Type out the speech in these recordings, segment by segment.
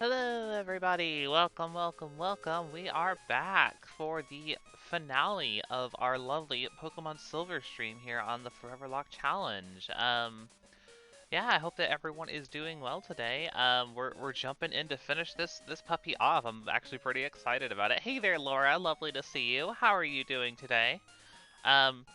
Hello, everybody. Welcome, welcome, welcome. We are back for the finale of our lovely Pokemon Silver stream here on the Foreverlocke Challenge. Yeah, I hope that everyone is doing well today. We're jumping in to finish this puppy off. I'm actually pretty excited about it. Hey there, Laura. Lovely to see you. How are you doing today? Um,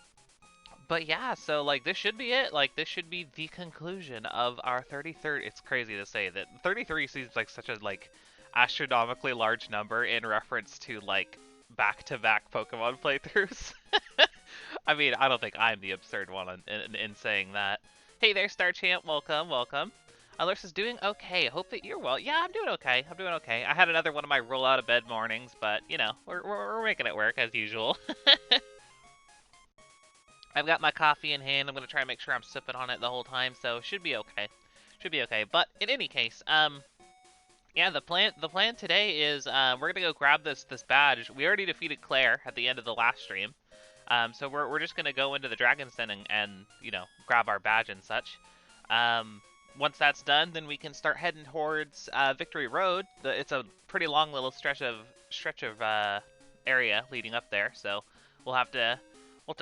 but yeah, so like this should be it. Like this should be the conclusion of our 33rd. It's crazy to say that 33 seems like such a like astronomically large number in reference to like back-to-back Pokemon playthroughs. I mean, I don't think I'm the absurd one in saying that. Hey there, Star Champ. Welcome, welcome. Alersa's doing okay. Hope that you're well. Yeah, I'm doing okay. I'm doing okay. I had another one of my roll out of bed mornings, but you know, we're making it work as usual. I've got my coffee in hand. I'm gonna try and make sure I'm sipping on it the whole time, so should be okay. Should be okay. But in any case, yeah, the plan today is we're gonna go grab this badge. We already defeated Claire at the end of the last stream, so we're just gonna go into the Dragon's Den and you know grab our badge and such. Once that's done, then we can start heading towards Victory Road. It's a pretty long little stretch of area leading up there, so we'll have to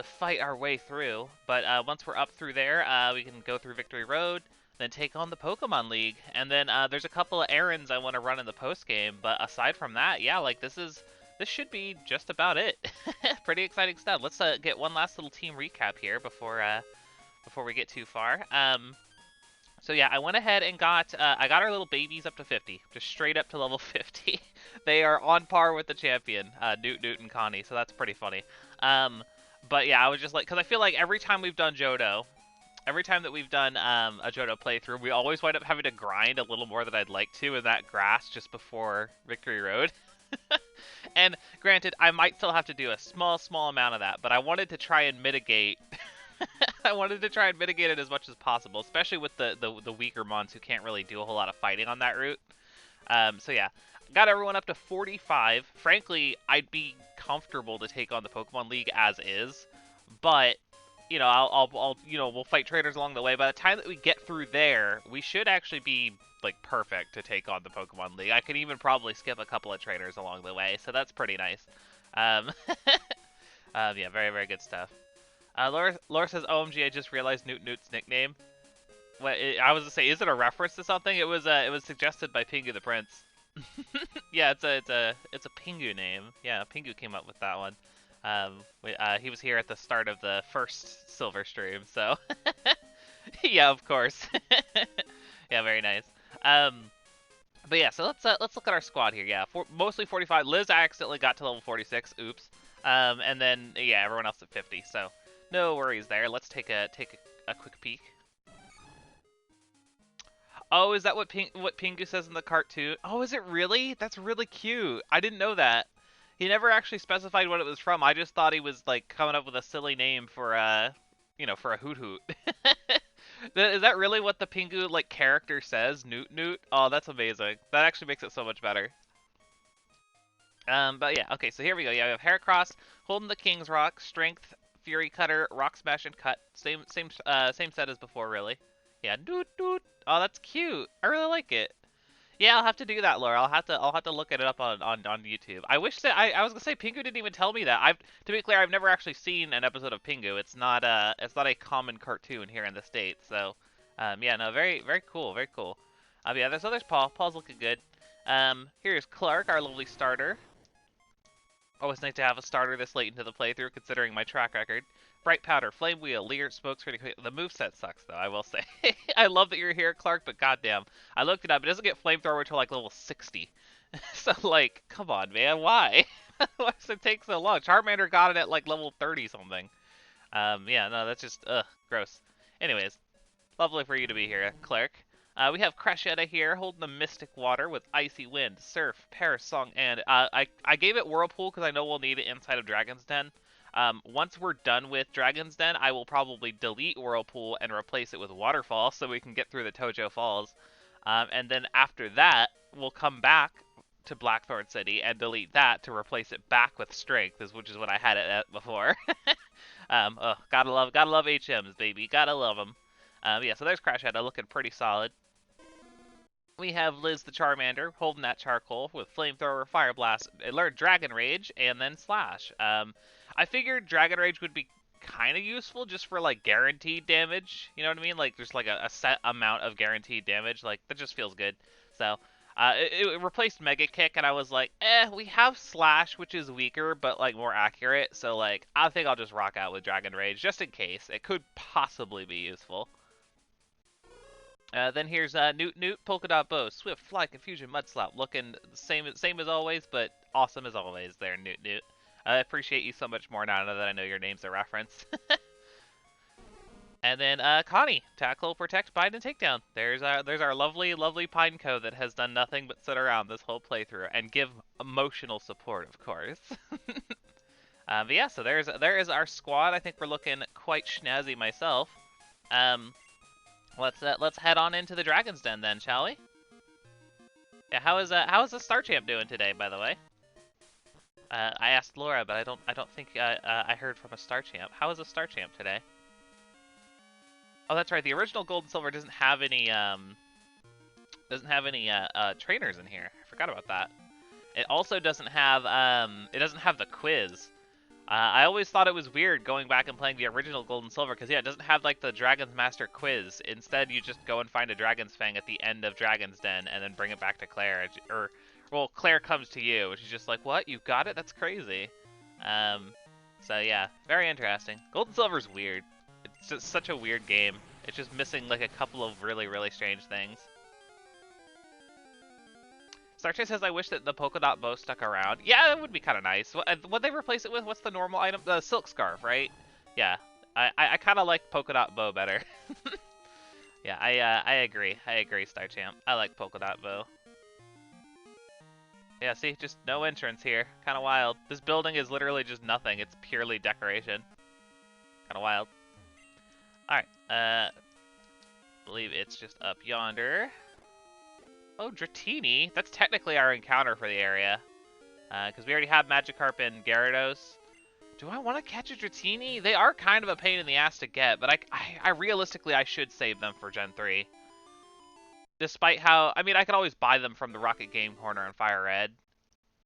fight our way through. But once we're up through there, we can go through Victory Road, then take on the Pokemon League, and then there's a couple of errands I want to run in the post game. But aside from that, yeah, like this should be just about it. Pretty exciting stuff. Let's get one last little team recap here before we get too far. So yeah, I went ahead and I got our little babies up to 50, just straight up to level 50. They are on par with the champion, Newt, and Connie, so that's pretty funny. But yeah, I was just like, because I feel like every time we've done Johto, every time that we've done a Johto playthrough, we always wind up having to grind a little more than I'd like to in that grass just before Victory Road. And granted, I might still have to do a small amount of that, but I wanted to try and mitigate. I wanted to try and mitigate it as much as possible, especially with the weaker mons who can't really do a whole lot of fighting on that route. So yeah, got everyone up to 45. Frankly, I'd be comfortable to take on the Pokemon League as is, but you know, we'll fight traders along the way. By the time that we get through there, we should actually be like perfect to take on the Pokemon League. I can even probably skip a couple of traders along the way, so that's pretty nice. Um, yeah, very good stuff. Laura says, "OMG, I just realized Newt's nickname." I was gonna say, is it a reference to something? It was suggested by Pingu the Prince. Yeah, it's a Pingu name. Yeah, Pingu came up with that one. He was here at the start of the first Silver stream, so yeah, of course. Yeah, very nice. Um, but yeah, so let's look at our squad here. Yeah, mostly 45. Liz accidentally got to level 46. Oops. And then yeah, everyone else at 50. So no worries there. Let's take a quick peek. Oh, is that what Pingu says in the cartoon? Oh, is it really? That's really cute. I didn't know that. He never actually specified what it was from. I just thought he was like coming up with a silly name for for a hoot hoot. Is that really what the Pingu like character says? Newt? Oh, that's amazing. That actually makes it so much better. But yeah, okay, so here we go. Yeah, we have Heracross holding the King's Rock, Strength, Fury Cutter, Rock Smash, and Cut. Same set as before, really. Yeah, doot doot. Oh, that's cute. I really like it. Yeah, I'll have to do that, Laura. I'll have to look it up on YouTube. I wish that I was gonna say Pingu didn't even tell me that. To be clear, I've never actually seen an episode of Pingu. It's not a common cartoon here in the States. So yeah, no, very cool, very cool. Yeah, there's Paul. Paul's looking good. Here's Clark, our lovely starter. Always nice to have a starter this late into the playthrough, considering my track record. Bright Powder, Flame Wheel, Leer, Smoke Screen. The moveset sucks, though, I will say. I love that you're here, Clark, but goddamn. I looked it up. It doesn't get Flamethrower until, like, level 60. So, like, come on, man. Why? Why does it take so long? Charmander got it at, like, level 30-something. Yeah, no, that's just, gross. Anyways, lovely for you to be here, Clark. We have Crashetta here, holding the Mystic Water with Icy Wind, Surf, Paris Song, and I gave it Whirlpool because I know we'll need it inside of Dragon's Den. Once we're done with Dragon's Den, I will probably delete Whirlpool and replace it with Waterfall so we can get through the Tojo Falls. And then after that, we'll come back to Blackthorn City and delete that to replace it back with Strength, which is what I had it at before. Oh, gotta love HMs, baby. Gotta love them. Yeah, so there's Crashetta looking pretty solid. We have Liz the Charmander holding that charcoal with Flamethrower, Fire Blast. It learned Dragon Rage and then Slash. I figured Dragon Rage would be kind of useful just for like guaranteed damage. You know what I mean? Like there's like a set amount of guaranteed damage. Like that just feels good. So it replaced Mega Kick, and I was like, we have Slash, which is weaker but like more accurate. So like I think I'll just rock out with Dragon Rage just in case. It could possibly be useful. Then here's Newt, Polka Dot Bow, Swift, Fly, Confusion, Mudslap, looking same as always, but awesome as always there, Newt. I appreciate you so much more now that I know your name's a reference. And then Connie, Tackle, Protect, Bind, and Takedown. There's our lovely Pineco that has done nothing but sit around this whole playthrough and give emotional support, of course. But yeah, so there is our squad. I think we're looking quite snazzy myself. Let's head on into the Dragon's Den then, shall we? Yeah, how is the Star Champ doing today, by the way? I asked Laura, but I don't think I heard from a Star Champ. How is a Star Champ today? Oh, that's right. The original Gold and Silver doesn't have any trainers in here. I forgot about that. It also doesn't have the quiz. I always thought it was weird going back and playing the original Gold and Silver because, yeah, it doesn't have, like, the Dragon's Master quiz. Instead, you just go and find a Dragon's Fang at the end of Dragon's Den and then bring it back to Claire. Well, Claire comes to you, and she's just like, what? You got it? That's crazy. So, yeah, very interesting. Gold and Silver's weird. It's just such a weird game. It's just missing, like, a couple of really, really strange things. Starchay says, I wish that the polka dot bow stuck around. Yeah, that would be kind of nice. What they replace it with? What's the normal item? The silk scarf, right? Yeah, I kind of like polka dot bow better. Yeah, I agree. I agree, Starchamp. I like polka dot bow. Yeah, see, just no entrance here. Kind of wild. This building is literally just nothing. It's purely decoration. Kind of wild. All right. Believe it's just up yonder. Oh, Dratini. That's technically our encounter for the area. Because we already have Magikarp and Gyarados. Do I want to catch a Dratini? They are kind of a pain in the ass to get, but I realistically, I should save them for Gen 3. Despite how, I mean, I could always buy them from the Rocket Game Corner and Fire Red.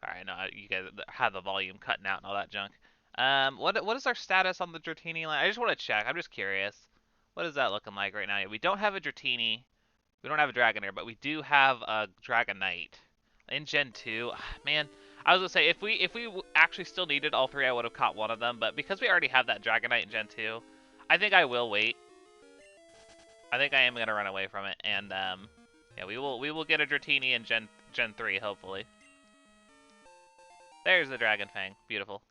Alright, no, you guys have the volume cutting out and all that junk. What is our status on the Dratini line? I just want to check. I'm just curious. What is that looking like right now? We don't have a Dratini. We don't have a Dragonair, but we do have a Dragonite in Gen 2. Man, I was gonna say if we actually still needed all three, I would have caught one of them. But because we already have that Dragonite in Gen 2, I think I will wait. I think I am gonna run away from it, and yeah, we will get a Dratini in Gen 3 hopefully. There's the Dragon Fang, beautiful.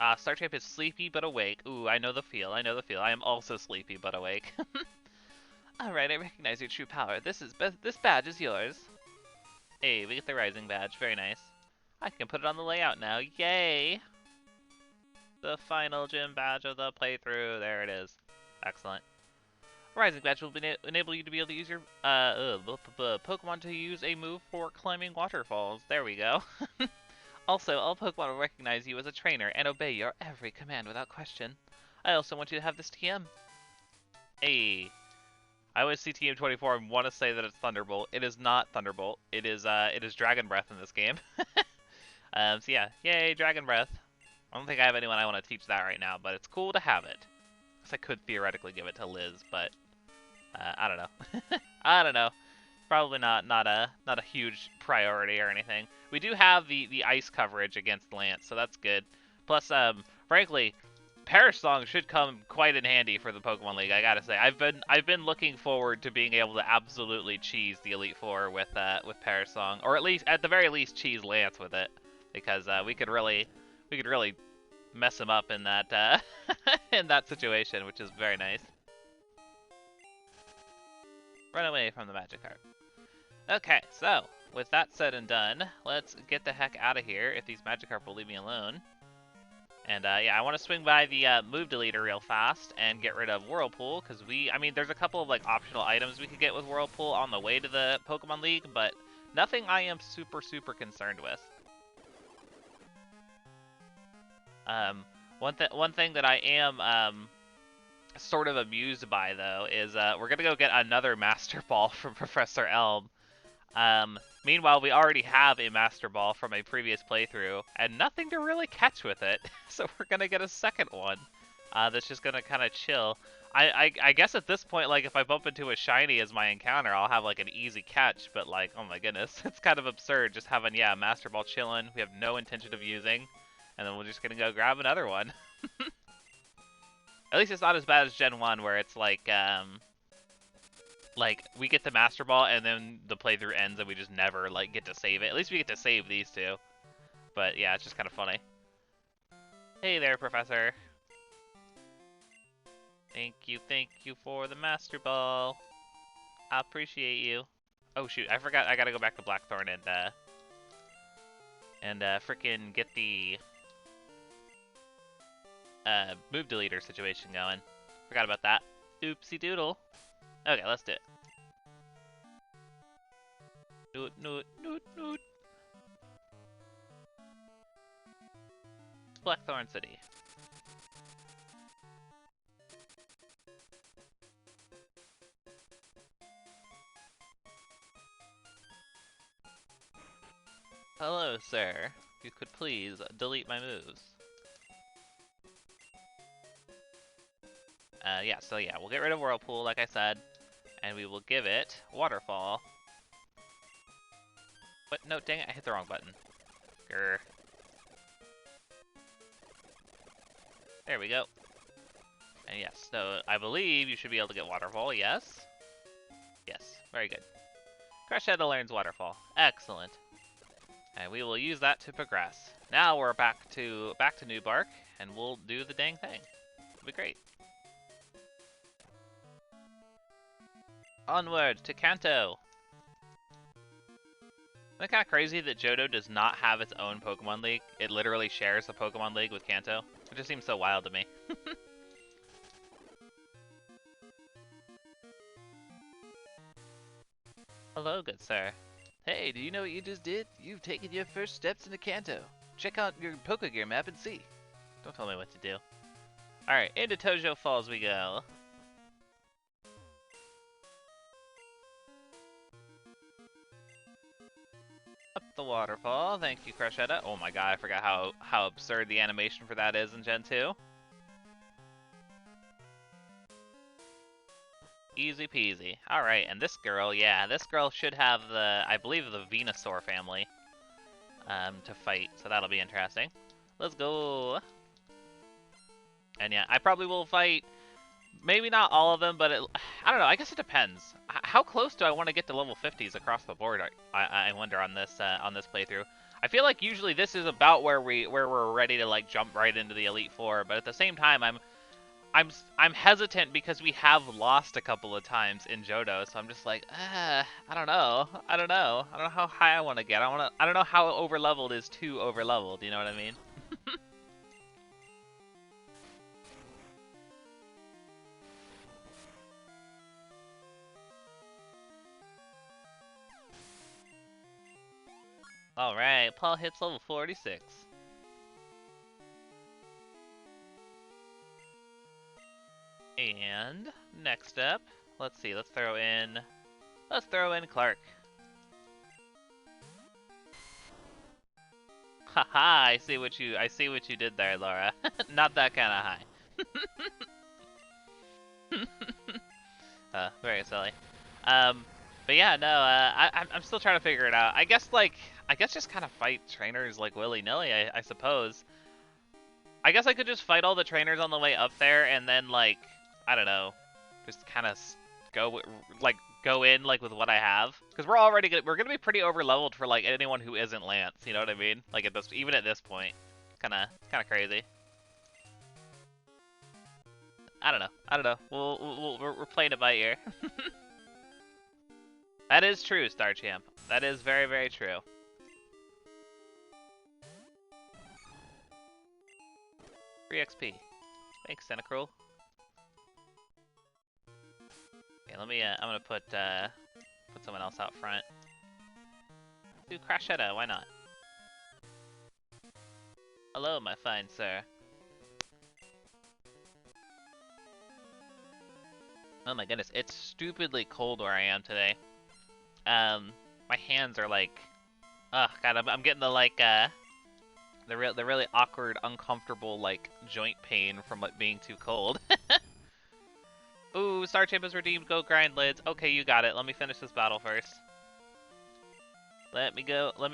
Starchamp is sleepy but awake. Ooh, I know the feel. I am also sleepy but awake. Alright, I recognize your true power. This badge is yours. Hey, we get the Rising Badge. Very nice. I can put it on the layout now. Yay! The final gym badge of the playthrough. There it is. Excellent. Rising Badge will enable you to be able to use your Pokemon to use a move for climbing waterfalls. There we go. Also, all Pokemon will recognize you as a trainer and obey your every command without question. I also want you to have this TM. Hey. I always see TM24 and want to say that it's Thunderbolt. It is not Thunderbolt. It is Dragon Breath in this game. So yeah, yay, Dragon Breath. I don't think I have anyone I want to teach that right now, but it's cool to have it. Because I could theoretically give it to Liz, but I don't know. I don't know. Probably not a huge priority or anything. We do have the ice coverage against Lance, so that's good. Plus, frankly, Perish Song should come quite in handy for the Pokemon League. I gotta say, I've been looking forward to being able to absolutely cheese the Elite Four with Perish Song, or at the very least cheese Lance with it, because we could really mess him up in that in that situation, which is very nice. Run away from the Magikarp. Okay, so, with that said and done, let's get the heck out of here, if these Magikarp will leave me alone. And, yeah, I want to swing by the move deleter real fast and get rid of Whirlpool, because there's a couple of, like, optional items we could get with Whirlpool on the way to the Pokemon League, but nothing I am super concerned with. One thing that I am sort of amused by though is we're gonna go get another Master Ball from Professor Elm. Meanwhile, we already have a Master Ball from a previous playthrough, and nothing to really catch with it, so we're gonna get a second one. That's just gonna kind of chill. I guess at this point, like, if I bump into a shiny as my encounter, I'll have, like, an easy catch, but, like, oh my goodness, it's kind of absurd just having, yeah, a Master Ball chilling, we have no intention of using, and then we're just gonna go grab another one. At least it's not as bad as Gen 1, where it's, like, we get the Master Ball, and then the playthrough ends, and we just never, like, get to save it. At least we get to save these two. But, yeah, it's just kind of funny. Hey there, Professor. Thank you for the Master Ball. I appreciate you. Oh shoot, I forgot. I gotta go back to Blackthorn and frickin' get the move deleter situation going. Forgot about that. Oopsie doodle. Okay, let's do it. Noot, noot, noot, noot. Blackthorn City. Hello, sir. If you could please delete my moves. Yeah, so yeah, we'll get rid of Whirlpool, like I said, and we will give it Waterfall. But no, dang it, I hit the wrong button. Grr. There we go. And yes, so I believe you should be able to get Waterfall, yes? Yes, very good. Crush Shadow learns Waterfall. Excellent. And we will use that to progress. Now we're back to New Bark, and we'll do the dang thing. It'll be great. Onward to Kanto. Isn't it kind of crazy that Johto does not have its own Pokemon League? It literally shares the Pokemon League with Kanto. It just seems so wild to me. Hello, good sir. Hey, do you know what you just did? You've taken your first steps into Kanto. Check out your Pokegear map and see. Don't tell me what to do. Alright, into Tojo Falls we go. Up the waterfall. Thank you, Crushetta. Oh my god, I forgot how absurd the animation for that is in Gen 2. Easy peasy. Alright, and this girl, yeah, this girl should have the, I believe, the Venusaur family to fight, so that'll be interesting. Let's go. And yeah, I probably will fight, maybe not all of them, but I don't know, I guess it depends. How close do I want to get to level 50s across the board, I wonder on this playthrough. I feel like usually this is about where we're ready to like jump right into the Elite Four, but at the same time I'm hesitant because we have lost a couple of times in Johto, so I'm just like, I don't know. I don't know how high I want to get. I don't know how overleveled is too overleveled, you know what I mean? Alright, Paul hits level 46. And next up, let's see, let's throw in Clark. Haha, I see what you did there, Laura. Not that kind of high. Very silly. But yeah, no, I'm still trying to figure it out. I guess just kind of fight trainers like willy-nilly, I suppose. I guess I could just fight all the trainers on the way up there and then like, I don't know, just kind of go in like with what I have, because we're gonna be pretty overleveled for like anyone who isn't Lance. You know what I mean? Like even at this point, kind of crazy. I don't know. We're playing it by ear. That is true, Star Champ. That is very, very true. Free XP. Thanks, Senecruel. Okay, let me. I'm gonna put someone else out front. Do Crashetta, why not? Hello, my fine sir. Oh my goodness, it's stupidly cold where I am today. My hands are like, ugh, God, I'm getting the like, the really awkward, uncomfortable like joint pain from it being too cold. Ooh, Star Champ is redeemed. Go grind lids. Okay, you got it. Let me finish this battle first. Let me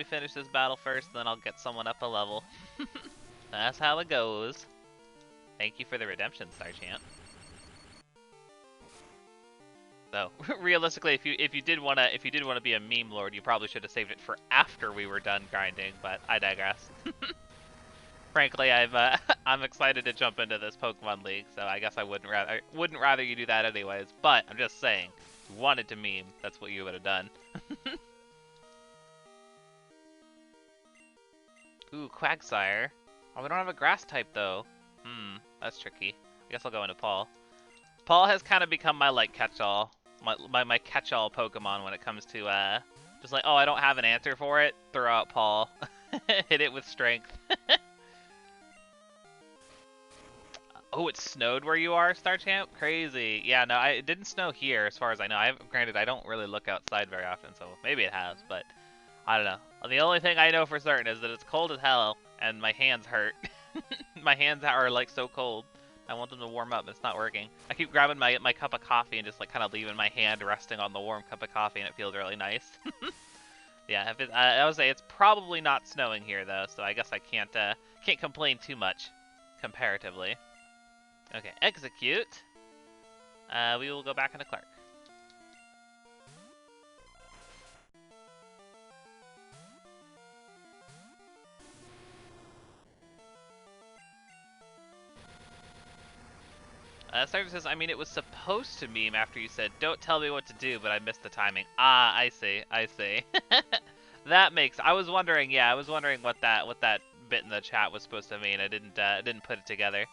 finish this battle first, then I'll get someone up a level. That's how it goes. Thank you for the redemption, Star Champ. So, realistically, if you did wanna be a meme lord, you probably should have saved it for after we were done grinding. But I digress. Frankly, I'm excited to jump into this Pokemon League, so I guess I wouldn't rather you do that anyways. But I'm just saying, if you wanted to meme, that's what you would have done. Ooh, Quagsire. Oh, we don't have a grass type though. That's tricky. I guess I'll go into Paul. Paul has kind of become my like catch-all, my catch-all Pokemon when it comes to just like, oh, I don't have an answer for it. Throw out Paul. Hit it with strength. Oh, it snowed where you are, Star Champ? Crazy. Yeah, no, it didn't snow here as far as I know. Granted, I don't really look outside very often, so maybe it has, but I don't know. The only thing I know for certain is that it's cold as hell, and my hands hurt. My hands are like so cold. I want them to warm up, but it's not working. I keep grabbing my cup of coffee and just like kind of leaving my hand resting on the warm cup of coffee, and it feels really nice. Yeah, I would say it's probably not snowing here though, so I guess I can't complain too much comparatively. Okay, execute. We will go back into Clark. Sarah says, I mean, it was supposed to meme after you said, don't tell me what to do, but I missed the timing. Ah, I see. That makes, I was wondering what that bit in the chat was supposed to mean. I didn't put it together.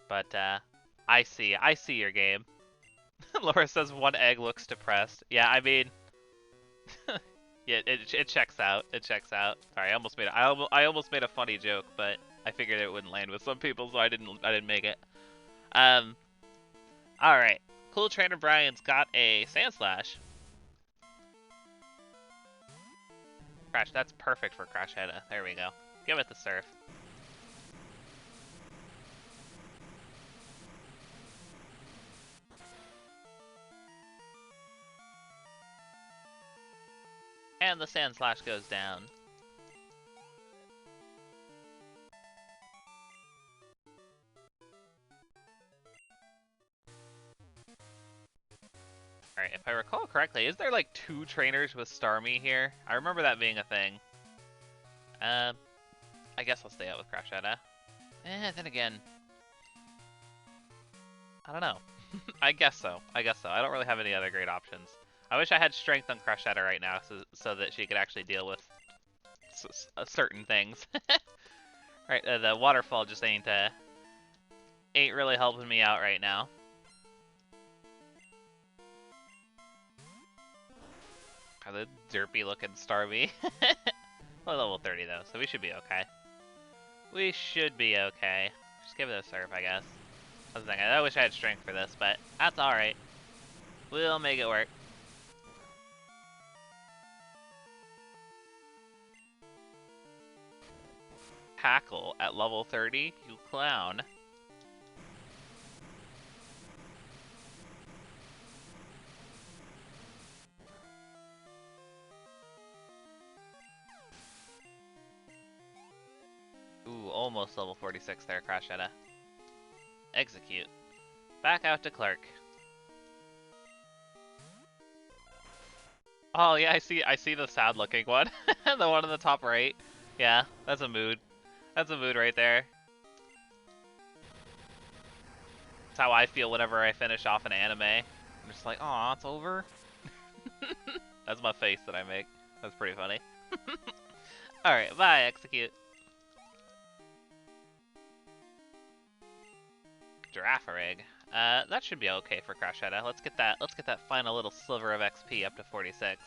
But, I see your game. Laura says, one egg looks depressed. Yeah, I mean, yeah, it checks out. It checks out. Sorry, I almost made a funny joke, but I figured it wouldn't land with some people, so I didn't make it. Alright. Cool Trainer Brian's got a Sand Slash. Crash, that's perfect for Crash Hedda. There we go. Give it the Surf. And the Sand Slash goes down. Alright, if I recall correctly, is there like 2 trainers with Starmie here? I remember that being a thing. I guess I'll stay out with Crash Hedda. Then again, I don't know. I guess so. I don't really have any other great options. I wish I had strength on Crash Hedda right now so that she could actually deal with certain things. Right, the waterfall just ain't really helping me out right now. The derpy looking Starmie. We're level 30 though, so we should be okay. We should be okay. Just give it a Surf, I guess. I was thinking, I wish I had strength for this, but that's alright. We'll make it work. Tackle at level 30? You clown. Ooh, almost level 46 there, Crash Hedda. Execute. Back out to Clark. Oh yeah, I see the sad looking one. The one on the top right. Yeah, that's a mood. That's a mood right there. That's how I feel whenever I finish off an anime. I'm just like, aw, it's over. That's my face that I make. That's pretty funny. Alright, bye, execute. Giraffe egg. That should be okay for Crash Hedda. Let's get that final little sliver of XP up to 46.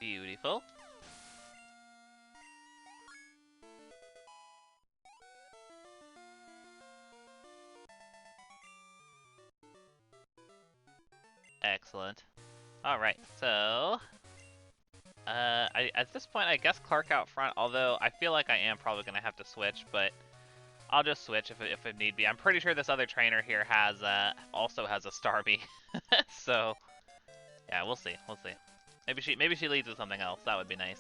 Beautiful. Excellent. Alright, so... at this point, I guess Clark out front, although I feel like I am probably going to have to switch, but I'll just switch if it need be. I'm pretty sure this other trainer here has also has a Starmie. So, yeah, we'll see. We'll see. Maybe she leads with something else. That would be nice.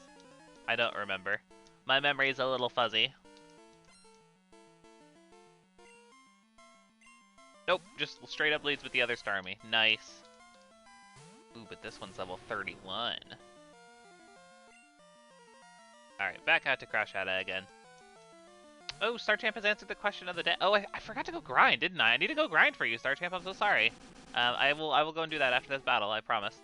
I don't remember. My memory's a little fuzzy. Nope, just straight up leads with the other Starmie. Nice. Ooh, but this one's level 31. Alright, back out to Crashada again. Oh, Starchamp has answered the question of the day. Oh, I forgot to go grind, didn't I? I need to go grind for you, Starchamp. I'm so sorry. I will go and do that after this battle, I promise.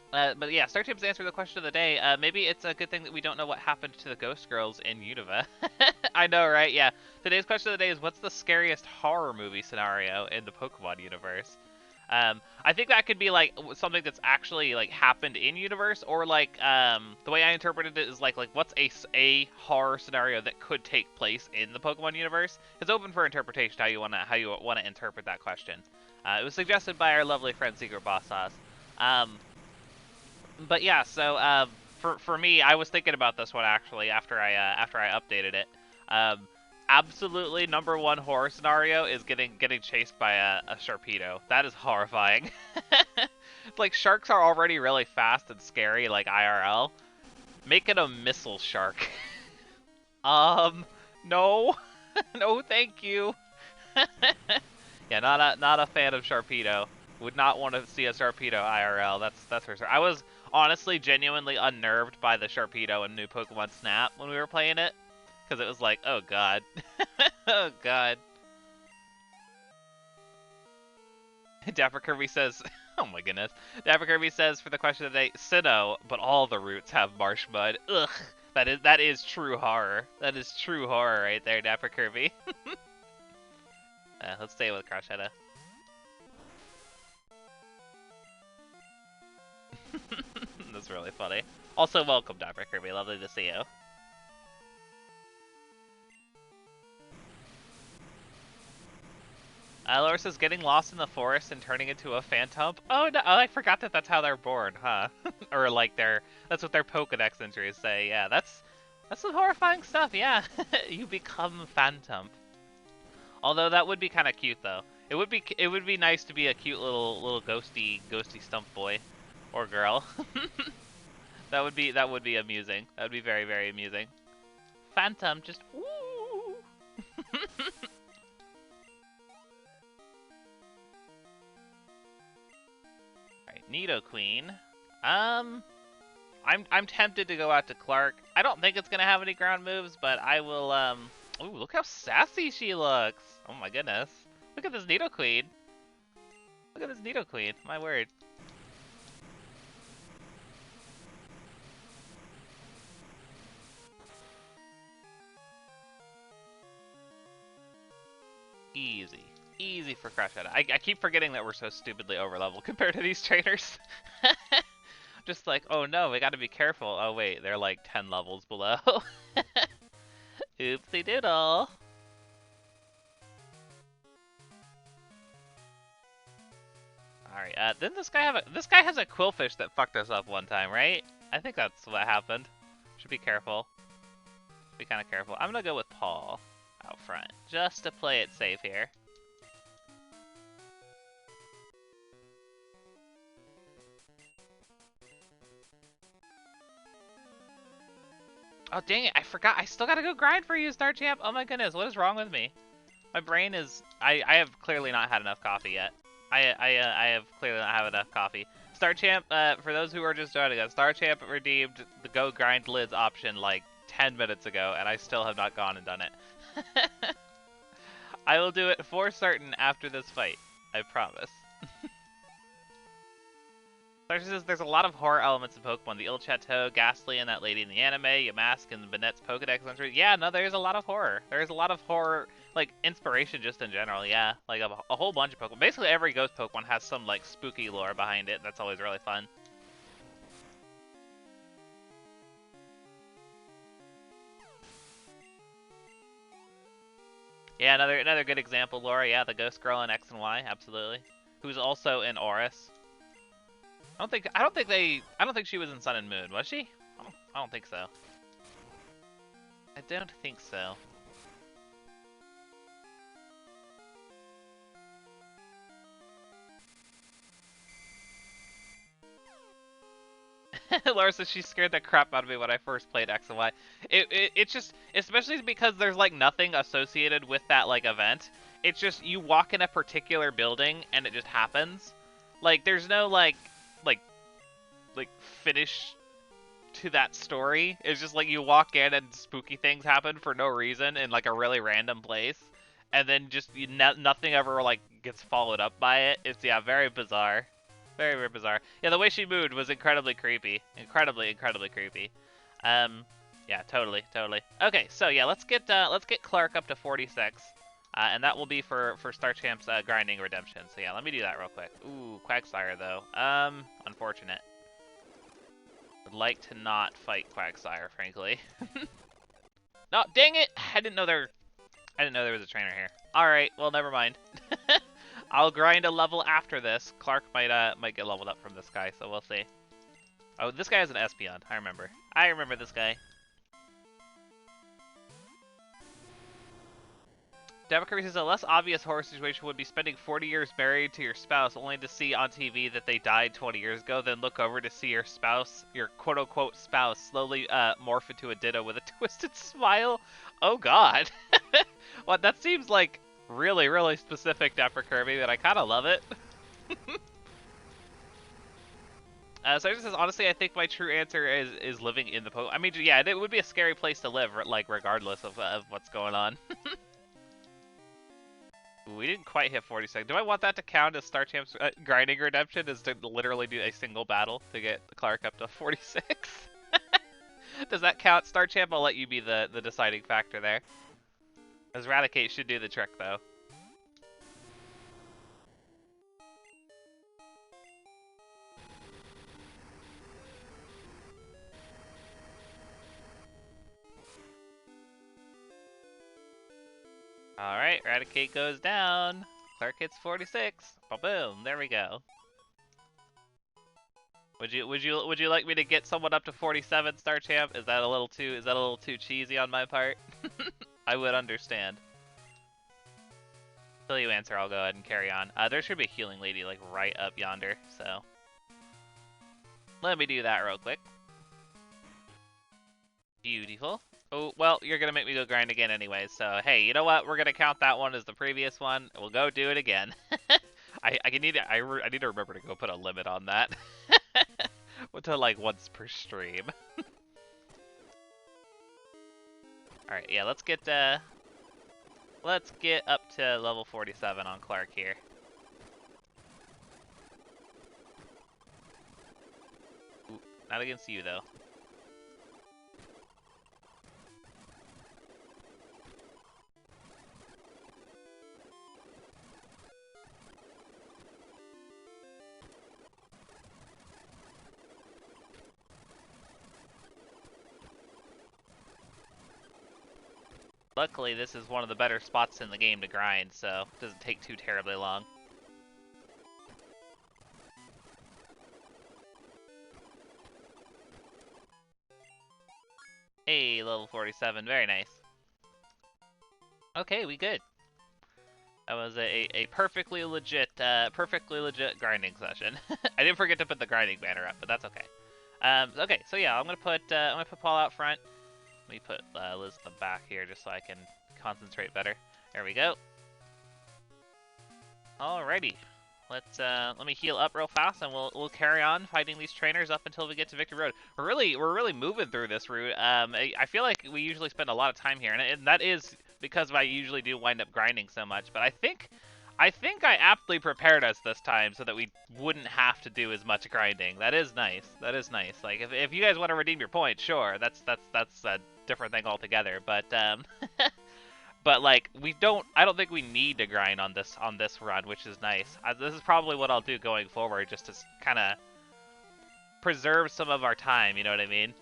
But yeah, Starchamp's answered the question of the day. Maybe it's a good thing that we don't know what happened to the ghost girls in Unova. I know, right? Yeah. Today's question of the day is, what's the scariest horror movie scenario in the Pokemon universe? I think that could be like something that's actually like happened in universe, or like the way I interpreted it is like what's a horror scenario that could take place in the Pokemon universe. It's open for interpretation how you wanna interpret that question. It was suggested by our lovely friend Secret Boss Sauce. But yeah, so for me, I was thinking about this one actually after I updated it. Absolutely number one horror scenario is getting chased by a Sharpedo. That is horrifying. Like, sharks are already really fast and scary, like IRL. Make it a missile shark. No. No, thank you. Yeah, not a fan of Sharpedo. Would not want to see a Sharpedo IRL. That's for sure. I was honestly genuinely unnerved by the Sharpedo in new Pokemon Snap when we were playing it. Because it was like, oh god. Oh god. Dapper Kirby says, oh my goodness. Dapper Kirby says for the question of the day, Sinnoh, but all the routes have marsh mud. Ugh. That is true horror. That is true horror right there, Dapper Kirby. Let's stay with Crashetta. That's really funny. Also, welcome, Dapper Kirby. Lovely to see you. Laura says, getting lost in the forest and turning into a phantom. Oh, no, I forgot that that's how they're born, huh? Or like that's what their Pokedex entries say. Yeah, that's some horrifying stuff. Yeah, you become phantom. Although that would be kind of cute though. It would be nice to be a cute little ghosty stump boy or girl. That would be amusing. That would be very, very amusing. Phantom, just woo. Nidoqueen. I'm tempted to go out to Clark. I don't think it's gonna have any ground moves, but I will ooh, look how sassy she looks. Oh my goodness. Look at this Nidoqueen. Look at this Nidoqueen. My word. Easy. Easy for Crashetta. I keep forgetting that we're so stupidly overleveled compared to these trainers. Just like, oh no, we gotta be careful. Oh wait, they're like 10 levels below. Oopsie doodle. Alright, didn't this guy has a Quillfish that fucked us up one time, right? I think that's what happened. Should be careful. Be kind of careful. I'm gonna go with Paul out front, just to play it safe here. Oh, dang it, I forgot. I still gotta go grind for you, Starchamp. Oh my goodness, what is wrong with me? My brain is... I have clearly not had enough coffee yet. I have clearly not had enough coffee. Starchamp, for those who are just joining us, Starchamp redeemed the Go Grind Lids option like 10 minutes ago, and I still have not gone and done it. I will do it for certain after this fight. I promise. Says there's a lot of horror elements in Pokemon. The Il Chateau, Ghastly, and that lady in the anime, Yamask, and Banette's Pokedex entry. Yeah, no, there's a lot of horror. There's a lot of horror, like, inspiration just in general, yeah. Like, a whole bunch of Pokemon. Basically, every Ghost Pokemon has some, like, spooky lore behind it. That's always really fun. Yeah, another good example, Laura. Yeah, the ghost girl in X and Y, absolutely. Who's also in Oris. I don't think she was in Sun and Moon, was she? I don't think so. I don't think so. Laura says she scared the crap out of me when I first played X and Y. It's just, especially because there's like nothing associated with that like event. It's just you walk in a particular building and it just happens. Like there's no like like finish to that story. It's just like you walk in and spooky things happen for no reason in like a really random place, and then just nothing ever like gets followed up by it. It's yeah, very bizarre. Very, very bizarre. Yeah, the way she moved was incredibly creepy. Incredibly, incredibly creepy. Yeah, totally, totally. Okay, so yeah, let's get Clark up to 46, and that will be for Star Champ's grinding redemption. So yeah, let me do that real quick. Ooh, Quagsire though. Unfortunate. Would like to not fight Quagsire, frankly. No, dang it! I didn't know there was a trainer here. All right, well, never mind. I'll grind a level after this. Clark might get leveled up from this guy, so we'll see. Oh, this guy has an Espeon. I remember. I remember this guy. Devakari says a less obvious horror situation would be spending 40 years married to your spouse only to see on TV that they died 20 years ago, then look over to see your spouse, your quote-unquote spouse, slowly morph into a ditto with a twisted smile. Oh god. Well, that seems like really, really specific, Dapper Kirby, but I kind of love it. So it says, honestly, I think my true answer is living in the I mean, yeah, it would be a scary place to live, like, regardless of what's going on. We didn't quite hit 46. Do I want that to count as Star Champ's grinding redemption? Is to literally do a single battle to get Clark up to 46? Does that count? Star Champ, I'll let you be the deciding factor there. As Raticate should do the trick, though. Alright, Raticate goes down. Clark hits 46. Boom, there we go. Would you like me to get someone up to 47, Star Champ? Is that a little too cheesy on my part? I would understand. Until you answer, I'll go ahead and carry on. There should be a healing lady like right up yonder, so let me do that real quick. Beautiful. Oh, well, you're gonna make me go grind again anyway, so hey, you know what? We're gonna count that one as the previous one. We'll go do it again. I need to remember to go put a limit on that. To like once per stream. Alright, yeah, let's get up to level 47 on Clark here. Ooh, not against you though. Luckily, this is one of the better spots in the game to grind, so it doesn't take too terribly long. Hey, level 47, very nice. Okay, we good. That was a perfectly legit grinding session. I didn't forget to put the grinding banner up, but that's okay. Okay, so yeah, I'm gonna put Paul out front. Let me put Liz in the back here just so I can concentrate better. There we go. Alrighty. Let me heal up real fast, and we'll carry on fighting these trainers up until we get to Victory Road. We're really moving through this route. I feel like we usually spend a lot of time here, and that is because I usually do wind up grinding so much. But I think I aptly prepared us this time so that we wouldn't have to do as much grinding. That is nice. That is nice. Like if you guys want to redeem your points, sure, that's a different thing altogether. But but like I don't think we need to grind on this run, which is nice. This is probably what I'll do going forward, just to kind of preserve some of our time. You know what I mean?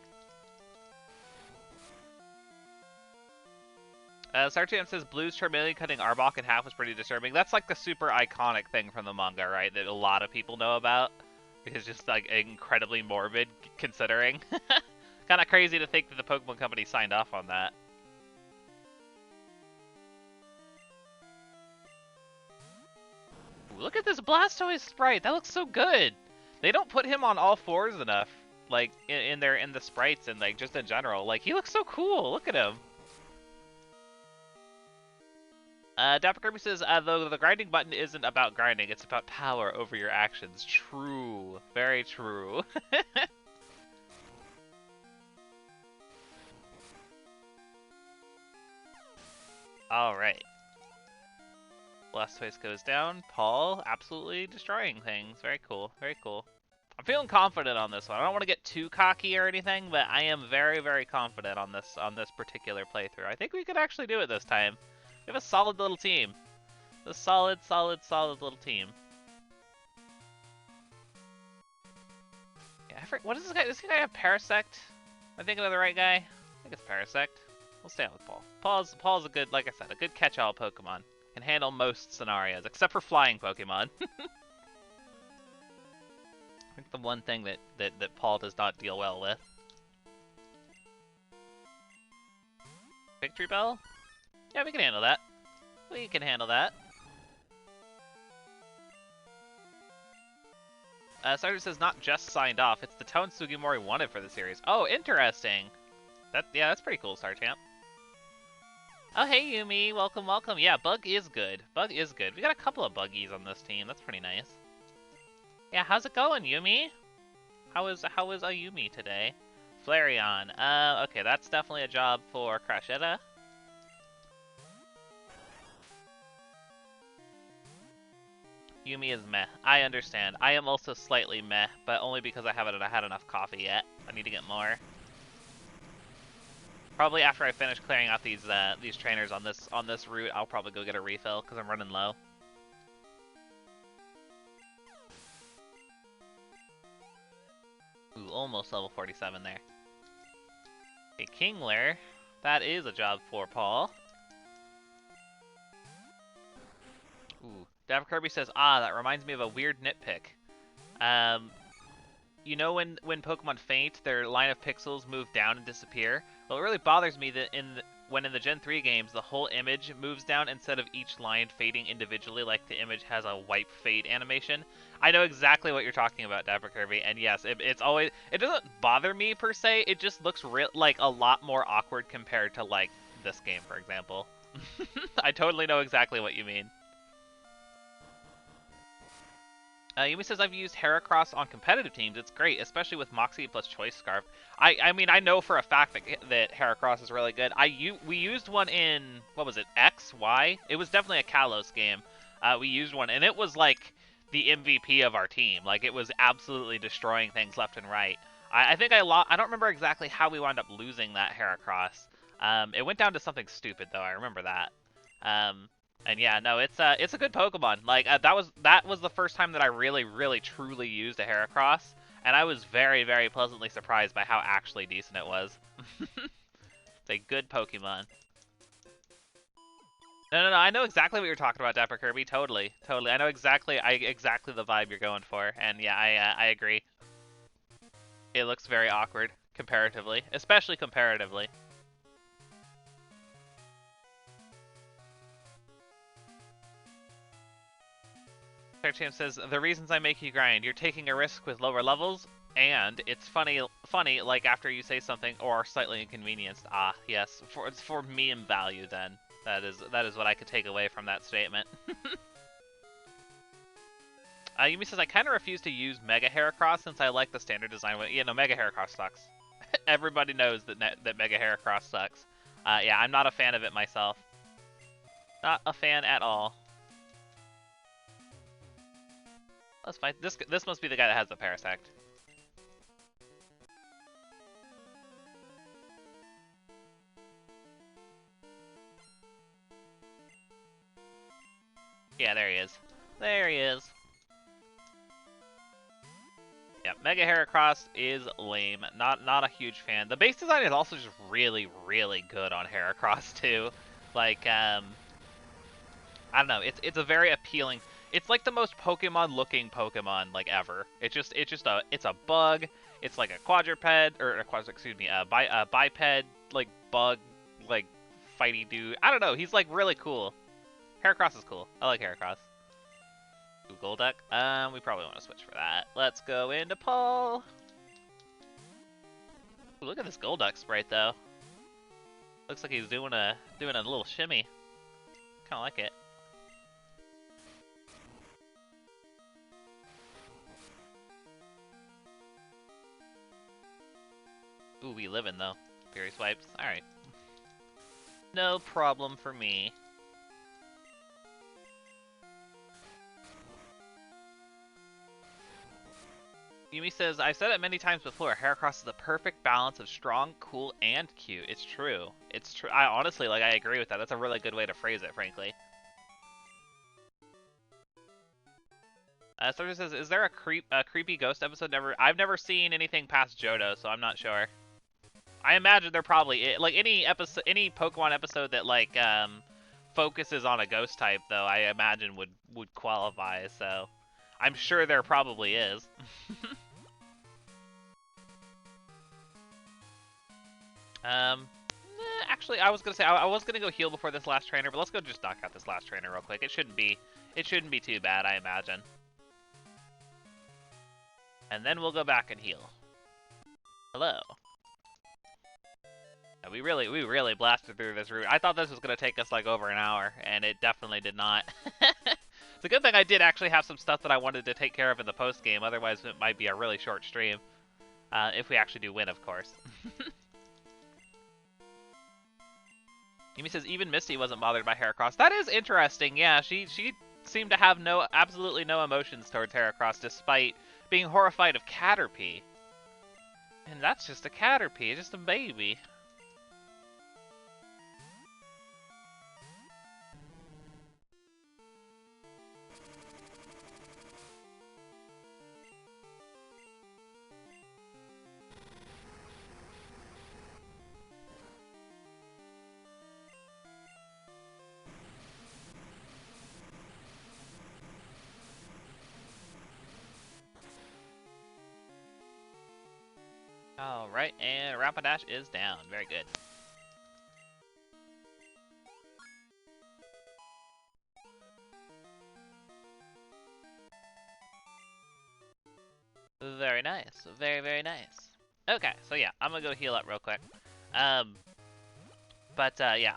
Sartian says Blue's Charmeleon cutting Arbok in half was pretty disturbing. That's like the super iconic thing from the manga, right? That a lot of people know about. It's just like incredibly morbid, considering. Kind of crazy to think that the Pokemon Company signed off on that. Ooh, look at this Blastoise sprite. That looks so good. They don't put him on all fours enough, like in the sprites and like just in general. Like he looks so cool. Look at him. Dapper Kirby says, though the grinding button isn't about grinding, it's about power over your actions. True. Very true. Alright. Blastoise goes down. Paul, absolutely destroying things. Very cool. Very cool. I'm feeling confident on this one. I don't want to get too cocky or anything, but I am very, very confident on this particular playthrough. I think we could actually do it this time. We have a solid little team. A solid little team. Yeah, what is this guy? Does this guy have Parasect? Am I thinking of the right guy? I think it's Parasect. We'll stay on with Paul. Paul's a good, like I said, a good catch-all Pokemon. Can handle most scenarios, except for flying Pokemon. I think the one thing that Paul does not deal well with. Victory Bell? Yeah, we can handle that. We can handle that. Sarge says not just signed off, it's the tone Sugimori wanted for the series. Oh, interesting. Yeah, that's pretty cool, Sarchamp. Oh, hey, Yumi. Welcome, welcome. Yeah, Bug is good. Bug is good. We got a couple of Buggies on this team. That's pretty nice. Yeah, how's it going, Yumi? How is a Yumi today? Flareon. Okay, that's definitely a job for Crashetta. Yumi is meh. I understand. I am also slightly meh, but only because I haven't had enough coffee yet. I need to get more. Probably after I finish clearing out these trainers on this route, I'll probably go get a refill because I'm running low. Ooh, almost level 47 there. Okay, Kingler. That is a job for Paul. Ooh. Dapper Kirby says, that reminds me of a weird nitpick. You know when Pokemon faint, their line of pixels move down and disappear? Well, it really bothers me that when in the Gen 3 games, the whole image moves down instead of each line fading individually, like the image has a wipe fade animation. I know exactly what you're talking about, Dapper Kirby, and yes, it doesn't bother me per se, it just looks like a lot more awkward compared to like this game, for example. I totally know exactly what you mean. Yumi says, I've used Heracross on competitive teams. It's great, especially with Moxie plus Choice Scarf. I mean, I know for a fact that Heracross is really good. We used one in, what was it, X, Y? It was definitely a Kalos game. We used one, and it was like the MVP of our team. Like, it was absolutely destroying things left and right. I think I don't remember exactly how we wound up losing that Heracross. It went down to something stupid, though. I remember that. And yeah, no, it's a good Pokemon. Like that was the first time that I really truly used a Heracross, and I was very pleasantly surprised by how actually decent it was. It's a good Pokemon. No, I know exactly what you're talking about, Dapper Kirby. Totally. I know exactly the vibe you're going for, and yeah, I agree. It looks very awkward comparatively, especially comparatively. Fairchamp says, the reasons I make you grind, you're taking a risk with lower levels, and it's funny, like after you say something, or slightly inconvenienced. Ah, yes, it's for meme value then. That is what I could take away from that statement. Yumi says, I kind of refuse to use Mega Heracross since I like the standard design. Yeah, no, Mega Heracross sucks. Everybody knows that Mega Heracross sucks. Yeah, I'm not a fan of it myself. Not a fan at all. Let's fight. This must be the guy that has the Parasect. Yeah, there he is. There he is. Yeah, Mega Heracross is lame. Not a huge fan. The base design is also just really good on Heracross too. Like, I don't know. It's a very appealing. It's like the most Pokemon-looking Pokemon like ever. It's a bug. It's like a quadruped or excuse me, a biped like bug like fighty dude. I don't know. He's like really cool. Heracross is cool. I like Heracross. Ooh, Golduck. We probably want to switch for that. Let's go into Paul. Ooh, look at this Golduck sprite though. Looks like he's doing a little shimmy. Kind of like it. Ooh, we living though. Fury swipes. Alright. No problem for me. Yumi says, I've said it many times before, Heracross is the perfect balance of strong, cool, and cute. It's true. It's true. I honestly, like, I agree with that. That's a really good way to phrase it, frankly. Sergeant says, is there a creepy ghost episode? I've never seen anything past Johto, so I'm not sure. I imagine there probably is. Like, any Pokemon episode that, like, focuses on a ghost type, though, I imagine would qualify, so I'm sure there probably is. Actually, I was gonna say I was gonna go heal before this last trainer, but let's go just knock out this last trainer real quick. It shouldn't be too bad, I imagine. And then we'll go back and heal. Hello. We really blasted through this route. I thought this was gonna take us like over an hour, and it definitely did not. It's a good thing I did actually have some stuff that I wanted to take care of in the post game. Otherwise, it might be a really short stream. If we actually do win, of course. Yumi says even Misty wasn't bothered by Heracross. That is interesting. Yeah, she seemed to have absolutely no emotions towards Heracross, despite being horrified of Caterpie. And that's just a Caterpie, just a baby. Alright, and Rapidash is down. Very good. Very nice. Very, very nice. Okay, so yeah, I'm gonna go heal up real quick. Yeah,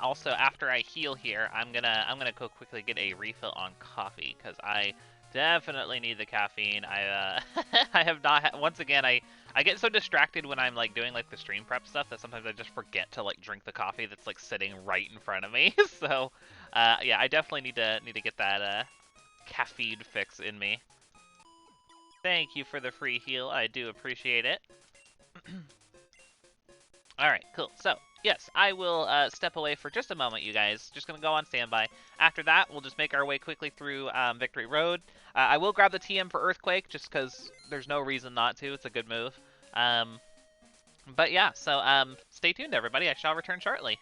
also after I heal here, I'm gonna go quickly get a refill on coffee, because I definitely need the caffeine. I I have not once again I get so distracted when I'm like doing like the stream prep stuff that sometimes I just forget to like drink the coffee that's like sitting right in front of me. So yeah, I definitely need to get that caffeine fix in me. Thank you for the free heal. I do appreciate it. Alright, cool. So, yes, I will step away for just a moment, you guys. Just going to go on standby. After that, we'll just make our way quickly through Victory Road. I will grab the TM for Earthquake, just because there's no reason not to. It's a good move. But yeah, so stay tuned, everybody. I shall return shortly.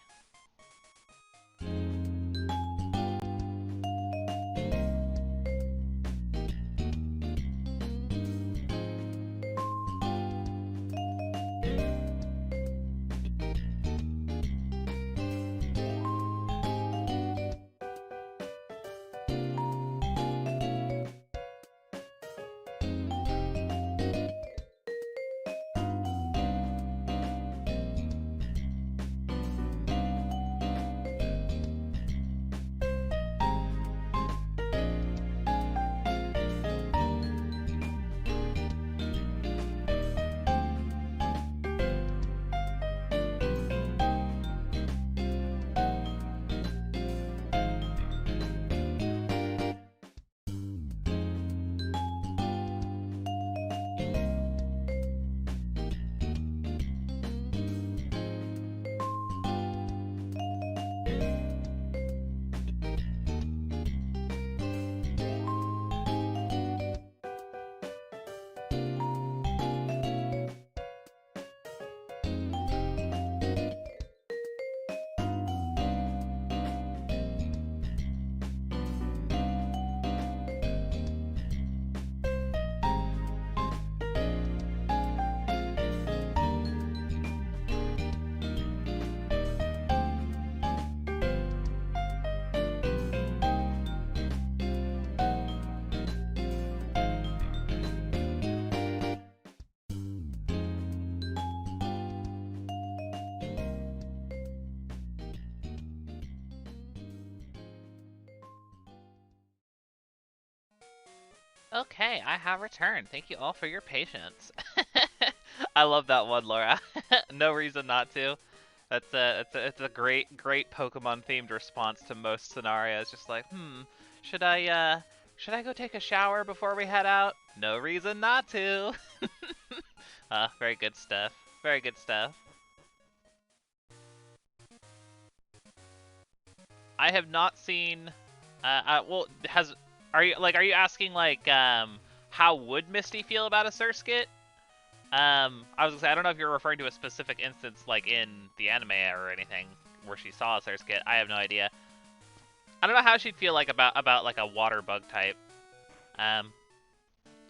Okay, I have returned. Thank you all for your patience. I love that one, Laura. No reason not to. It's a great Pokemon themed response to most scenarios. Just like, should should I go take a shower before we head out? No reason not to. Very good stuff. Very good stuff. I have not seen. Well, are you asking like how would Misty feel about a Surskit? I was gonna say I don't know if you're referring to a specific instance like in the anime or anything where she saw a Surskit. I have no idea. I don't know how she'd feel like about like a water bug type. Um,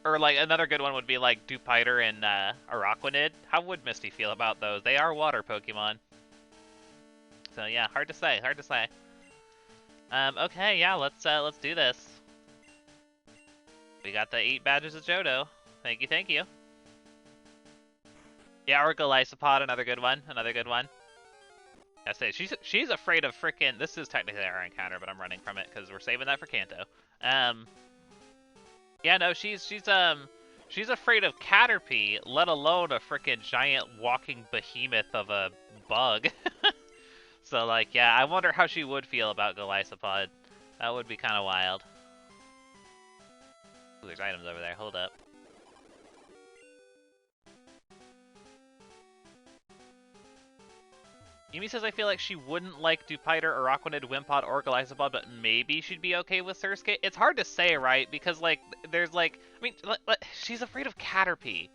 or like another good one would be like Dupiter and Araquanid. How would Misty feel about those? They are water Pokemon. So yeah, hard to say. Hard to say. Okay, yeah, let's do this. We got the 8 badges of Johto. Thank you, thank you. Yeah, or Golisopod, another good one. Another good one. I say she's afraid of frickin'. This is technically our encounter, but I'm running from it because we're saving that for Kanto. Yeah, no, she's afraid of Caterpie, let alone a frickin' giant walking behemoth of a bug. So like, yeah, I wonder how she would feel about Golisopod. That would be kind of wild. Ooh, there's items over there. Hold up. Yumi says I feel like she wouldn't like Dupiter, Araquanid, Wimpod, or Golisopod, but maybe she'd be okay with Surskit. It's hard to say, right? Because, like, there's, like... I mean, she's afraid of Caterpie.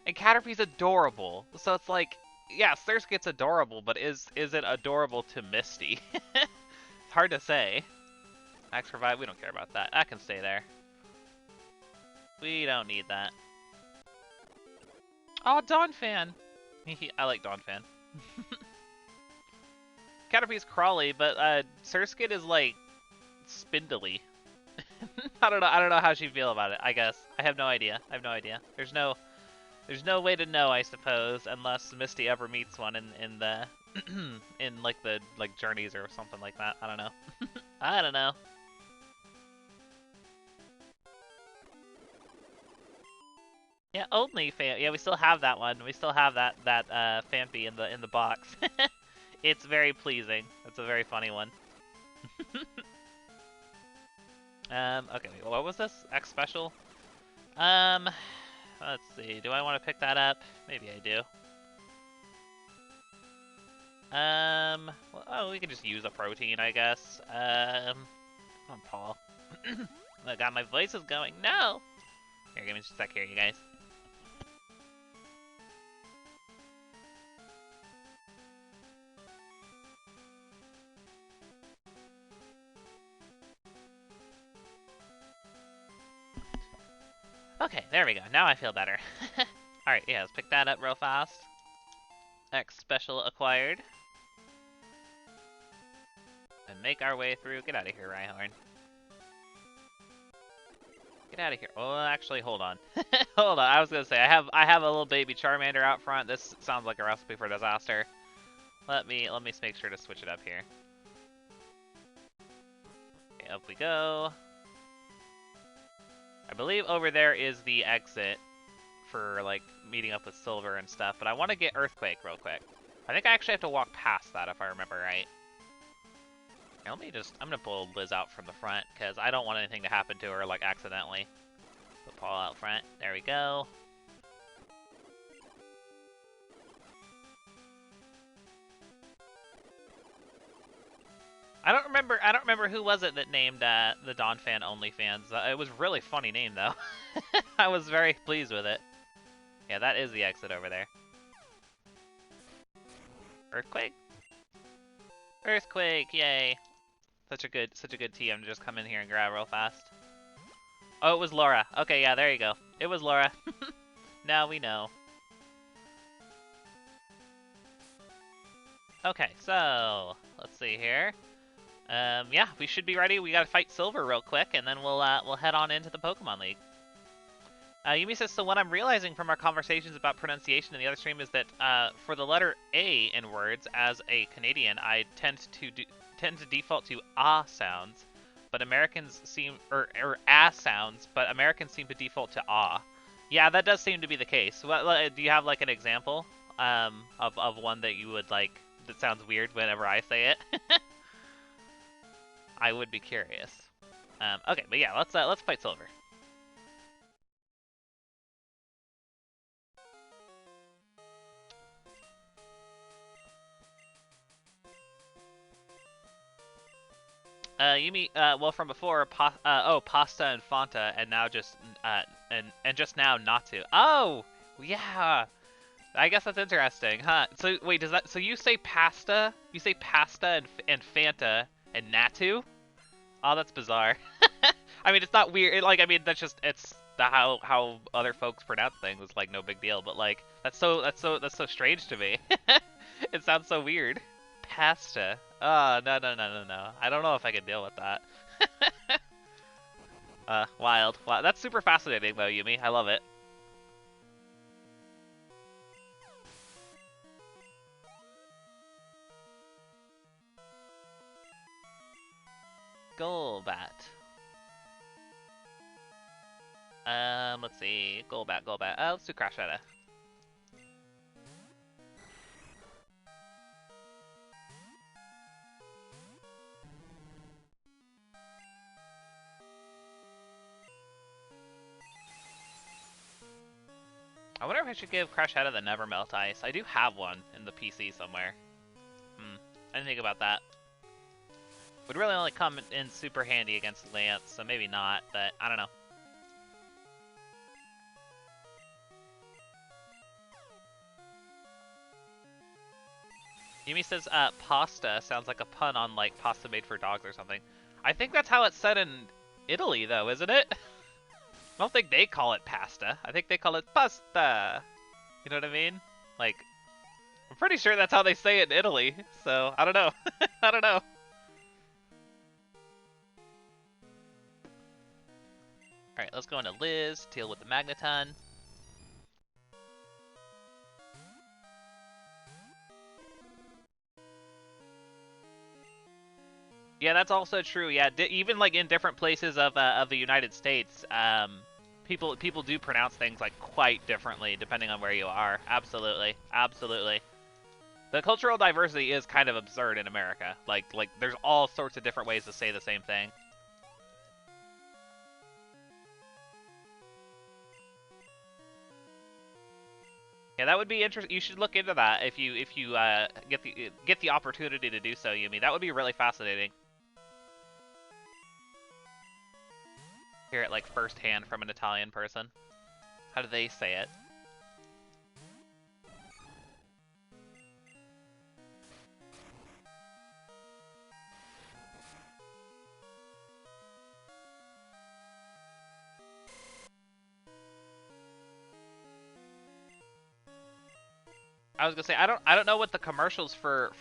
And Caterpie's adorable. So it's like, yeah, Surskit's adorable, but is it adorable to Misty? It's hard to say. Max Provide, we don't care about that. That can stay there. We don't need that. Oh, Donphan! I like Donphan. Caterpie's crawly, but Surskit is like spindly. I don't know how she'd feel about it. I guess I have no idea. I have no idea. There's no way to know, I suppose, unless Misty ever meets one in the in like the journeys or something like that. I don't know. I don't know. Yeah, only Fam. Yeah, we still have that one. We still have that Fampy in the box. It's very pleasing. It's a very funny one. Okay, what was this? X special? Let's see. Do I want to pick that up? Maybe I do. Well, oh, we can just use a protein, I guess. Come on, Paul. Oh god, my voice is going. No! Here, give me just a sec here, you guys. Okay, there we go. Now I feel better. Alright, yeah, let's pick that up real fast. X special acquired. And make our way through. Get out of here, Rhyhorn. Get out of here. Oh, actually, hold on. Hold on, I was gonna say, I have a little baby Charmander out front. This sounds like a recipe for disaster. Let me make sure to switch it up here. Okay, up we go. I believe over there is the exit for, like, meeting up with Silver and stuff, but I want to get Earthquake real quick. I think I actually have to walk past that if I remember right. Here, I'm gonna pull Liz out from the front, because I don't want anything to happen to her, like, accidentally. Put Paul out front. There we go. I don't remember who was it that named the Donphan OnlyFans. It was a really funny name though. I was very pleased with it. Yeah, that is the exit over there. Earthquake? Earthquake, yay. Such a good TM to just come in here and grab real fast. Oh, it was Laura. Okay, yeah, there you go. It was Laura. Now we know. Okay, so let's see here. Yeah, we should be ready. We gotta fight Silver real quick, and then we'll head on into the Pokemon League. Yumi says, so what I'm realizing from our conversations about pronunciation in the other stream is that for the letter A in words, as a Canadian, I tend to default to ah sounds, but Americans seem or ass sounds, but Americans seem to default to ah. Yeah, that does seem to be the case. Do you have like an example of one that you would like that sounds weird whenever I say it? I would be curious. Okay, but yeah, let's fight Silver. You mean well from before pasta and Fanta and now just and just now not to. Oh, yeah. I guess that's interesting, huh? So wait, so you say pasta? You say pasta and Fanta and Natu? Oh, that's bizarre. I mean, it's not weird. I mean, it's how other folks pronounce things. It's like no big deal, but like that's so strange to me. It sounds so weird. Pasta. Oh, no. I don't know if I can deal with that. Wild. Wow, that's super fascinating though, Yumi. I love it. Golbat. Let's see. Golbat. Let's do Crashetta. I wonder if I should give Crashetta the Never Melt Ice. I do have one in the PC somewhere. I didn't think about that. Would really only come in super handy against Lance, so maybe not, but I don't know. Yumi says, pasta sounds like a pun on, like, pasta made for dogs or something. I think that's how it's said in Italy, though, isn't it? I don't think they call it pasta. I think they call it pasta. You know what I mean? Like, I'm pretty sure that's how they say it in Italy, so I don't know. I don't know. Alright, let's go into Liz, deal with the Magneton. Yeah, that's also true. Yeah, even like in different places of the United States, people do pronounce things like quite differently depending on where you are. Absolutely, absolutely. The cultural diversity is kind of absurd in America. Like there's all sorts of different ways to say the same thing. Yeah, that would be interesting. You should look into that if you get the opportunity to do so, Yumi. That would be really fascinating. Hear it like firsthand from an Italian person. How do they say it? I was gonna say I don't know what the commercials for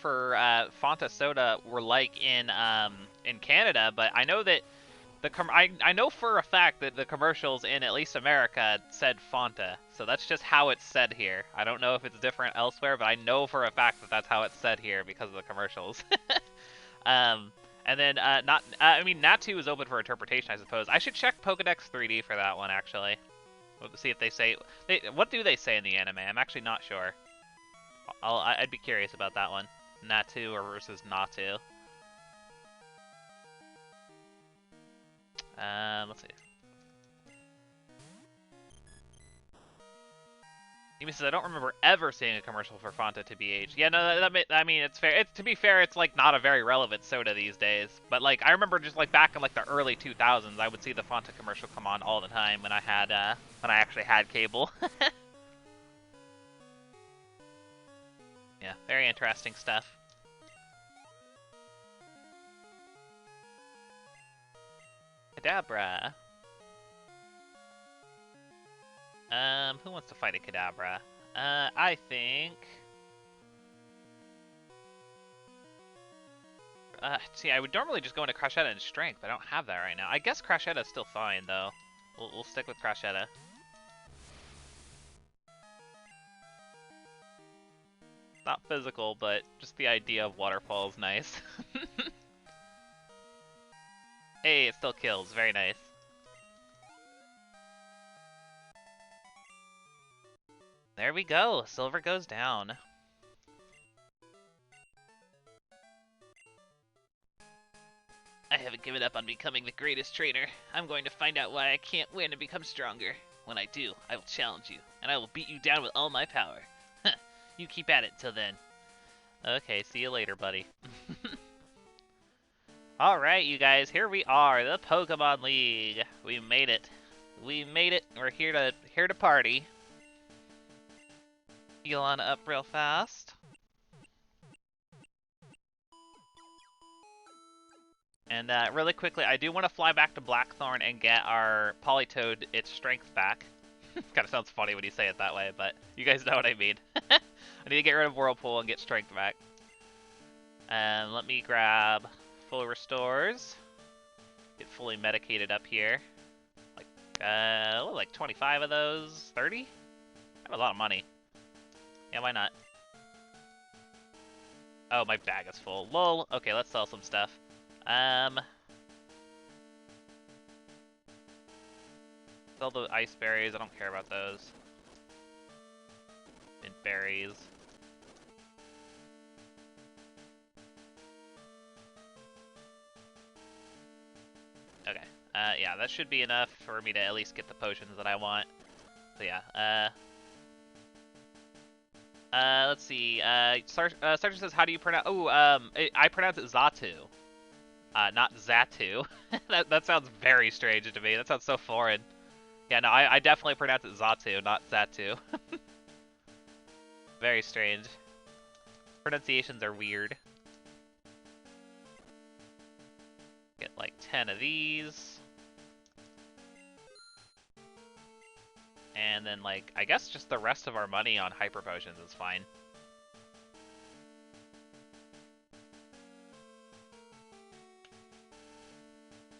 Fanta soda were like in Canada, but I know that I know for a fact that the commercials in at least America said Fanta, so that's just how it's said here. I don't know if it's different elsewhere, but I know for a fact that that's how it's said here because of the commercials. And then I mean Natu is open for interpretation, I suppose. I should check Pokedex 3D for that one actually. We'll see if they say what do they say in the anime. I'm actually not sure. I'd be curious about that one. Natu or versus Natu. Let's see. Amy says, I don't remember ever seeing a commercial for Fanta to BH. Yeah, no, I mean, it's fair. To be fair, it's like not a very relevant soda these days. But like, I remember just like back in like the early 2000s, I would see the Fanta commercial come on all the time when I actually had cable. Yeah, very interesting stuff. Kadabra. Who wants to fight a Kadabra? I think... see, I would normally just go into Crashetta and Strength, but I don't have that right now. I guess Crashetta's still fine, though. We'll stick with Crashetta. Not physical, but just the idea of waterfall is nice. Hey, it still kills. Very nice. There we go. Silver goes down. I haven't given up on becoming the greatest trainer. I'm going to find out why I can't win and become stronger. When I do, I will challenge you, and I will beat you down with all my power. You keep at it till then. Okay, see you later, buddy. Alright, you guys, here we are, the Pokemon League. We made it. We made it. We're here to party. Heal on up real fast. And really quickly, I do want to fly back to Blackthorn and get our Politoed its strength back. Kind of sounds funny when you say it that way, but you guys know what I mean. I need to get rid of Whirlpool and get strength back. Let me grab full restores. Get fully medicated up here. Like 25 of those. 30? I have a lot of money. Yeah, why not? Oh, my bag is full. Lol. Okay, let's sell some stuff. Sell the ice berries. I don't care about those. Mint berries. Okay. Yeah, that should be enough for me to at least get the potions that I want. So yeah. Let's see. Sergeant says, how do you pronounce? Oh, I pronounce it Zatu. Not Zatu. that sounds very strange to me. That sounds so foreign. Yeah, no, I definitely pronounce it Zatu, not Zatu. Very strange. Pronunciations are weird. Get like 10 of these. And then, like, I guess just the rest of our money on hyper potions is fine.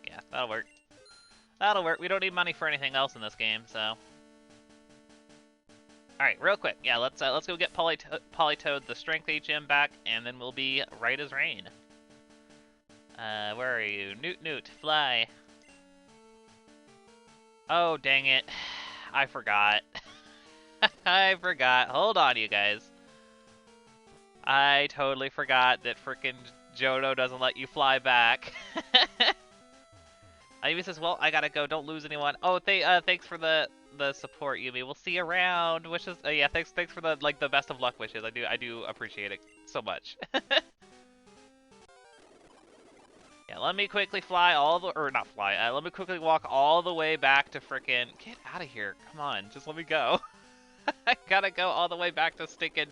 Yeah, that'll work. That'll work. We don't need money for anything else in this game, so. Alright, real quick. Yeah, let's go get Politoed the Strength HM back, and then we'll be right as rain. Where are you? Newt, fly. Oh, dang it. I forgot. I forgot. Hold on, you guys. I totally forgot that frickin' Johto doesn't let you fly back. Yumi says, well, I gotta go. Don't lose anyone. Oh, thanks for the support, Yumi. We'll see you around. Wishes. Yeah, thanks for the the best of luck wishes. I do appreciate it so much. Yeah, let me quickly fly not fly. Let me quickly walk all the way back to frickin'. Get out of here! Come on, just let me go. I gotta go all the way back to stinking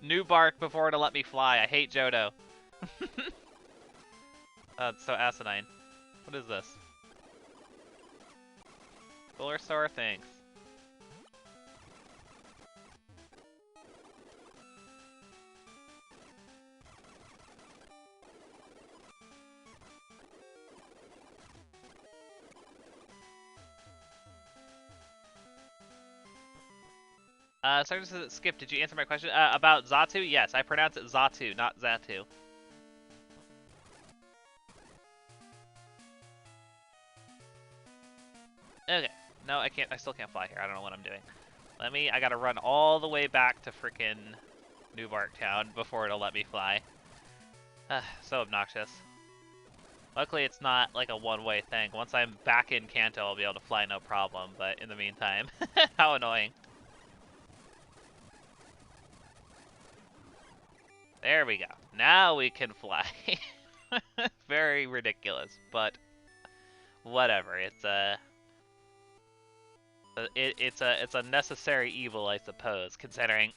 New Bark before it'll let me fly. I hate Johto. It's so asinine. What is this? Bulbasaur, thanks. Sorry to skip. Did you answer my question about Zatu? Yes, I pronounce it Zatu, not Zatu. Okay. No, I can't. I still can't fly here. I don't know what I'm doing. I gotta run all the way back to frickin' New Bark Town before it'll let me fly. So obnoxious. Luckily, it's not like a one-way thing. Once I'm back in Kanto, I'll be able to fly no problem. But in the meantime, how annoying. There we go. Now we can fly. Very ridiculous, but whatever. It's a necessary evil, I suppose, considering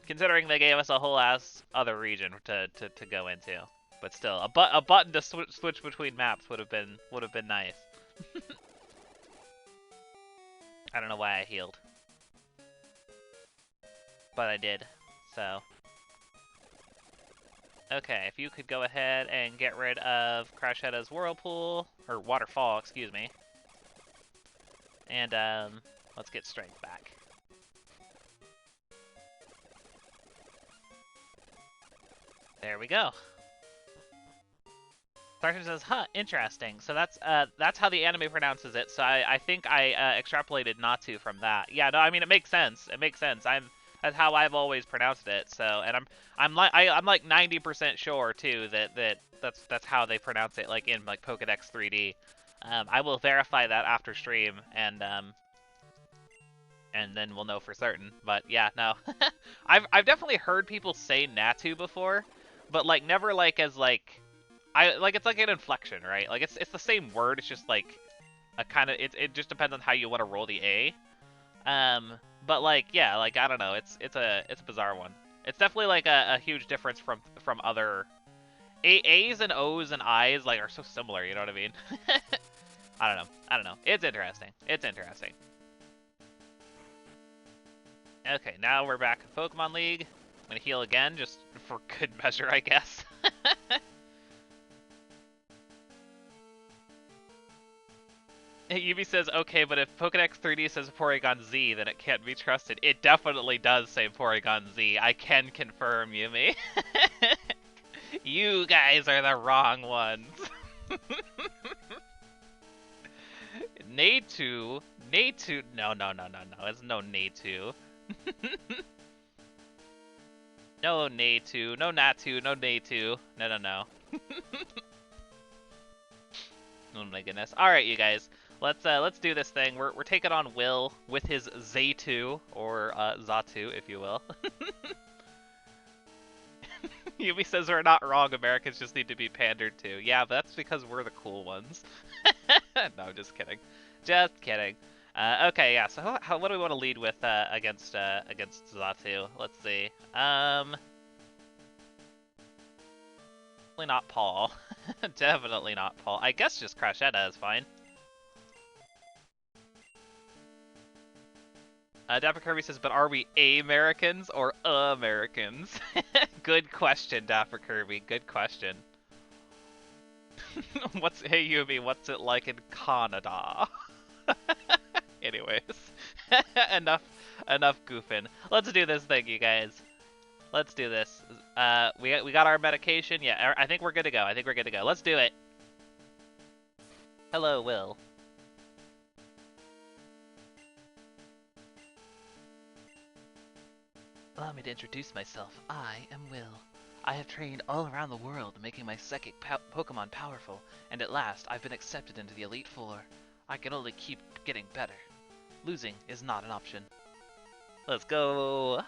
considering they gave us a whole ass other region to go into. But still, a button to switch between maps would have been nice. I don't know why I healed, but I did. So, okay, if you could go ahead and get rid of Crashetta's Whirlpool or Waterfall, excuse me, and let's get strength back. There we go. Starship says, huh, interesting. So that's how the anime pronounces it. So I think I extrapolated Natu from that. Yeah, no, I mean it makes sense. It makes sense. That's how I've always pronounced it. So, and I'm like 90% sure too that's how they pronounce it, like in like Pokédex 3D. I will verify that after stream, and then we'll know for certain. But yeah, no, I've definitely heard people say Natu before, but like never like as like it's like an inflection, right? Like it's the same word. It's just like a kind of it just depends on how you want to roll the A. Um, but like yeah, like I don't know. It's a bizarre one. It's definitely like a huge difference from other A's and O's and I's like are so similar. You know what I mean? I don't know. I don't know. It's interesting. It's interesting. Okay, now we're back in Pokemon League. I'm gonna heal again, just for good measure, I guess. Yubi says, okay, but if Pokédex 3D says Porygon Z, then it can't be trusted. It definitely does say Porygon Z. I can confirm, Yumi. You guys are the wrong ones. Natu? Natu? No, no, no, no, no. It's no Natu. No Natu. No Natu. No Natu. No, no, no. Oh my goodness. All right, you guys. Let's do this thing. We're taking on Will with his Zatu or Zatu, if you will. Yumi says we're not wrong. Americans just need to be pandered to. Yeah, but that's because we're the cool ones. No, just kidding. Just kidding. Okay, yeah. So what do we want to lead with against Zatu? Let's see. Definitely not Paul. Definitely not Paul. I guess just Crashetta is fine. Dapper Kirby says, but are we Americans or Americans? Good question, Dapper Kirby. Good question. Hey Yumi, what's it like in Canada? Anyways, enough goofing. Let's do this thing, you guys. Let's do this. We got our medication. Yeah, I think we're good to go. I think we're good to go. Let's do it. Hello, Will. Allow me to introduce myself. I am Will. I have trained all around the world, making my psychic Pokemon powerful, and at last I've been accepted into the Elite Four. I can only keep getting better. Losing is not an option. Let's go!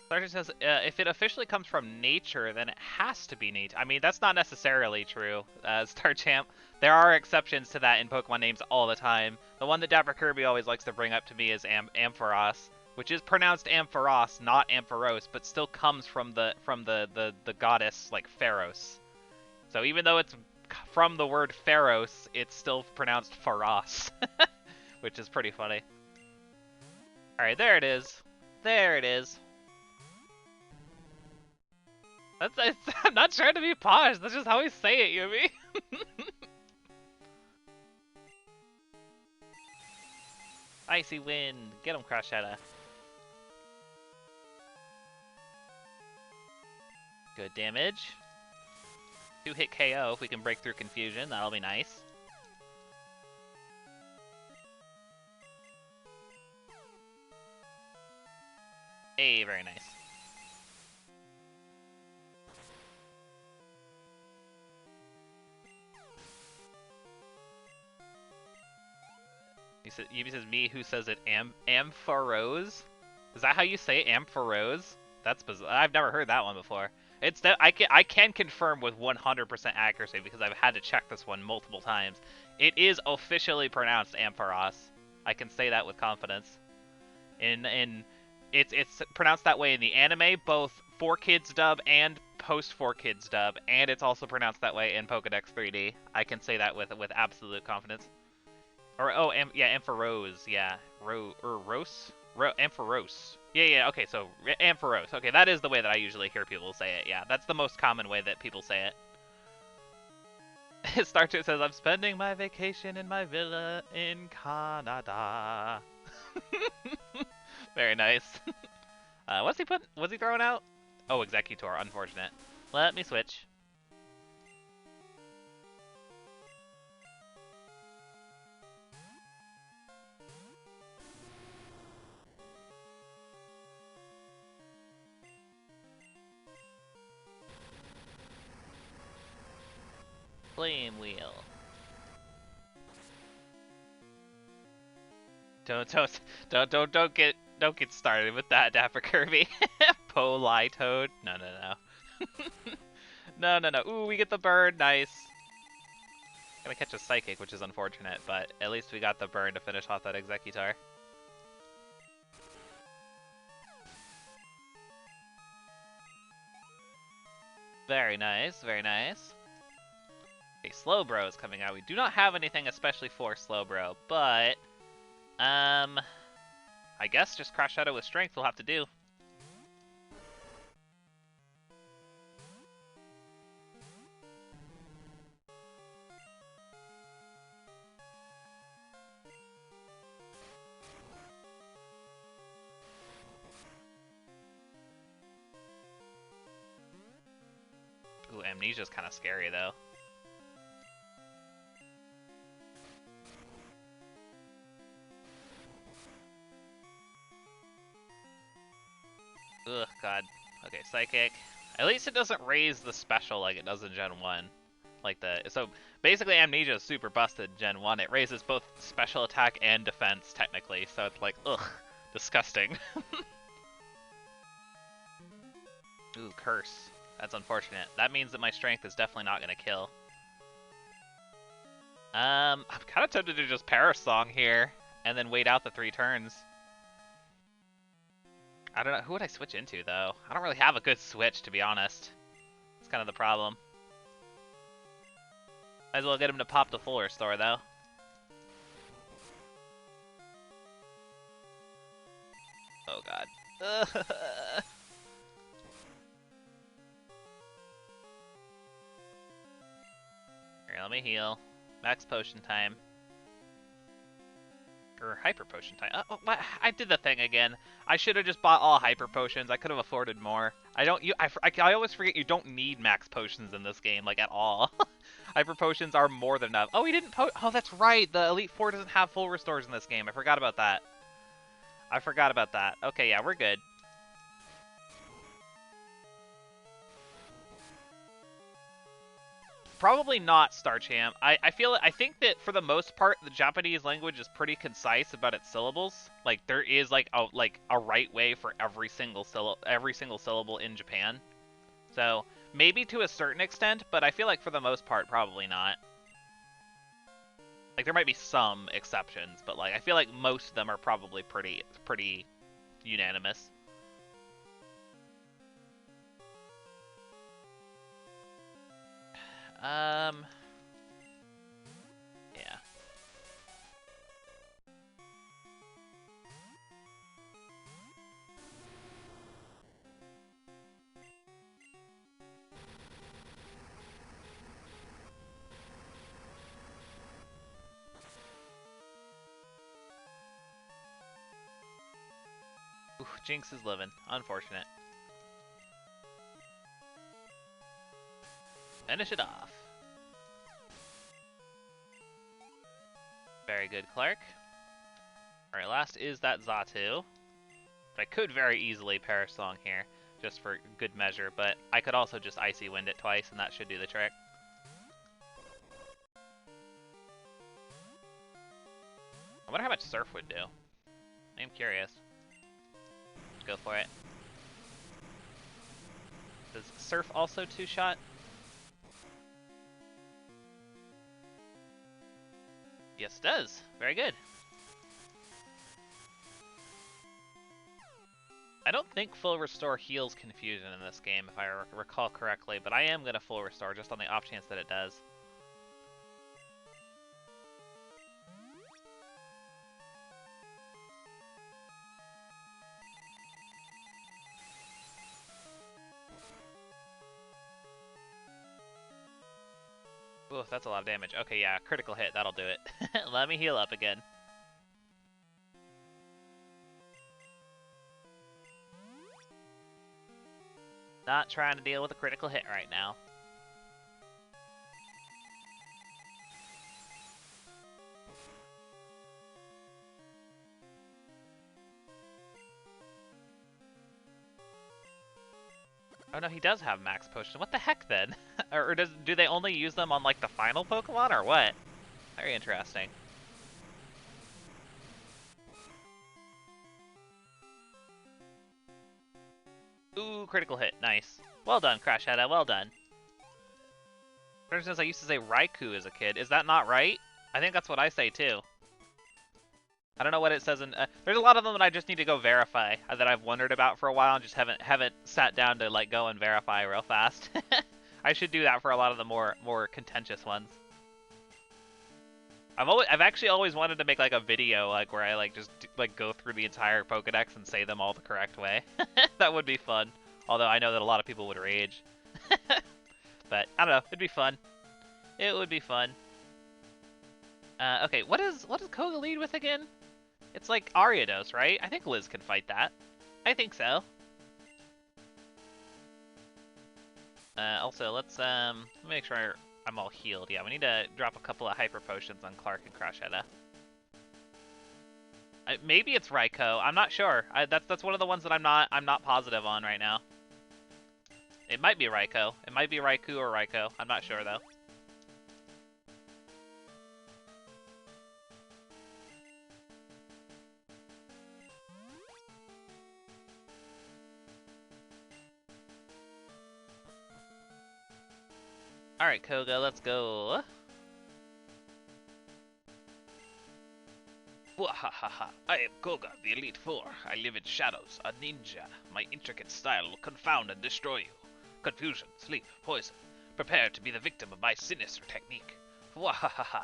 Sergeant says, if it officially comes from nature, then it has to be nature. I mean, that's not necessarily true, Star Champ. There are exceptions to that in Pokemon names all the time. The one that Dapper Kirby always likes to bring up to me is Ampharos, which is pronounced Ampharos, not Ampharos, but still comes from the goddess, like, Pharos. So even though it's from the word Pharos, it's still pronounced Pharos, which is pretty funny. Alright, there it is. There it is. I'm not trying to be posh, that's just how we say it, Yumi. Icy Wind, get him, Crashetta. Good damage. 2-hit KO if we can break through confusion, that'll be nice. Hey, very nice. Yubi says me who says it Ampharos? Is that how you say it, Ampharos? That's bizarre. I've never heard that one before. I can confirm with 100% accuracy because I've had to check this one multiple times. It is officially pronounced Ampharos. I can say that with confidence. It's pronounced that way in the anime, both 4Kids dub and post 4Kids dub, and it's also pronounced that way in Pokédex 3D. I can say that with absolute confidence. Or yeah, Ampharos, yeah, Ampharos. Yeah, okay, so Ampharos. Okay, that is the way that I usually hear people say it. Yeah, that's the most common way that people say it. Starcher says, I'm spending my vacation in my villa in Canada. Very nice. Was he throwing out? Oh, Executor, unfortunate. Let me switch. Flame wheel. Don't get started with that, Dapper Kirby. Politoad. No. No. Ooh, we get the bird. Nice. Gonna catch a Psychic, which is unfortunate, but at least we got the burn to finish off that Executor. Very nice, very nice. Okay, Slowbro is coming out. We do not have anything especially for Slowbro, but I guess just Crash Shadow with Strength will have to do. Ooh, Amnesia's kind of scary though. Ugh, God. Okay, Psychic. At least it doesn't raise the special like it does in Gen 1. So basically Amnesia is super busted in Gen 1. It raises both special attack and defense technically, so it's like, ugh, disgusting. Ooh, Curse. That's unfortunate. That means that my strength is definitely not gonna kill. I'm kind of tempted to just Perish Song here and then wait out the 3 turns. I don't know. Who would I switch into, though? I don't really have a good switch, to be honest. It's kind of the problem. Might as well get him to pop the full restore, though. Oh, God. Here, let me heal. Max potion time. Or hyper potion time. Oh, I did the thing again. I should have just bought all hyper potions. I could have afforded more. I always forget you don't need max potions in this game, like, at all. Hyper potions are more than enough. Oh, he didn't oh, that's right. The Elite Four doesn't have full restores in this game. I forgot about that. Okay, yeah, we're good. Probably not, Starchamp. I think that for the most part, the Japanese language is pretty concise about its syllables. Like there is like a right way for every single syllable in Japan. So maybe to a certain extent, but I feel like for the most part, probably not. Like there might be some exceptions, but like I feel like most of them are probably pretty unanimous. Yeah. Ooh, Jinx is living. Unfortunate. Finish it off. Very good, Clark. Alright, last is that Xatu. I could very easily Perish Song here, just for good measure, but I could also just Icy Wind it twice, and that should do the trick. I wonder how much Surf would do. I'm curious. Go for it. Does Surf also 2-shot? Yes, it does. Very good. I don't think full restore heals confusion in this game, if I recall correctly, but I am going to full restore just on the off chance that it does. Ooh, that's a lot of damage. Okay, yeah, critical hit, that'll do it. Let me heal up again. Not trying to deal with a critical hit right now. Oh no, he does have max potion. What the heck then? or do they only use them on like the final Pokemon or what? Very interesting. Ooh, critical hit. Nice. Well done, Crash Hedda. Well done. For instance, I used to say Raikou as a kid. Is that not right? I think that's what I say too. I don't know what it says in. There's a lot of them that I just need to go verify that I've wondered about for a while and just haven't sat down to like go and verify real fast. I should do that for a lot of the more contentious ones. I've actually always wanted to make like a video like where I like just like go through the entire Pokedex and say them all the correct way. That would be fun. Although I know that a lot of people would rage. But I don't know, it'd be fun. It would be fun. Okay, what does Koga lead with again? It's like Ariados, right? I think Liz can fight that. I think so. Also, let's make sure I'm all healed. Yeah, we need to drop a couple of hyper potions on Clark and Crash Hedda. Maybe it's Raikou. I'm not sure. That's one of the ones that I'm not positive on right now. It might be Raikou. It might be Raikou or Raikou. I'm not sure though. Alright, Koga, let's go. Wahahaha, I am Koga, the Elite Four. I live in shadows, a ninja. My intricate style will confound and destroy you. Confusion, sleep, poison. Prepare to be the victim of my sinister technique. Wahahaha.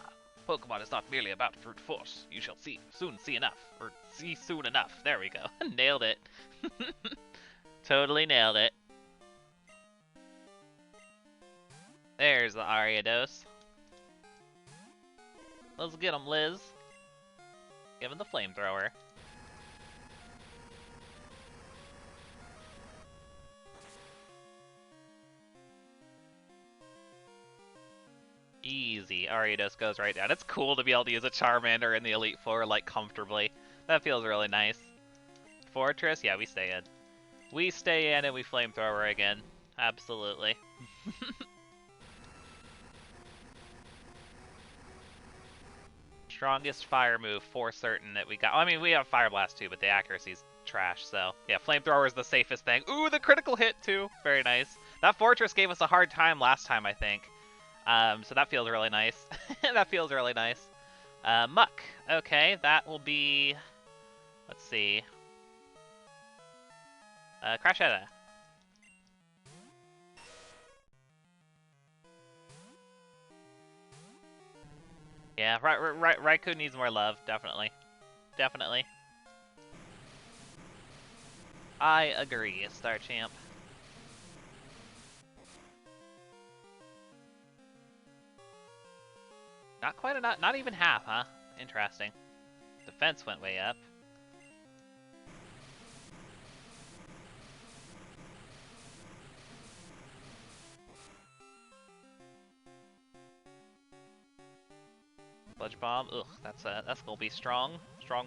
Pokemon is not merely about brute force. You shall soon see enough. Or see soon enough. There we go. Nailed it. Totally nailed it. There's the Ariados. Let's get him, Liz. Give him the flamethrower. Easy. Ariados goes right down. It's cool to be able to use a Charmander in the Elite Four, like, comfortably. That feels really nice. Fortress? Yeah, we stay in. We stay in and we flamethrower again. Absolutely. Strongest fire move for certain that we got. I mean, we have Fire Blast too, but the accuracy's trash, so yeah, Flamethrower is the safest thing. Ooh, the critical hit too. Very nice. That Fortress gave us a hard time last time, I think. So that feels really nice. That feels really nice. Muck. Okay, that will be... Let's see. Crash Hedda. Yeah, Raikou needs more love, definitely. Definitely. I agree, Star Champ. Not quite enough, not even half, huh? Interesting. Defense went way up. Sludge Bomb, ugh, that's gonna be strong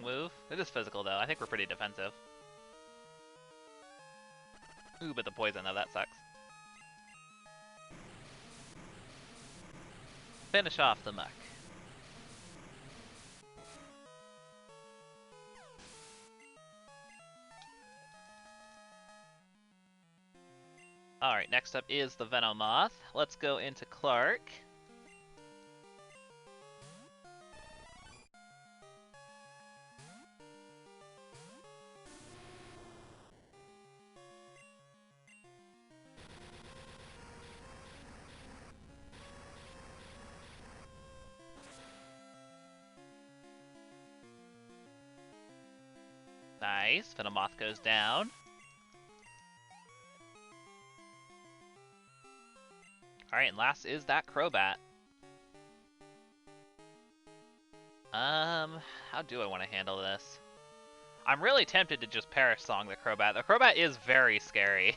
move. It is physical though. I think we're pretty defensive. Ooh, but the poison though, that sucks. Finish off the Muck. Alright, next up is the Venomoth. Let's go into Clark. Nice, Venomoth goes down. Alright, and last is that Crobat. How do I want to handle this? I'm really tempted to just Perish Song the Crobat. The Crobat is very scary.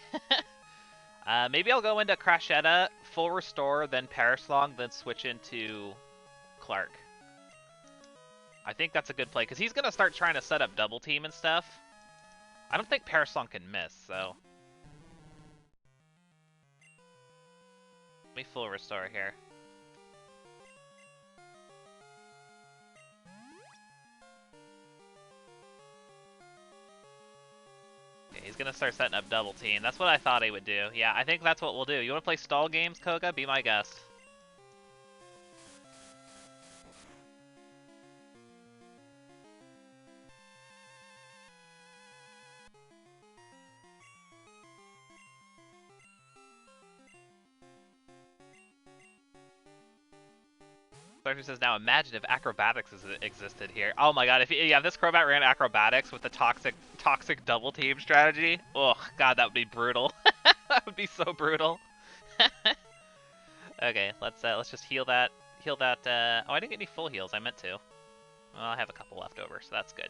Maybe I'll go into Crashetta, full restore, then Paraslong, then switch into Clark. I think that's a good play, because he's going to start trying to set up double team and stuff. I don't think Paraslong can miss, so... Let me full restore here. Okay, he's going to start setting up double team. That's what I thought he would do. Yeah, I think that's what we'll do. You want to play stall games, Koga? Be my guest. Starter says now, imagine if acrobatics existed here. Oh my god, if this Crobat ran acrobatics with the toxic double team strategy. Oh god, that would be brutal. That would be so brutal. Okay, let's just heal that. Oh, I didn't get any full heals. I meant to. Well, I have a couple left over, so that's good.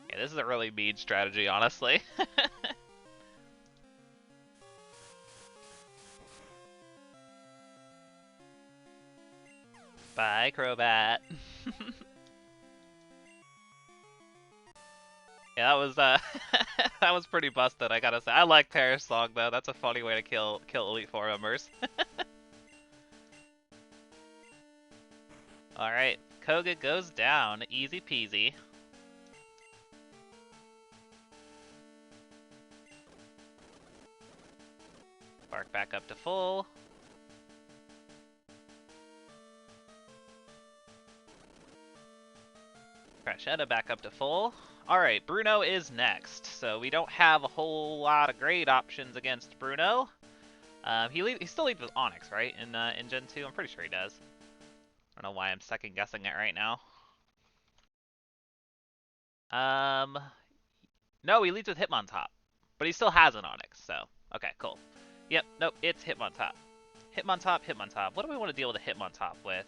Yeah, this is a really mean strategy, honestly. Bye, Crobat. Yeah, that was that was pretty busted, I gotta say. I like Paraslong though. That's a funny way to kill Elite Four members. All right, Koga goes down, easy peasy. Bark back up to full. Crashetta back up to full. Alright, Bruno is next. So we don't have a whole lot of great options against Bruno. He still leads with Onix, right? In Gen 2? I'm pretty sure he does. I don't know why I'm second guessing it right now. No, he leads with Hitmontop. But he still has an Onix, so... Okay, cool. Yep, nope, it's Hitmontop. Hitmontop. What do we want to deal with a Hitmontop with?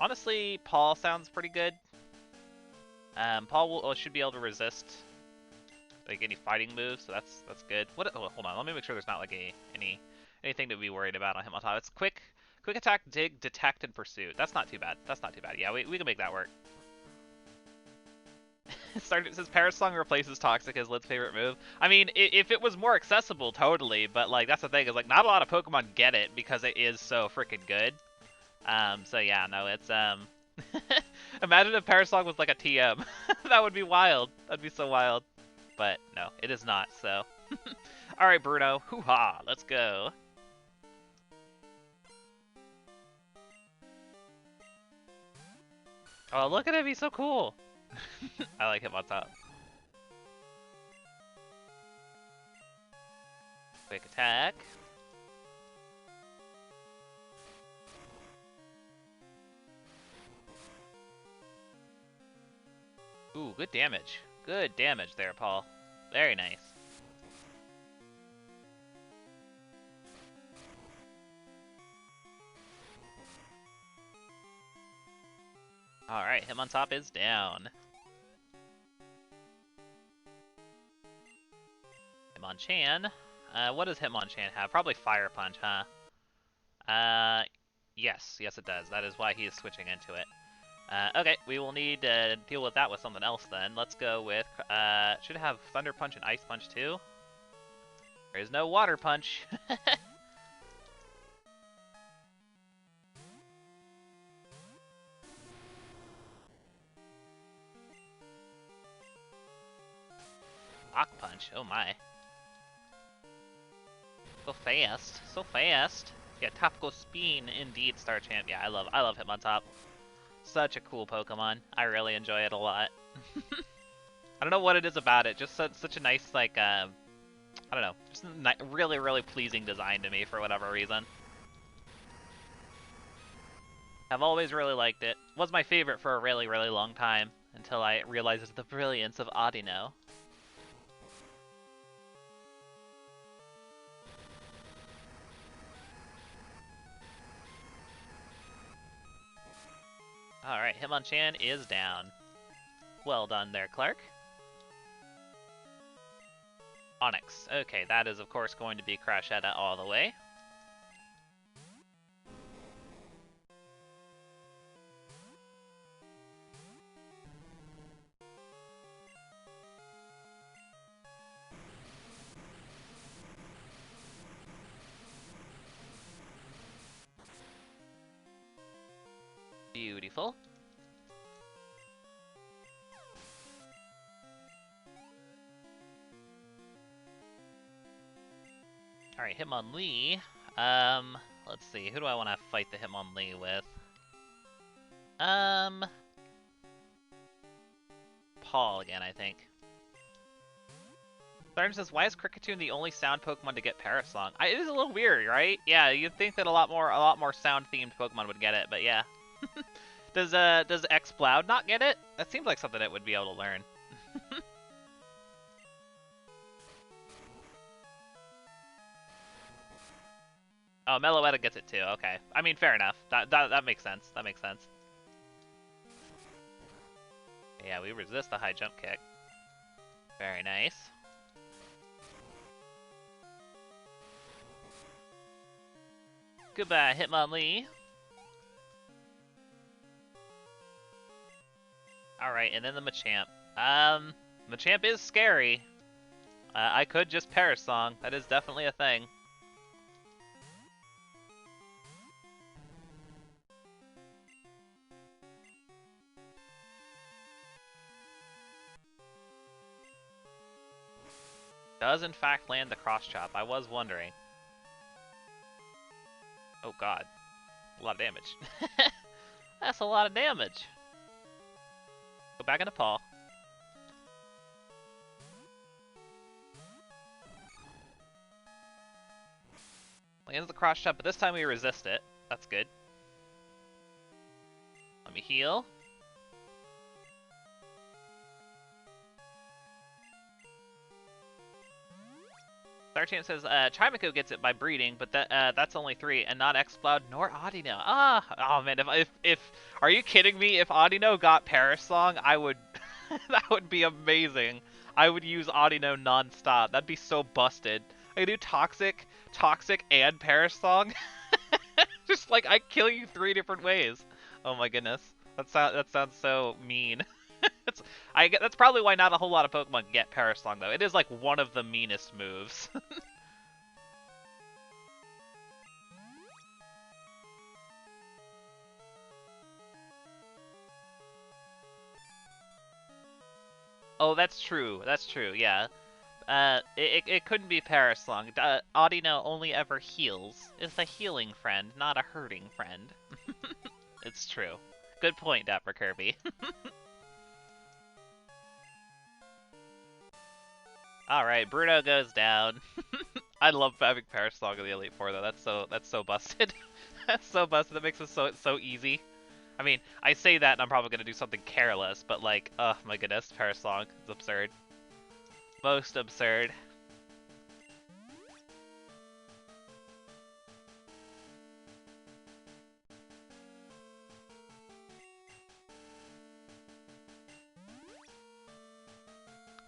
Honestly, Paul sounds pretty good. Paul should be able to resist like any fighting moves, so that's good. What? Oh, hold on, let me make sure there's not like anything to be worried about on Hitmontop. It's quick attack, dig, detect, and pursuit. That's not too bad. Yeah, we can make that work. It says Paraslong replaces Toxic as Lid's favorite move. I mean, if it was more accessible, totally. But like that's the thing is like not a lot of Pokemon get it because it is so freaking good. So yeah, no, it's imagine if Paraslong was like a TM. That would be wild. That'd be so wild. But no, it is not. So, all right, Bruno, hoo-ha, let's go. Oh, look at him, he's so cool. I like him on top. Quick attack. Ooh, good damage. Good damage there, Paul. Very nice. Alright, Hitmontop is down. Hitmonchan. What does Hitmonchan have? Probably Fire Punch, huh? Yes it does. That is why he is switching into it. Okay, we will need to deal with that with something else then. Let's go with, should have Thunder Punch and Ice Punch too. There is no Water Punch. Rock Punch, oh my. So fast. Yeah, Topical Spin indeed, Star Champ. Yeah, I love Hitmontop. Such a cool Pokemon. I really enjoy it a lot. I don't know what it is about it. Just such a nice, like, I don't know. Just a really, really pleasing design to me for whatever reason. I've always really liked it. Was my favorite for a really, really long time until I realized the brilliance of Audino. Alright, Hitmonchan is down. Well done there, Clark. Onyx. Okay, that is of course going to be Crashetta all the way. Beautiful. Alright, Hitmonlee. Let's see. Who do I want to fight the Hitmonlee with? Paul again, I think. Tharm says, why is Kricketune the only sound Pokemon to get Parasong? It is a little weird, right? Yeah, you'd think that a lot more sound-themed Pokemon would get it, but yeah. Does Exploud not get it? That seems like something it would be able to learn. Oh, Meloetta gets it too. Okay. I mean, fair enough. That makes sense. That makes sense. Yeah, we resist the high jump kick. Very nice. Goodbye, Hitmonlee. Alright, and then the Machamp. Machamp is scary. I could just Parasong. That is definitely a thing. Does in fact land the cross chop. I was wondering. Oh god. A lot of damage. That's a lot of damage. Go back into Paul. Lands the cross chop, but this time we resist it. That's good. Let me heal. Starchamp says, Chimeco gets it by breeding, but that's only 3, and not Exploud nor Audino. Oh man, if are you kidding me? If Audino got Parasong, I would, that would be amazing. I would use Audino non-stop. That'd be so busted. I could do Toxic, and Parasong. Just like, I kill you 3 different ways. Oh my goodness. That sounds so mean. That's probably why not a whole lot of Pokemon get Parasong, though. It is like one of the meanest moves. Oh, that's true. That's true, yeah. It couldn't be Parasong. Audino only ever heals. It's a healing friend, not a hurting friend. It's true. Good point, Dapper Kirby. Alright, Bruno goes down. I love having Parasong in the Elite Four though. That's so busted. That's so busted. That makes it so easy. I mean, I say that and I'm probably gonna do something careless, but like, oh my goodness, Parasong is absurd. Most absurd.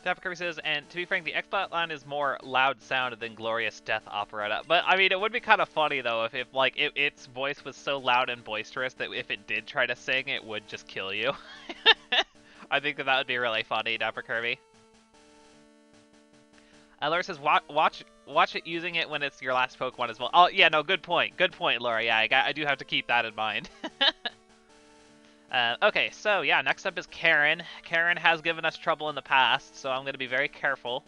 Dapper Kirby says, and to be frank, the X-Bot line is more loud sound than glorious death operetta. But I mean, it would be kind of funny though if its voice was so loud and boisterous that if it did try to sing, it would just kill you. I think that would be really funny, Dapper Kirby. Laura says, watch it using it when it's your last Pokemon as well. Oh yeah, no, good point, Laura. Yeah, I do have to keep that in mind. Okay, so yeah, next up is Karen. Karen has given us trouble in the past, so I'm going to be very careful.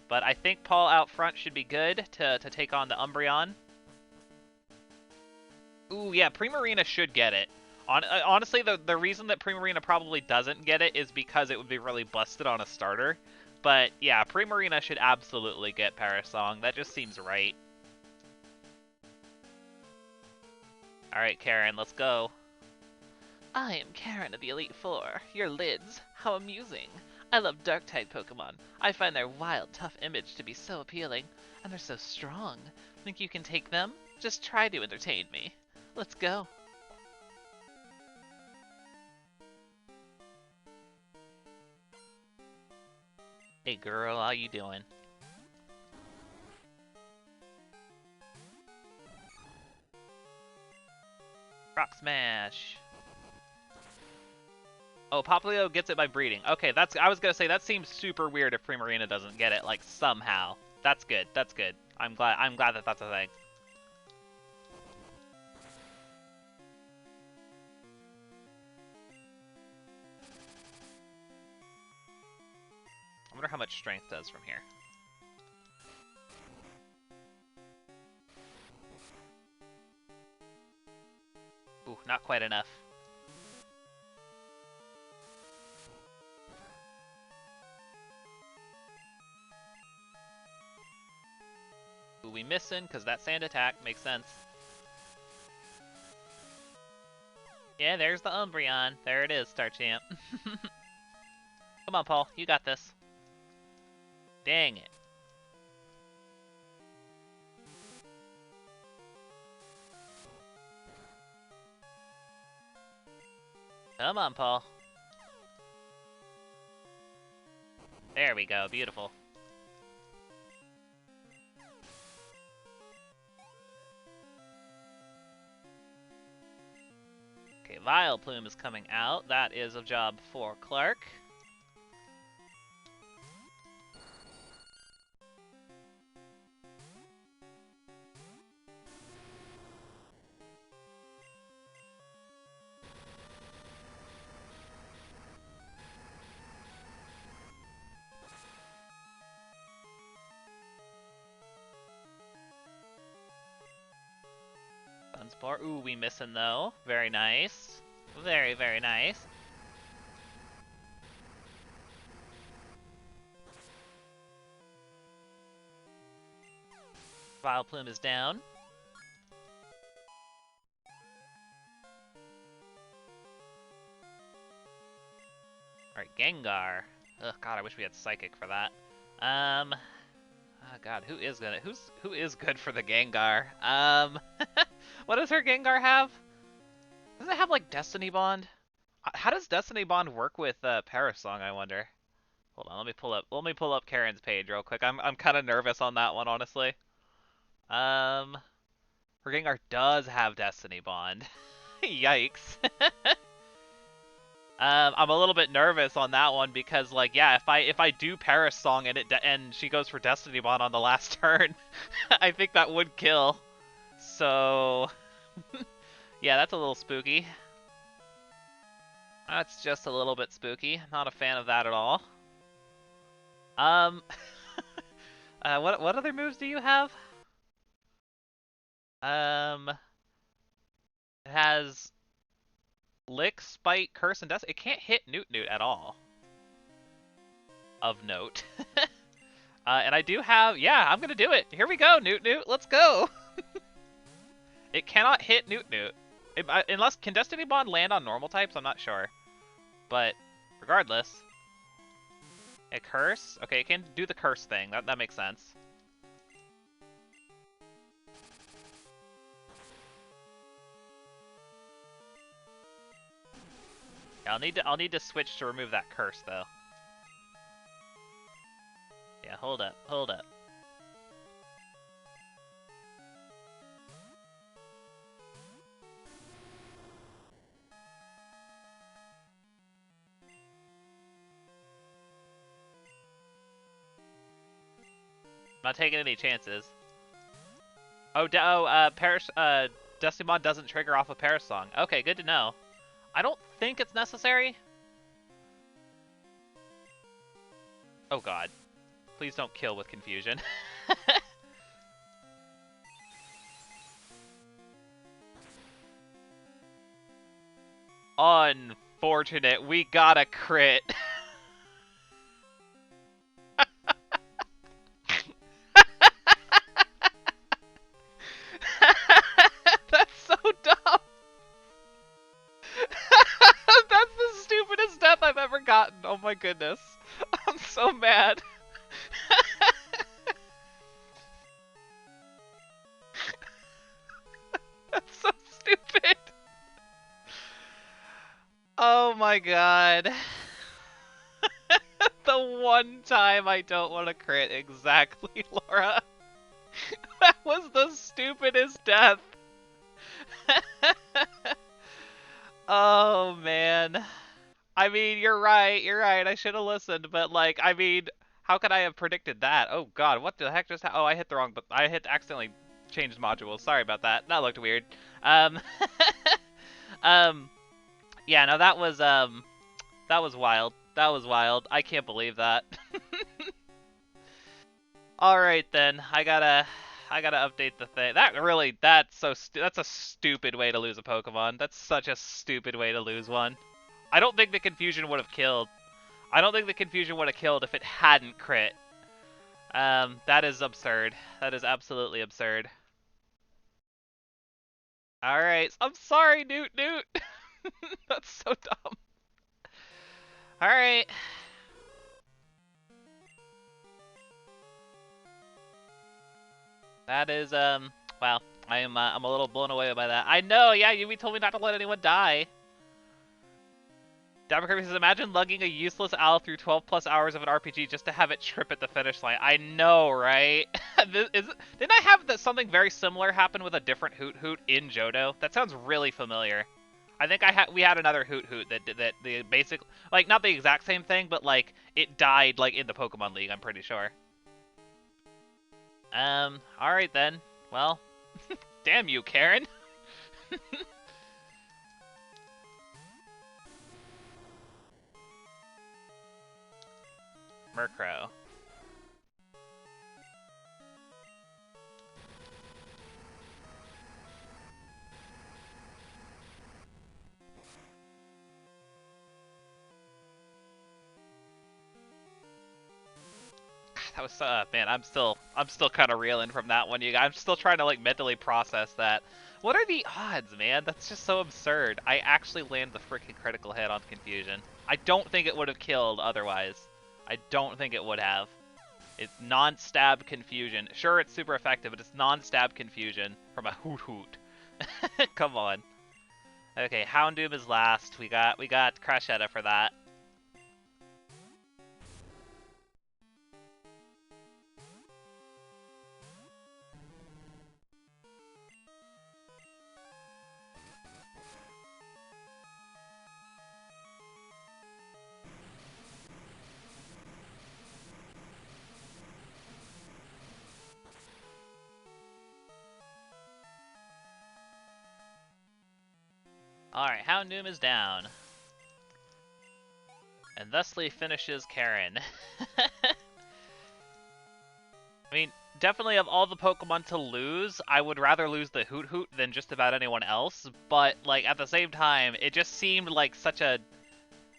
But I think Paul out front should be good to take on the Umbreon. Ooh, yeah, Primarina should get it. Honestly, the reason that Primarina probably doesn't get it is because it would be really busted on a starter. But yeah, Primarina should absolutely get Parasong. That just seems right. Alright, Karen, let's go. I am Karen of the Elite Four. Your lids. How amusing. I love Dark-type Pokemon. I find their wild, tough image to be so appealing, and they're so strong. Think you can take them? Just try to entertain me. Let's go. Hey girl, how you doing? Rock smash. Oh, Poplio gets it by breeding. Okay, I was gonna say that seems super weird if Primarina doesn't get it, like somehow. That's good. That's good. I'm glad that that's a thing. I wonder how much strength does from here. Ooh, not quite enough. Ooh, we missing because that sand attack makes sense. Yeah, there's the Umbreon. There it is, Star Champ. Come on, Paul. You got this. Dang it. Come on, Paul. There we go. Beautiful. Okay, Vileplume is coming out. That is a job for Clark. Sunspore. Ooh, we missing though. Very nice. Very, very nice. Vileplume is down. Alright, Gengar. Ugh, God, I wish we had Psychic for that. Oh God, who is good for the Gengar? What does her Gengar have? Does it have like Destiny Bond? How does Destiny Bond work with Parasong, I wonder? Hold on, let me pull up Karen's page real quick. I'm kind of nervous on that one, honestly. Her Gengar does have Destiny Bond. Yikes. I'm a little bit nervous on that one because, like, yeah, if I do Paris Song and she goes for Destiny Bond on the last turn, I think that would kill. So, yeah, that's a little spooky. That's just a little bit spooky. Not a fan of that at all. Um, what other moves do you have? It has Lick, Spite, Curse, and Destiny. It can't hit Newt at all. Of note. And I do have, yeah, I'm gonna do it. Here we go, Newt, let's go. It cannot hit Newt. Unless, can Destiny Bond land on normal types? I'm not sure. But, regardless. A curse? Okay, it can do the curse thing. That makes sense. Yeah, I'll need to switch to remove that curse though. Yeah, hold up. I'm not taking any chances. Destiny Bond doesn't trigger off a Paris Song. Okay, good to know. I don't think it's necessary. Oh God. Please don't kill with confusion. Unfortunate. We got a crit. That's so dumb. That's the stupidest death I've ever gotten. Oh my goodness. I'm so mad. That's so stupid. Oh my God. The The one time I don't want to crit, exactly, Laura. That was the stupidest death. Oh, man. I mean, you're right, I should have listened, but, like, I mean, how could I have predicted that? Oh, God, what the heck just happened? Oh, I hit the wrong, but I hit accidentally changed modules. Sorry about that. That looked weird. Um, um, yeah, no, that was wild. That was wild. I can't believe that. All right, then. I gotta update the thing. That's a stupid way to lose a Pokemon. That's such a stupid way to lose one. I don't think the confusion would have killed. I don't think the confusion would have killed if it hadn't crit. That is absurd. That is absolutely absurd. All right, I'm sorry, Newt. That's so dumb. All right. That is wow. I'm a little blown away by that. I know. Yeah, Yumi told me not to let anyone die. Dabber Kirby says, imagine lugging a useless owl through 12 plus hours of an RPG just to have it trip at the finish line. I know, right? Didn't I have something very similar happen with a different Hoot Hoot in Johto? That sounds really familiar. I think we had another Hoot Hoot that did that. The basic, like, not the exact same thing, but like it died like in the Pokemon League. I'm pretty sure. All right then. Well, damn you, Karen. Murkrow. That was man, I'm still kind of reeling from that one. I'm still trying to like mentally process that. What are the odds, man? That's just so absurd. I actually land the freaking critical hit on Confusion. I don't think it would have killed otherwise. I don't think it would have. It's non-stab Confusion. Sure, it's super effective, but it's non-stab Confusion from a Hoot Hoot. Come on. Okay, Houndoom is last. We got Crashetta for that. Alright, Houndoom is down. And thusly finishes Karen. I mean, definitely of all the Pokemon to lose, I would rather lose the Hoot Hoot than just about anyone else, but, like, at the same time, it just seemed like such a...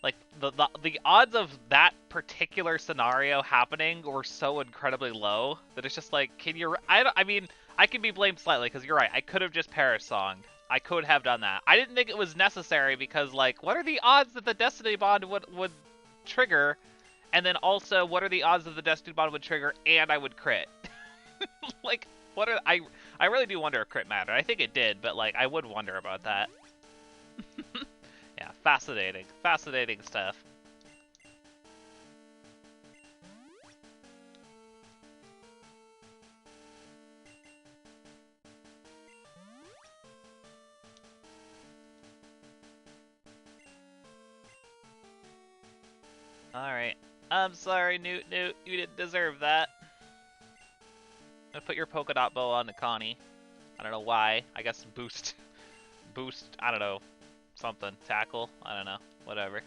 Like, the odds of that particular scenario happening were so incredibly low that it's just like, can you... I mean, I can be blamed slightly, because you're right, I could have just Parasonged. I could have done that. I didn't think it was necessary because, like, what are the odds that the Destiny Bond would trigger? And then also, what are the odds that the Destiny Bond would trigger and I would crit? Like, what are... I really do wonder if crit mattered. I think it did, but, like, I would wonder about that. Yeah, fascinating. Fascinating stuff. Alright. I'm sorry, Newt. You didn't deserve that. I'm gonna put your polka dot bow on to Connie. I don't know why. I guess boost, I don't know. Something. Tackle? I don't know. Whatever.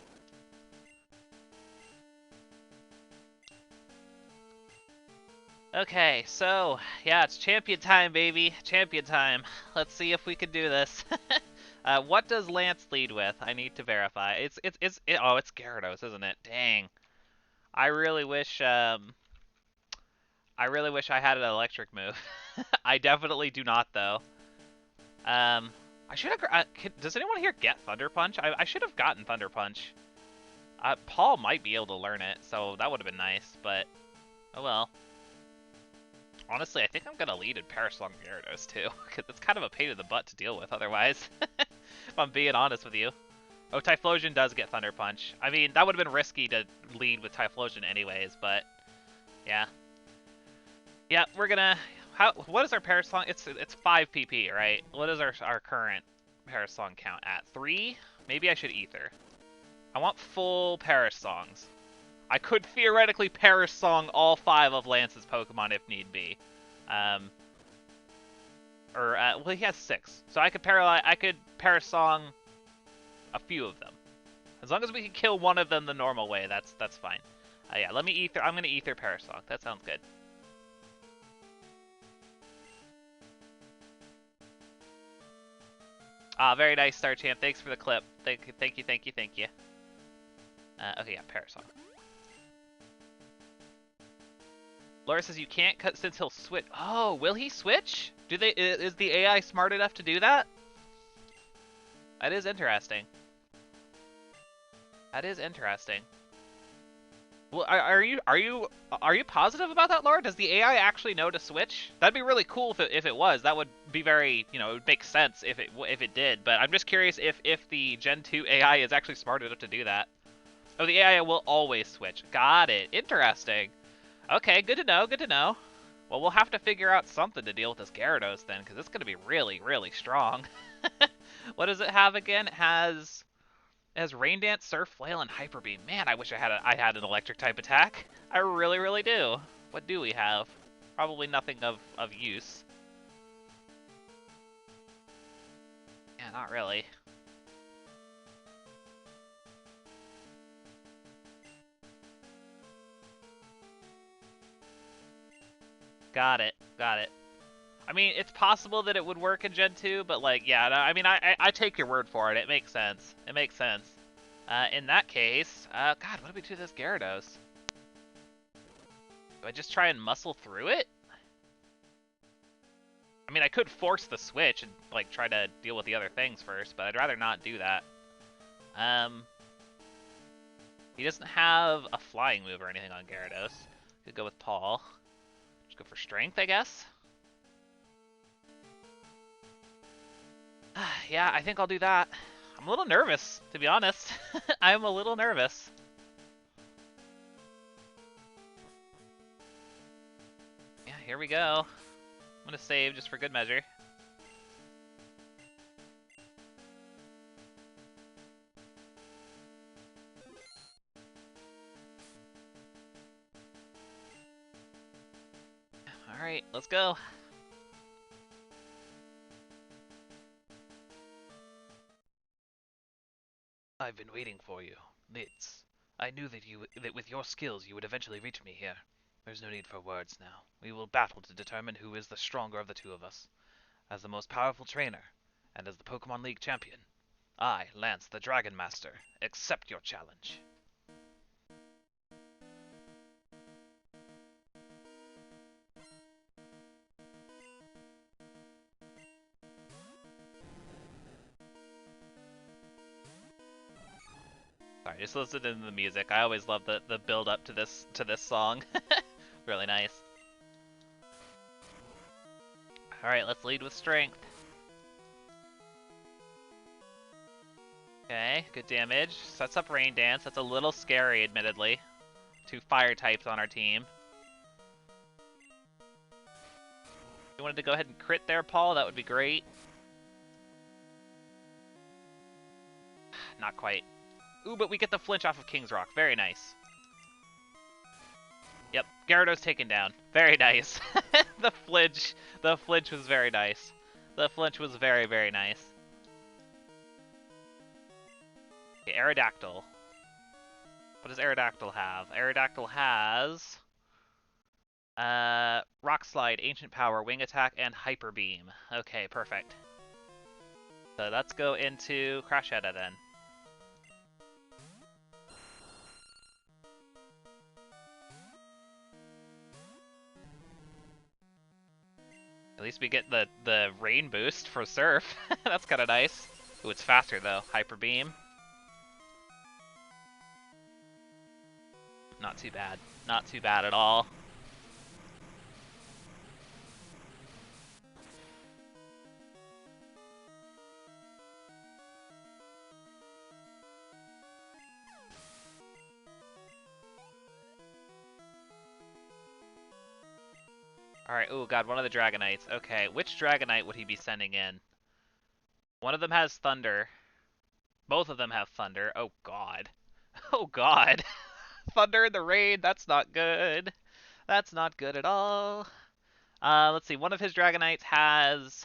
Okay, so, yeah, it's champion time, baby. Champion time. Let's see if we can do this. What does Lance lead with? I need to verify. Oh, it's Gyarados, isn't it? Dang. I really wish I had an electric move. I definitely do not, though. I should have... does anyone here get Thunder Punch? I should have gotten Thunder Punch. Paul might be able to learn it, so that would have been nice, but... Oh well. Honestly, I think I'm gonna lead in Parasong Gyarados, too, because it's kind of a pain in the butt to deal with otherwise. If I'm being honest with you. Oh, Typhlosion does get Thunder Punch. I mean, that would have been risky to lead with Typhlosion anyways, but yeah. Yeah, we're gonna... What is our Parasong? It's 5 PP, right? What is our current Parasong count at? 3? Maybe I should Ether. I want full Parasongs. I could theoretically Parasong all 5 of Lance's Pokemon if need be. Well, he has 6, so I could Parasong a few of them. As long as we can kill one of them the normal way, that's fine. Yeah, let me Ether. I'm gonna Ether Parasong. That sounds good. Ah, very nice, Star Champ. Thanks for the clip. Thank you. Okay, yeah, Parasong. Laura says you can't cut since he'll switch. Oh, will he switch? Is the AI smart enough to do that? That is interesting. That is interesting. Well, are you positive about that, Laura? Does the AI actually know to switch? That'd be really cool if it was. That would be very, it would make sense if it did. But I'm just curious if the Gen 2 AI is actually smart enough to do that. Oh, the AI will always switch. Got it. Interesting. Okay, good to know. Good to know. Well, we'll have to figure out something to deal with this Gyarados then, because it's going to be really, really strong. What does it have again? It has Rain Dance, Surf, Flail, and Hyper Beam. Man, I wish I had an electric type attack. I really, really do. What do we have? Probably nothing of use. Yeah, not really. Got it. I mean, it's possible that it would work in Gen 2, but like, yeah, I mean, I take your word for it. It makes sense. In that case, God, what do we do to this Gyarados? Do I just try and muscle through it? I mean, I could force the switch and like try to deal with the other things first, but I'd rather not do that. He doesn't have a flying move or anything on Gyarados. Could go with Paul. Just go for strength, I guess. Yeah, I think I'll do that. I'm a little nervous, to be honest. I'm a little nervous. Yeah, here we go. I'm gonna save just for good measure. Alright, let's go. I've been waiting for you, Lids. I knew that with your skills you would eventually reach me here. There's no need for words now. We will battle to determine who is the stronger of the two of us. As the most powerful trainer, and as the Pokemon League champion, I, Lance the Dragon Master, accept your challenge. Sorry, just listen to the music. I always love the build up to this song. Really nice. Alright, let's lead with strength. Okay, good damage. Sets up Rain Dance. That's a little scary, admittedly. 2 fire types on our team. If you wanted to go ahead and crit there, Paul, that would be great. Not quite. Ooh, but we get the flinch off of King's Rock. Very nice. Yep, Gyarados taken down. Very nice. The flinch was very nice. The flinch was very, very nice. Okay, Aerodactyl. What does Aerodactyl have? Aerodactyl has Rock Slide, Ancient Power, Wing Attack, and Hyper Beam. Okay, perfect. So let's go into Crash Head then. At least we get the rain boost for Surf. That's kind of nice. Ooh, it's faster though. Hyper Beam. Not too bad. Not too bad at all. Alright, oh god, one of the Dragonites. Okay, which Dragonite would he be sending in? One of them has Thunder. Both of them have Thunder. Oh god. Oh god. Thunder in the rain, that's not good. That's not good at all. Let's see, one of his Dragonites has...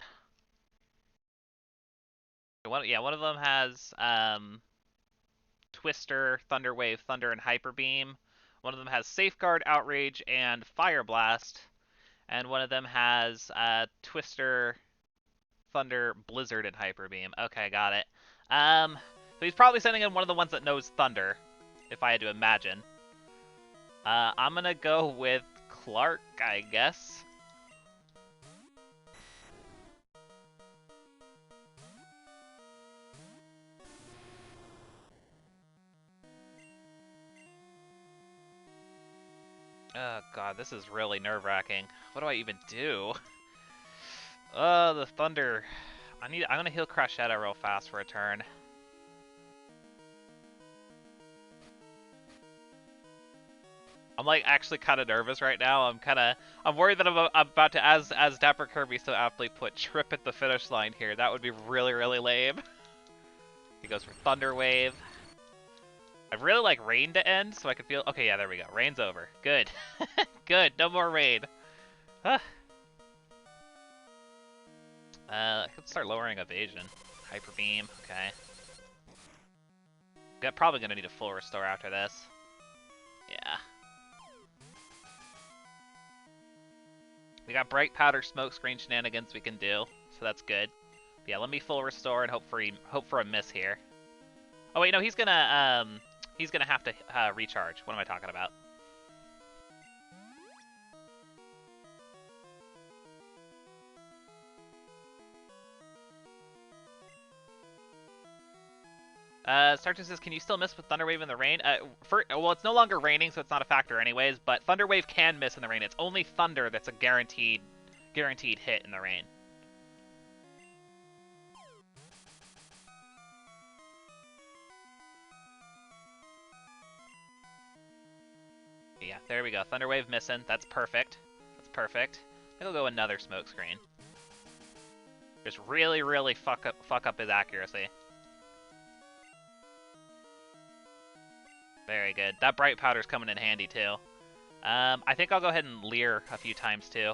one of them has, Twister, Thunder Wave, Thunder, and Hyper Beam. One of them has Safeguard, Outrage, and Fire Blast. And one of them has Twister, Thunder, Blizzard, and Hyper Beam. Okay, got it. So he's probably sending in one of the ones that knows Thunder, if I had to imagine. I'm gonna go with Clark, I guess. Oh god, this is really nerve-wracking. What do I even do? The Thunder. I'm gonna heal Crush Shadow real fast for a turn. I'm like actually kind of nervous right now. I'm worried that I'm about to, as Dapper Kirby so aptly put, trip at the finish line here. That would be really, really lame. He goes for Thunder Wave. I'd really like rain to end, so I could feel... Okay, yeah, there we go. Rain's over. Good. Good. No more rain. Huh. I could start lowering evasion. Hyper Beam. Okay. Probably gonna need a full restore after this. Yeah. We got Bright Powder, Smokescreen shenanigans we can do, so that's good. But yeah, let me full restore and hope for a miss here. Oh wait, no, he's gonna have to recharge. What am I talking about? Starcher says, can you still miss with Thunderwave in the rain? Well, it's no longer raining, so it's not a factor anyways, but Thunderwave can miss in the rain. It's only Thunder that's a guaranteed hit in the rain. Yeah, there we go. Thunderwave missing. That's perfect. That's perfect. I think I'll go another Smokescreen. Just really, really fuck up his accuracy. Very good. That Bright Powder's coming in handy, too. I think I'll go ahead and Leer a few times, too.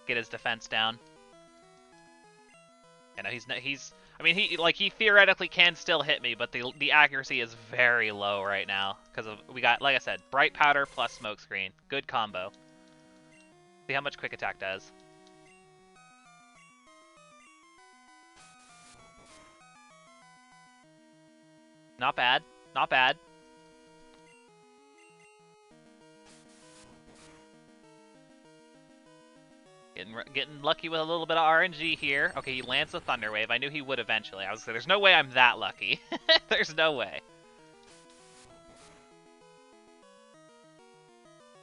Get his defense down. You know, I mean, he theoretically can still hit me, but the accuracy is very low right now. Because we got, like I said, Bright Powder plus Smokescreen. Good combo. See how much Quick Attack does. Not bad. Not bad. Getting lucky with a little bit of RNG here. Okay, he lands the Thunder Wave. I knew he would eventually. I was like, there's no way I'm that lucky. There's no way.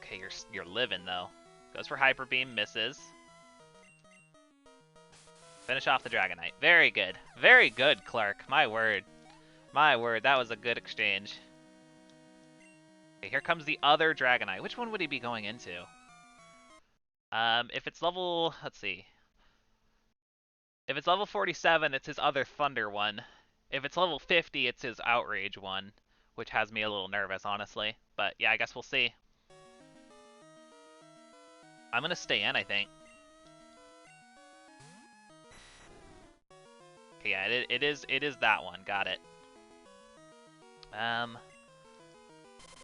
Okay, you're living though. Goes for Hyper Beam, misses. Finish off the Dragonite. Very good. Very good, Clark. My word. My word, that was a good exchange. Okay, here comes the other Dragonite. Which one would he be going into? If it's level... Let's see. If it's level 47, it's his other Thunder one. If it's level 50, it's his Outrage one, which has me a little nervous, honestly. But yeah, I guess we'll see. I'm gonna stay in, I think. Okay, yeah, it is that one. Got it.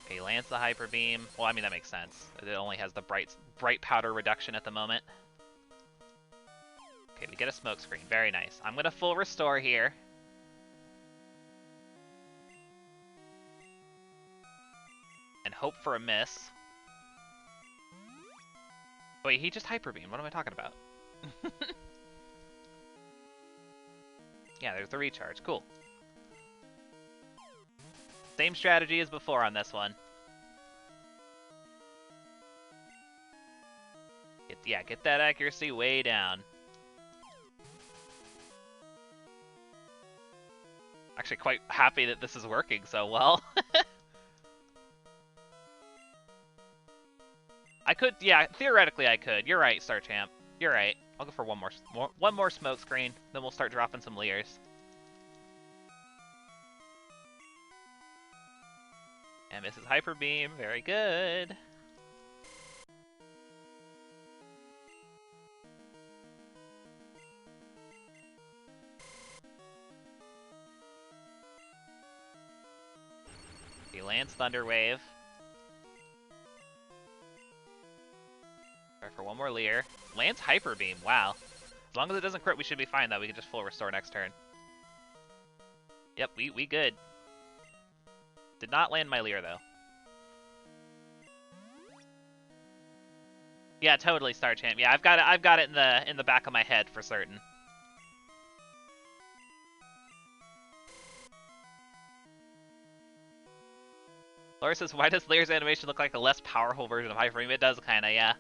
Okay, lands the Hyper Beam. Well, I mean, that makes sense. It only has the bright powder reduction at the moment. Okay, we get a Smokescreen. Very nice. I'm gonna full restore here. And hope for a miss. Wait, he just Hyper Beam. What am I talking about? Yeah, there's the recharge. Cool. Same strategy as before on this one. Get that accuracy way down. Actually quite happy that this is working so well. I could, yeah, theoretically I could. You're right, Star Champ. You're right. I'll go for one more smoke screen, then we'll start dropping some Leers. And misses Hyper Beam. Very good. He lands Thunder Wave. Try for one more Leer. Lands Hyper Beam. Wow. As long as it doesn't crit, we should be fine, though. We can just full restore next turn. Yep, we good. Did not land my Leer, though. Yeah, totally, Star Champ. Yeah, I've got it in the back of my head for certain. Laura says, why does Leer's animation look like a less powerful version of Hyper Beam? It does kinda, yeah.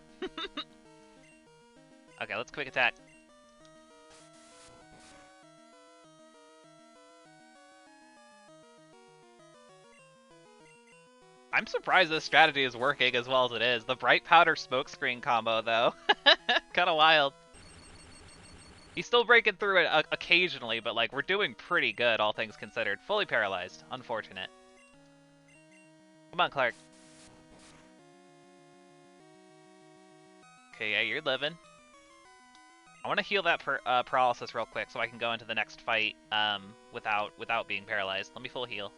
Okay, let's quick attack. I'm surprised this strategy is working as well as it is. The Bright Powder Smokescreen combo, though. Kinda wild. He's still breaking through it occasionally, but like, we're doing pretty good, all things considered. Fully paralyzed. Unfortunate. Come on, Clark. Okay, yeah, you're living. I want to heal that paralysis real quick so I can go into the next fight without being paralyzed. Let me full heal.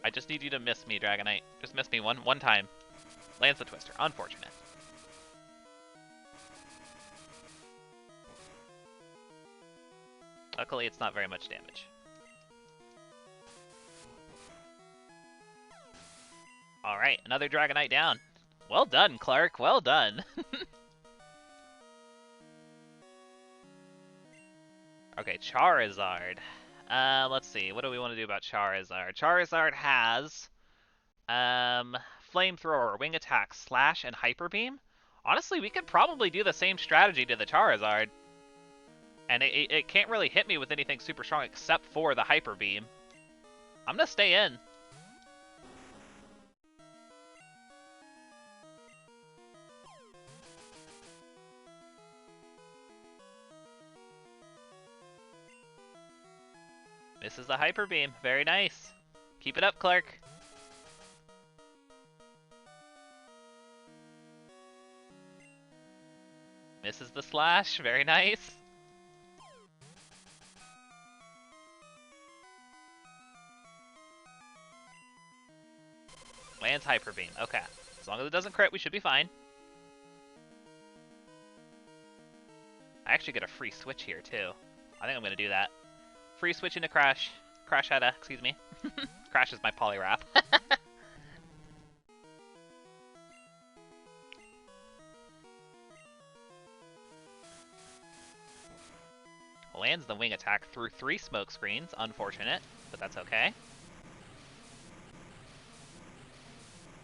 I just need you to miss me, Dragonite. Just miss me one time. Lands the Twister. Unfortunate. Luckily, it's not very much damage. Alright, another Dragonite down. Well done, Clark. Well done. Okay, Charizard. Let's see. What do we want to do about Charizard? Charizard has Flamethrower, Wing Attack, Slash, and Hyper Beam. Honestly, we could probably do the same strategy to the Charizard. And it can't really hit me with anything super strong except for the Hyper Beam. I'm gonna stay in. Misses the Hyper Beam. Very nice. Keep it up, Clark. Misses the Slash. Very nice. Lands Hyper Beam. Okay. As long as it doesn't crit, we should be fine. I actually get a free switch here, too. I think I'm going to do that. Free switch into Crash. Crash had a, excuse me. Crash is my Poliwrath. Lands the Wing Attack through 3 smoke screens. Unfortunate, but that's okay.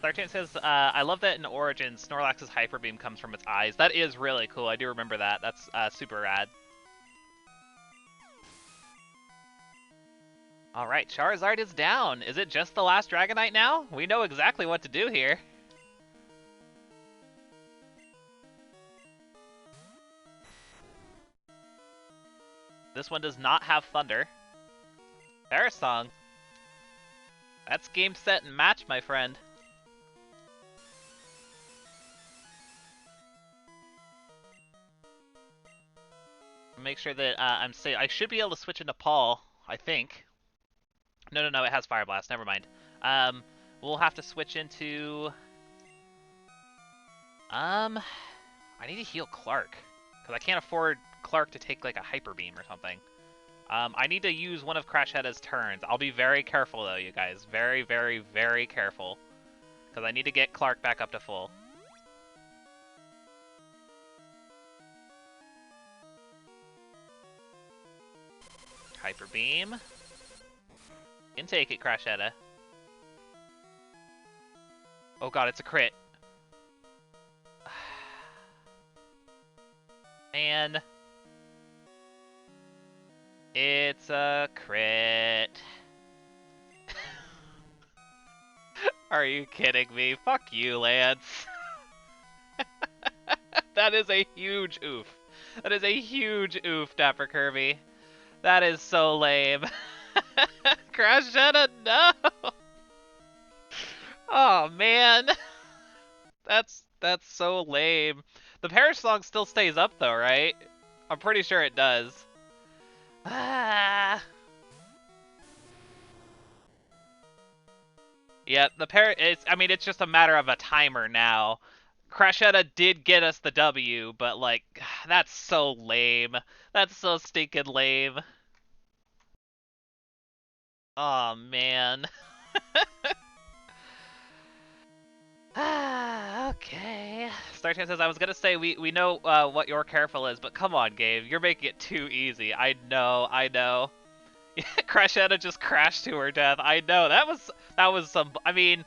Sargent says, I love that in Origins, Snorlax's Hyper Beam comes from its eyes. That is really cool. I do remember that. That's super rad. Alright, Charizard is down. Is it just the last Dragonite now? We know exactly what to do here. This one does not have Thunder. Parasong. That's game, set, and match, my friend. Make sure that I'm safe. I should be able to switch into Paul, I think. No, it has Fire Blast. Never mind. We'll have to switch into... I need to heal Clark. Because I can't afford Clark to take, like, a Hyper Beam or something. I need to use one of Crash Heada's turns. I'll be very careful, though, you guys. Very, very, very careful. Because I need to get Clark back up to full. Hyper Beam. Can take it, Crash Heda. Oh god, it's a crit. Man. It's a crit. Are you kidding me? Fuck you, Lance. That is a huge oof. That is a huge oof, Dapper Kirby. That is so lame. Crashetta, no! Oh man, that's so lame. The Parish song still stays up though, right? I'm pretty sure it does. Ah. Yeah, the Parish. I mean, it's just a matter of a timer now. Crashetta did get us the W, but like, that's so lame. That's so stinking lame. Oh man. Okay. Starchan says, I was gonna say we know what your careful is, but come on, Gabe, you're making it too easy. I know, I know. Crashetta just crashed to her death. I know that was some. I mean,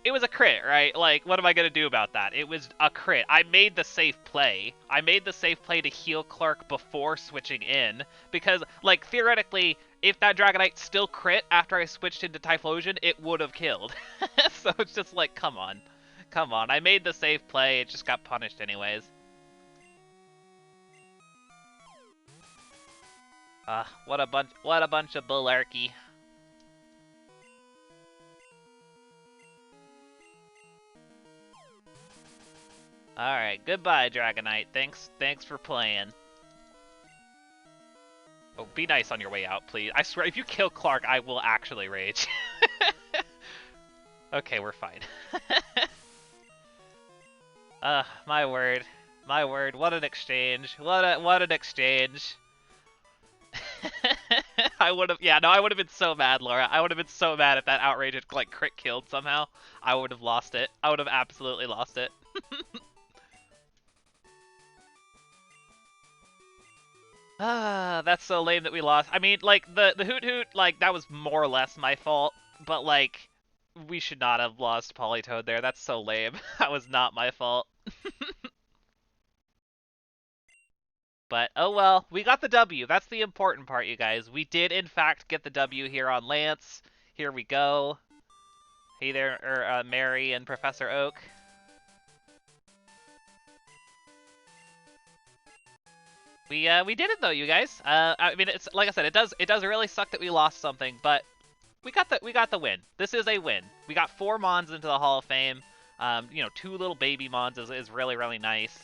it was a crit, right? Like, what am I gonna do about that? It was a crit. I made the safe play. I made the safe play to heal Clark before switching in, because, like, theoretically, if that Dragonite still crit after I switched into Typhlosion, it would have killed. So it's just like, come on. Come on. I made the safe play, it just got punished anyways. What a bunch of bullarchy. Alright, goodbye, Dragonite. Thanks for playing. Oh, be nice on your way out, please. I swear, if you kill Clark, I will actually rage. Okay, we're fine. My word. My word, what an exchange. What an exchange. I would have, yeah, no, I would have been so mad, Laura. I would have been so mad if that outrage had, like, crit killed somehow. I would have lost it. I would have absolutely lost it. That's so lame that we lost. I mean, like, the Hoot Hoot, like, that was more or less my fault, but, like, we should not have lost Politoed there. That's so lame. That was not my fault. But, oh well, we got the W. That's the important part, you guys. We did, in fact, get the W here on Lance. Here we go. Hey there, Mary and Professor Oak. We did it though, you guys. I mean, it's like I said, it does really suck that we lost something, but we got the win. This is a win. We got 4 Mons into the Hall of Fame. You know, 2 little baby Mons is really nice.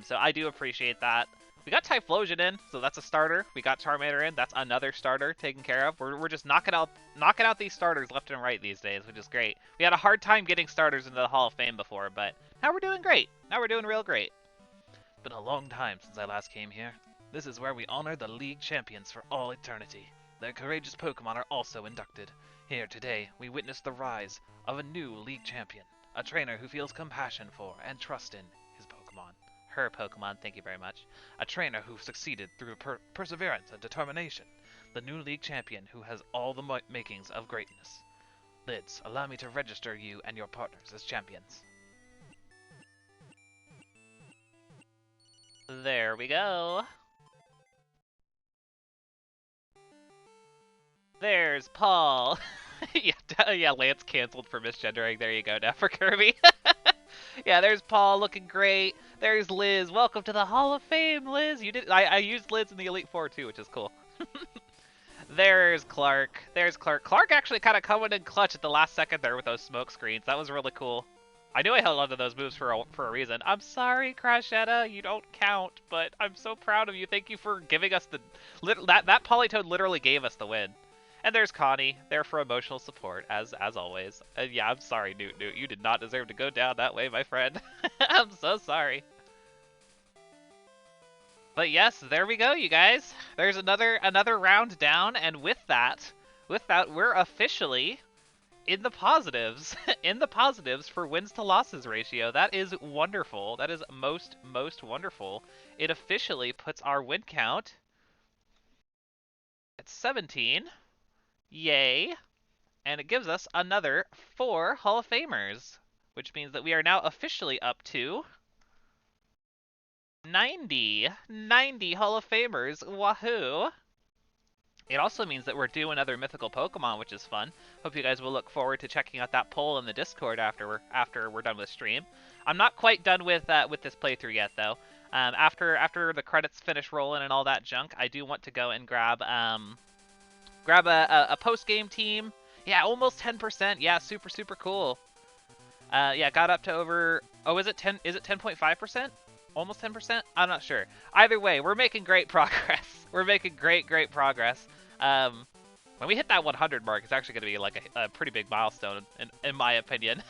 So I do appreciate that. We got Typhlosion in, so that's a starter. We got Charmander in, that's another starter taken care of. We're just knocking out these starters left and right these days, which is great. We had a hard time getting starters into the Hall of Fame before, but now we're doing great. Now we're doing real great. Been a long time since I last came here. This is where we honor the League Champions for all eternity. Their courageous Pokemon are also inducted. Here today, we witness the rise of a new League Champion, a trainer who feels compassion for and trust in his Pokemon. Her Pokemon, thank you very much. A trainer who succeeded through perseverance and determination. The new League Champion who has all the makings of greatness. Lids, allow me to register you and your partners as champions. There we go. There's Paul. Yeah, Lance canceled for misgendering. There you go, now for Kirby. Yeah, there's Paul looking great. There's Liz. Welcome to the Hall of Fame, Liz. You did. I used Liz in the Elite Four too, which is cool. There's Clark. There's Clark. Clark actually kind of coming in clutch at the last second there with those smoke screens. That was really cool. I knew I held onto those moves for a reason. I'm sorry, Crashetta, you don't count, but I'm so proud of you. Thank you for giving us the that Politoed literally gave us the win. And there's Connie, there for emotional support, as always. And yeah, I'm sorry, Newt. You did not deserve to go down that way, my friend. I'm so sorry. But yes, there we go, you guys. There's another round down, and with that, we're officially in the positives. In the positives for wins to losses ratio. That is wonderful. That is most wonderful. It officially puts our win count at 17. Yay. And it gives us another 4 Hall of Famers, which means that we are now officially up to 90 Hall of Famers. Wahoo! It also means that we're due another mythical Pokemon, which is fun. Hope you guys will look forward to checking out that poll in the Discord after we're done with stream. I'm not quite done with this playthrough yet, though. After the credits finish rolling and all that junk, I do want to go and grab a post game team. Yeah, almost 10%. Yeah, super cool. Yeah, got up to over. Oh, is it 10? Is it 10.5%? Almost 10%? I'm not sure. Either way, we're making great progress. We're making great progress. When we hit that 100 mark, it's actually going to be like a pretty big milestone, in my opinion.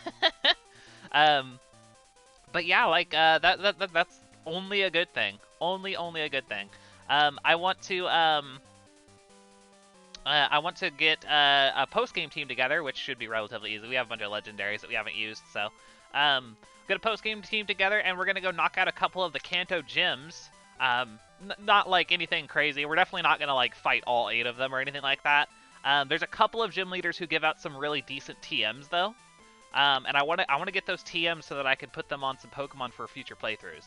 But yeah, like that's only a good thing. Only a good thing. I want to get a post-game team together, which should be relatively easy. We have a bunch of legendaries that we haven't used, so get a post-game team together, and we're gonna go knock out a couple of the Kanto gyms. Not like anything crazy. We're definitely not gonna like fight all 8 of them or anything like that. There's a couple of gym leaders who give out some really decent TMs though, and I want to get those TMs so that I can put them on some Pokemon for future playthroughs.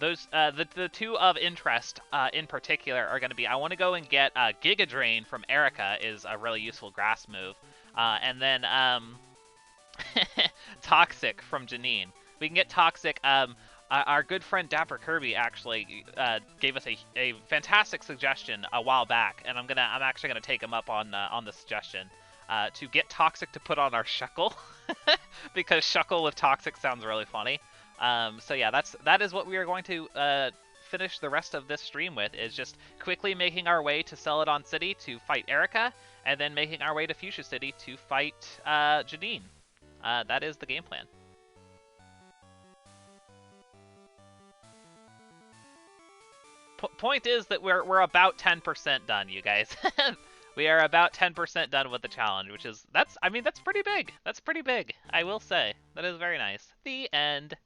The 2 of interest in particular are going to be, I want to go and get Giga Drain from Erica, is a really useful grass move, and then Toxic from Janine. We can get Toxic. Our good friend Dapper Kirby actually gave us a fantastic suggestion a while back, and I'm actually gonna take him up on the suggestion to get Toxic to put on our Shuckle, because Shuckle with Toxic sounds really funny. So yeah, that is what we are going to finish the rest of this stream with, is just quickly making our way to Celadon City to fight Erica, and then making our way to Fuchsia City to fight Janine. That is the game plan. Point is that we're about 10% done, you guys. We are about 10% done with the challenge, which is that's pretty big. That's pretty big, I will say. That is very nice. The end.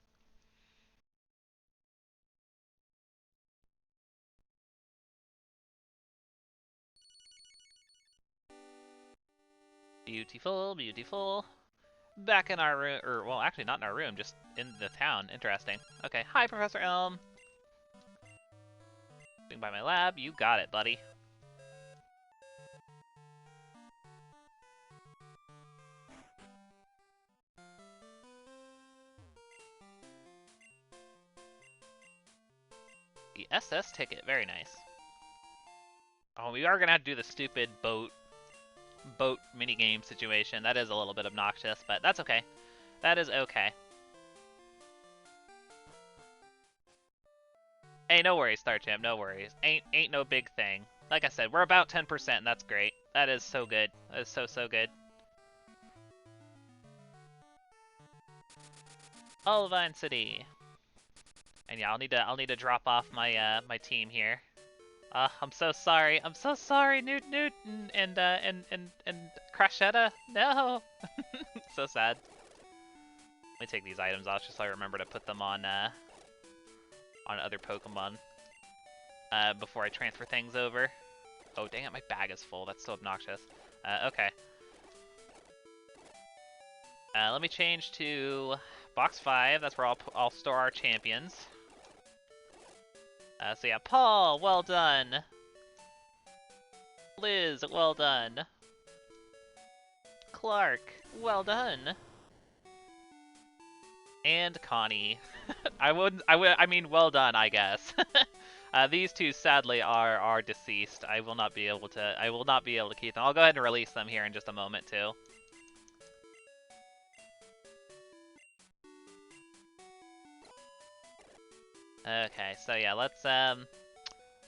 Beautiful. Back in our room, or well, actually not in our room, just in the town. Interesting. Okay, hi, Professor Elm. Swing by my lab. You got it, buddy. The SS ticket, very nice. Oh, we are gonna have to do the stupid boat minigame situation. That is a little bit obnoxious, but that's okay. That is okay. Hey, no worries, Star Champ, no worries. Ain't no big thing. Like I said, we're about 10%, and that's great. That is so good. That is so good. Olivine City. And yeah, I'll need to drop off my my team here. I'm so sorry. I'm so sorry, Newt and Crashetta. No. So sad. Let me take these items off just so I remember to put them on other Pokemon before I transfer things over. Oh, dang it, my bag is full. That's so obnoxious. Okay. Let me change to box 5. That's where I'll store our champions. So yeah, Paul, well done. Liz, well done. Clark, well done. And Connie. I mean, well done, I guess. These two sadly are deceased. I will not be able to keep them. I'll go ahead and release them here in just a moment too. Okay, so yeah, let's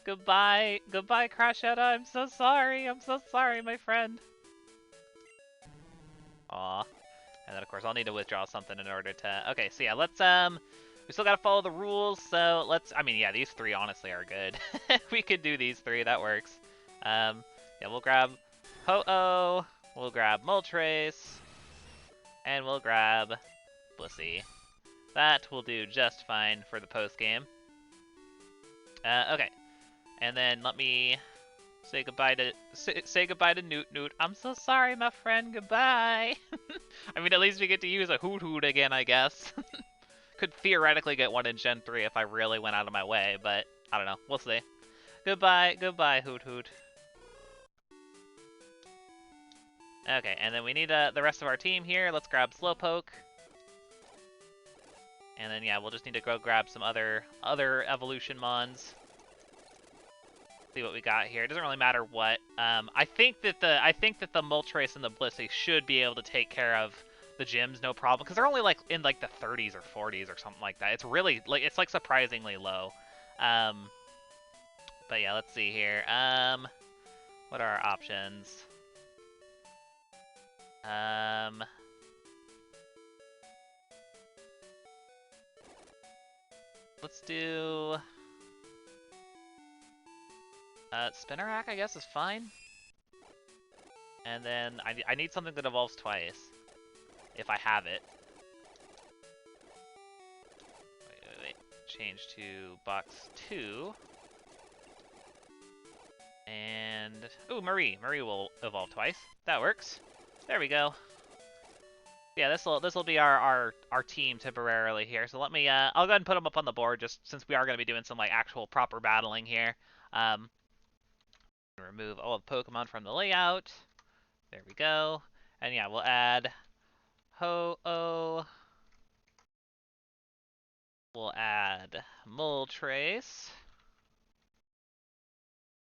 goodbye, Crashetta. I'm so sorry, my friend. Aw. And then of course I'll need to withdraw something in order to. Okay, so yeah, let's we still gotta follow the rules, so let's. I mean, yeah, these 3 honestly are good. We could do these 3. That works. Yeah, we'll grab Ho-Oh, we'll grab Moltres, and we'll grab Blissey. That will do just fine for the post game. Okay, and then let me say goodbye to Newt. I'm so sorry, my friend. Goodbye. I mean, at least we get to use a Hoot again, I guess. Could theoretically get one in Gen 3 if I really went out of my way, but I don't know. We'll see. Goodbye, Hoot. Okay, and then we need the rest of our team here. Let's grab Slowpoke. And then, yeah, we'll just need to go grab some other evolution mons. See what we got here. It doesn't really matter what. I think that the Moltres and the Blissey should be able to take care of the gyms, no problem, because they're only like in like the 30s or 40s or something like that. It's really like surprisingly low. But yeah, let's see here. What are our options? Let's do Spinnerack, I guess, is fine. And then I need something that evolves twice, if I have it. Wait. Change to box 2. And ooh, Marie will evolve twice. That works. There we go. Yeah, this'll be our team temporarily here. So let me I'll go ahead and put them up on the board just since we are going to be doing some like actual proper battling here. Remove all the Pokemon from the layout. There we go. And yeah, we'll add Ho-Oh. We'll add Moltres.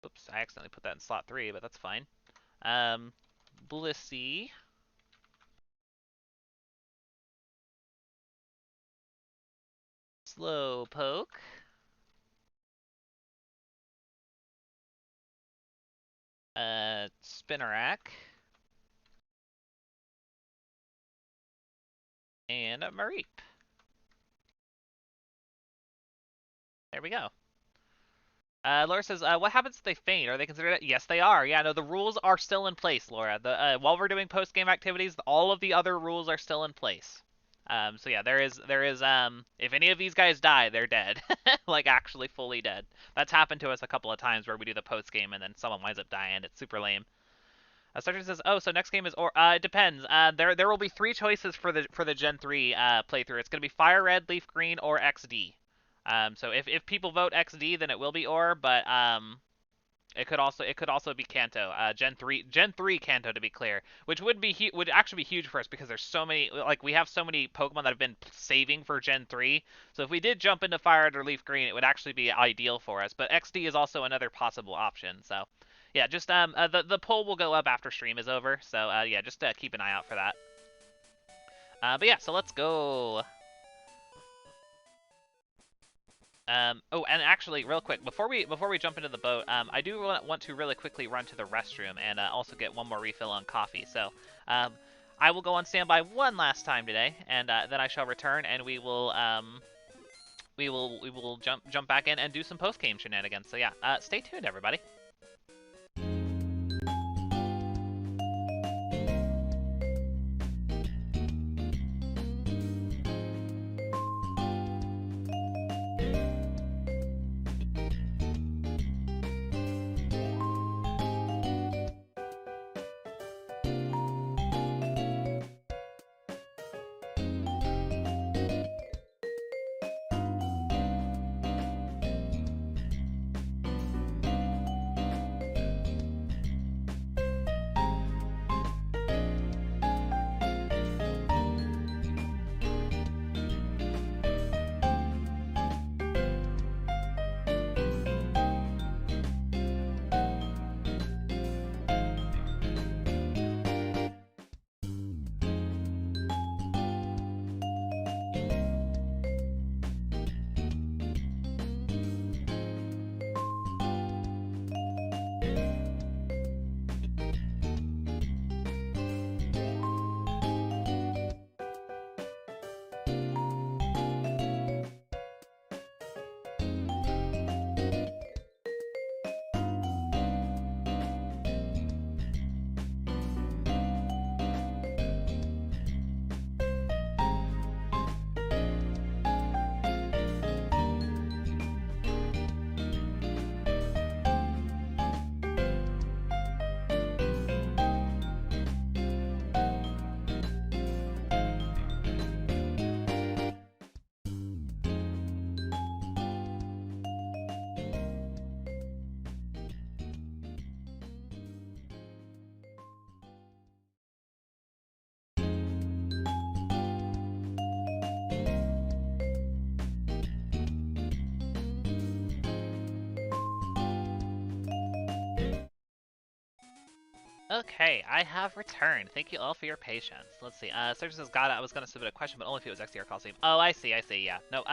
Oops, I accidentally put that in slot 3, but that's fine. Blissey. Slowpoke. Spinnerack. And a Mareep. There we go. Laura says, what happens if they faint? Are they considered it? Yes, they are. Yeah, no, the rules are still in place, Laura. While we're doing post-game activities, all of the other rules are still in place. So yeah, there is, if any of these guys die, they're dead. Like, actually fully dead. That's happened to us a couple of times where we do the post-game and then someone winds up dying. It's super lame. Sergeant says, "Oh, so next game is it depends. There will be 3 choices for the Gen 3 playthrough. It's gonna be Fire Red, Leaf Green, or XD. So if people vote XD, then it will be Or, but it could also be Kanto. Gen 3 Kanto to be clear, which would actually be huge for us because there's so many, like we have so many Pokemon that have been saving for Gen 3. So if we did jump into Fire Red or Leaf Green, it would actually be ideal for us. But XD is also another possible option. So. Yeah, just the poll will go up after stream is over, so yeah, just keep an eye out for that. But yeah, so let's go. Oh, and actually, real quick, before we jump into the boat, I do want to really quickly run to the restroom and also get one more refill on coffee. So, I will go on standby one last time today, and then I shall return, and we will jump back in and do some post game shenanigans. So yeah, stay tuned, everybody. Okay, I have returned. Thank you all for your patience. Let's see. Sergeant says, "God, I was gonna submit a question, but only if it was XD or Coliseum." Oh, I see. Yeah. No.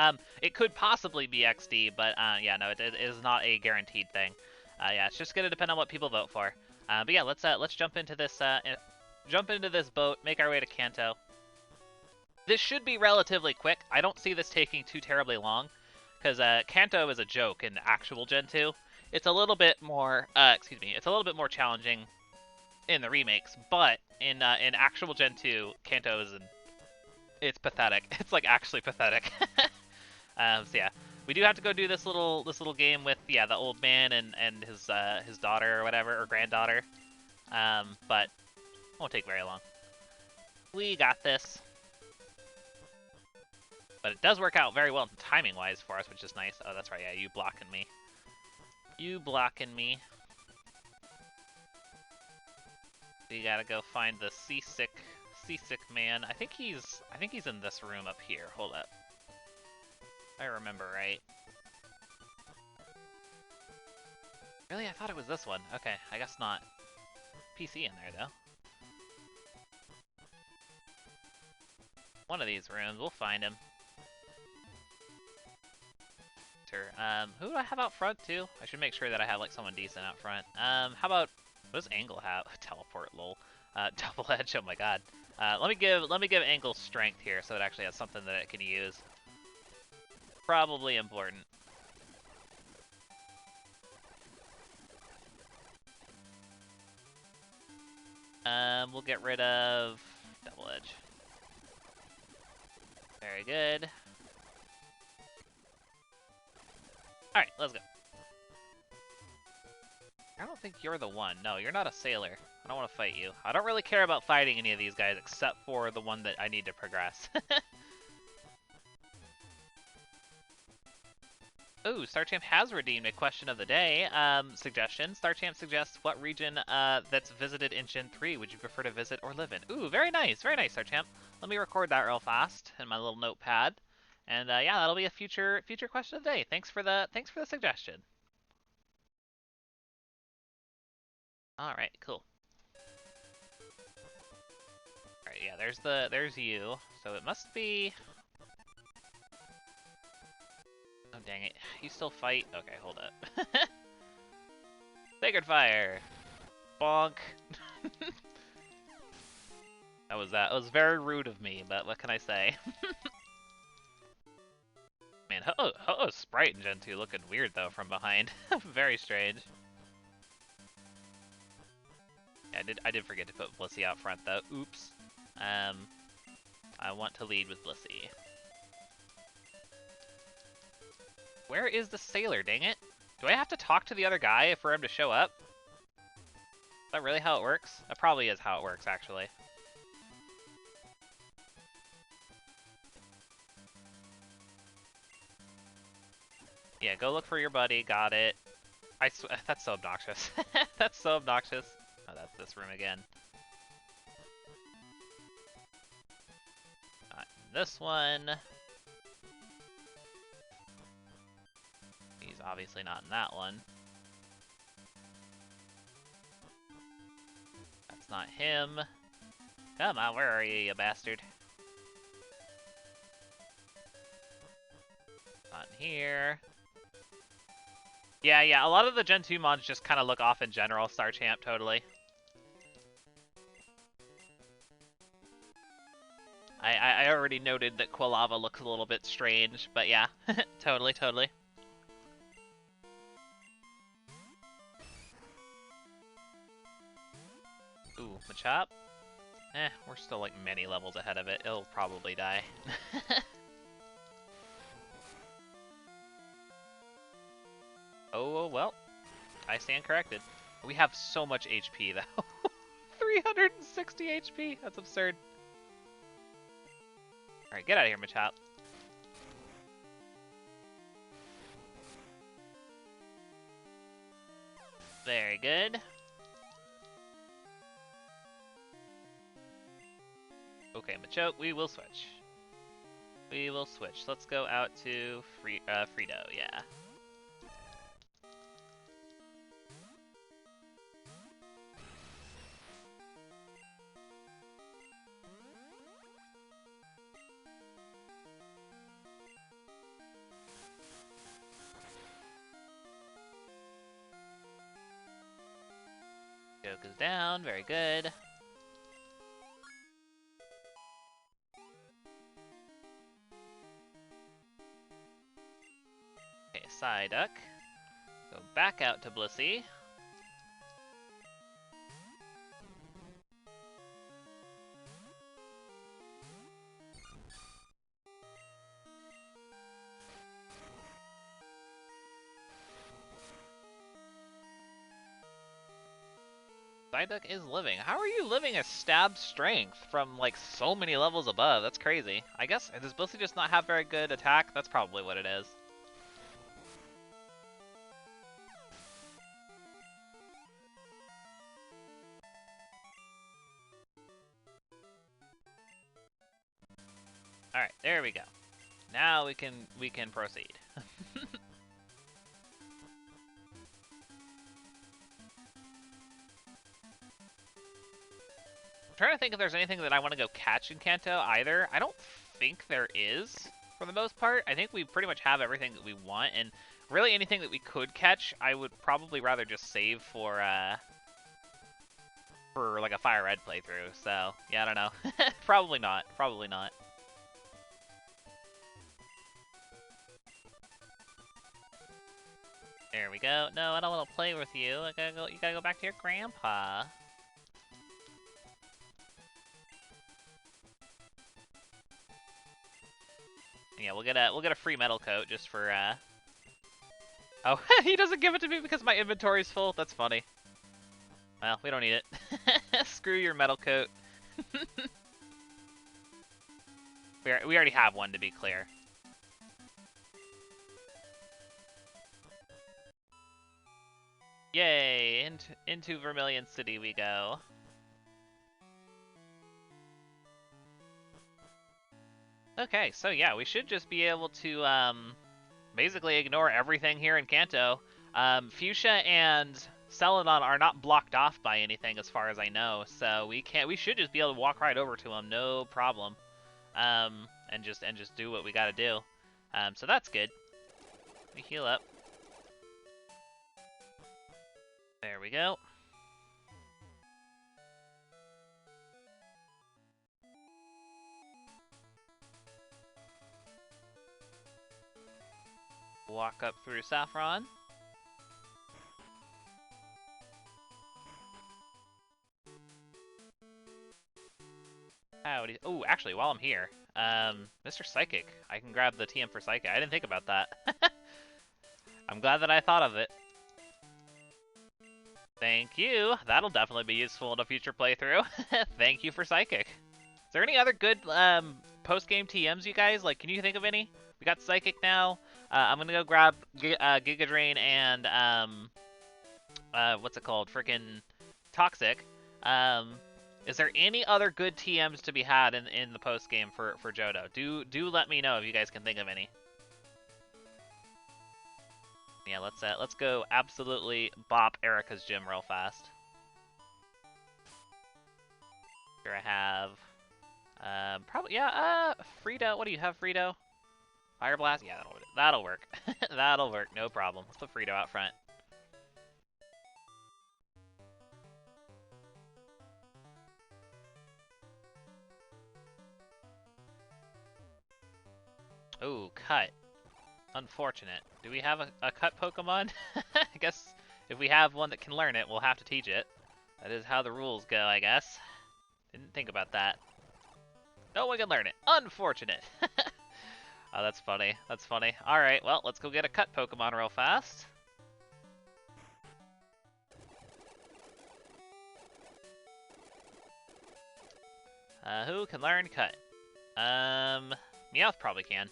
It could possibly be XD, but yeah, no, it is not a guaranteed thing. Yeah, it's just gonna depend on what people vote for. But yeah, let's jump into this. Jump into this boat. Make our way to Kanto. This should be relatively quick. I don't see this taking too terribly long, because Kanto is a joke in actual Gen 2. It's a little bit more. Excuse me. It's a little bit more challenging in the remakes, but in actual Gen 2, Kanto is it's pathetic. It's like actually pathetic. So yeah, we do have to go do this little game with the old man and his daughter or whatever, or granddaughter. But won't take very long. We got this. But it does work out very well timing wise for us, which is nice. Oh, that's right. Yeah, you blocking me. You blocking me. We gotta go find the seasick man. I think he's in this room up here. Hold up. If I remember right. Really? I thought it was this one. Okay, I guess not. PC in there though. One of these rooms, we'll find him. Who do I have out front too? I should make sure that I have like someone decent out front. How about, what does Angle have? Teleport, lol. Double edge. Oh my god. Let me give Angle strength here, so it actually has something that it can use. Probably important. We'll get rid of double edge. Very good. Alright, let's go. I don't think you're the one. No, you're not a sailor. I don't want to fight you. I don't really care about fighting any of these guys except for the one that I need to progress. Ooh, StarChamp has redeemed a question of the day. Suggestion. StarChamp suggests what region that's visited in Gen 3 would you prefer to visit or live in? Ooh, very nice, StarChamp. Let me record that real fast in my little notepad. And yeah, that'll be a future question of the day. Thanks for the suggestion. All right, cool. All right, yeah, there's you. So it must be. Oh dang it! You still fight? Okay, hold up. Sacred Fire. Bonk. That was very rude of me, but what can I say? Man, Ho-Oh's sprite in Gen 2 looking weird though from behind. Very strange. Yeah, I did forget to put Blissey out front though. Oops. I want to lead with Blissey. Where is the sailor, dang it? Do I have to talk to the other guy for him to show up? Is that really how it works? That probably is how it works, actually. Yeah, go look for your buddy. Got it. That's so obnoxious. That's so obnoxious. Oh, that's this room again. Not in this one. He's obviously not in that one. That's not him. Come on, where are you, you bastard? Not in here. Yeah, a lot of the Gen 2 mods just kind of look off in general, StarChamp, totally. I already noted that Quilava looks a little bit strange, but yeah, totally. Ooh, Machop? We're still like many levels ahead of it. It'll probably die. Oh, well. I stand corrected. We have so much HP, though. 360 HP! That's absurd. Alright, get out of here, Machop. Very good. Okay, Machoke, we will switch. We will switch. Let's go out to Frito, yeah. Choke is down. Very good. Okay, Psyduck. Go back out to Blissey. Psyduck is living. How are you living a stab strength from like so many levels above? That's crazy. I guess, does Blissey just not have very good attack? That's probably what it is. Alright, there we go. Now we can proceed. I'm trying to think if there's anything that I want to go catch in Kanto either. I don't think there is, for the most part. I think we pretty much have everything that we want, and really anything that we could catch, I would probably rather just save for like a Fire Red playthrough. So, yeah, I don't know. Probably not. Probably not. There we go. No, I don't want to play with you. You gotta go back to your grandpa. Yeah, we'll get a free metal coat just for Oh, he doesn't give it to me because my inventory's full. That's funny. Well, we don't need it. Screw your metal coat. We already have one, to be clear. Yay! Into Vermilion City we go. Okay, so yeah, we should just be able to basically ignore everything here in Kanto. Fuchsia and Celadon are not blocked off by anything as far as I know, so we should just be able to walk right over to them, no problem. And just do what we gotta do. So that's good. We heal up. There we go. Walk up through Saffron. Howdy. Oh, actually, while I'm here, Mr. Psychic, I can grab the TM for Psychic. I didn't think about that. I'm glad that I thought of it. Thank you. That'll definitely be useful in a future playthrough. Thank you for Psychic. Is there any other good post-game TMs, you guys? Like, can you think of any? We got Psychic now. I'm gonna go grab Giga Drain and what's it called? Frickin' Toxic. Is there any other good TMs to be had in the post game for Johto? Do let me know if you guys can think of any. Yeah, let's go absolutely bop Erica's gym real fast. Here I have probably Frito. What do you have, Frito? Fire Blast? Yeah, that'll work. That'll work, no problem. Let's put Frito out front. Ooh, Cut. Unfortunate. Do we have a Cut Pokemon? I guess if we have one that can learn it, we'll have to teach it. That is how the rules go, I guess. Didn't think about that. No one can learn it. Unfortunate. Oh, that's funny. That's funny. Alright, well, let's go get a Cut Pokemon real fast. Who can learn Cut? Meowth probably can.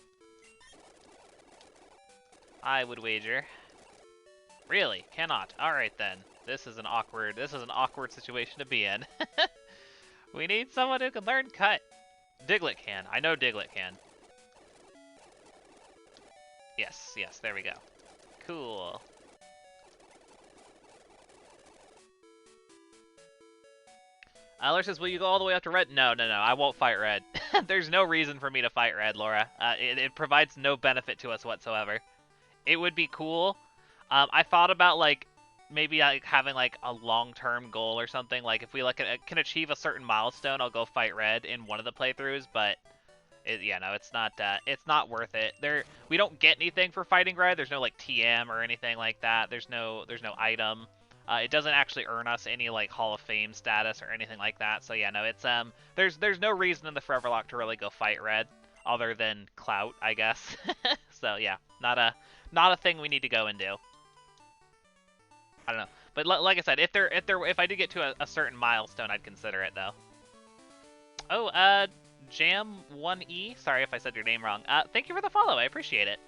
I would wager. Really? Cannot. Alright then. This is an awkward situation to be in. We need someone who can learn Cut. Diglett can. I know Diglett can. Yes, there we go. Cool. Laura says, will you go all the way up to Red? No, I won't fight Red. There's no reason for me to fight Red, Laura. It provides no benefit to us whatsoever. It would be cool. I thought about, like, maybe like having like a long-term goal or something. Like if we like can achieve a certain milestone, I'll go fight red in one of the playthroughs. But yeah, no, it's not worth it. We don't get anything for fighting red. There's no like TM or anything like that. There's no item. It doesn't actually earn us any like Hall of Fame status or anything like that. So yeah, no, it's there's no reason in the Foreverlocke to really go fight red other than clout, I guess. So yeah, not a thing we need to go and do. I don't know, but like I said, if I did get to a certain milestone, I'd consider it though. Oh, Jam1E. Sorry if I said your name wrong. Thank you for the follow. I appreciate it.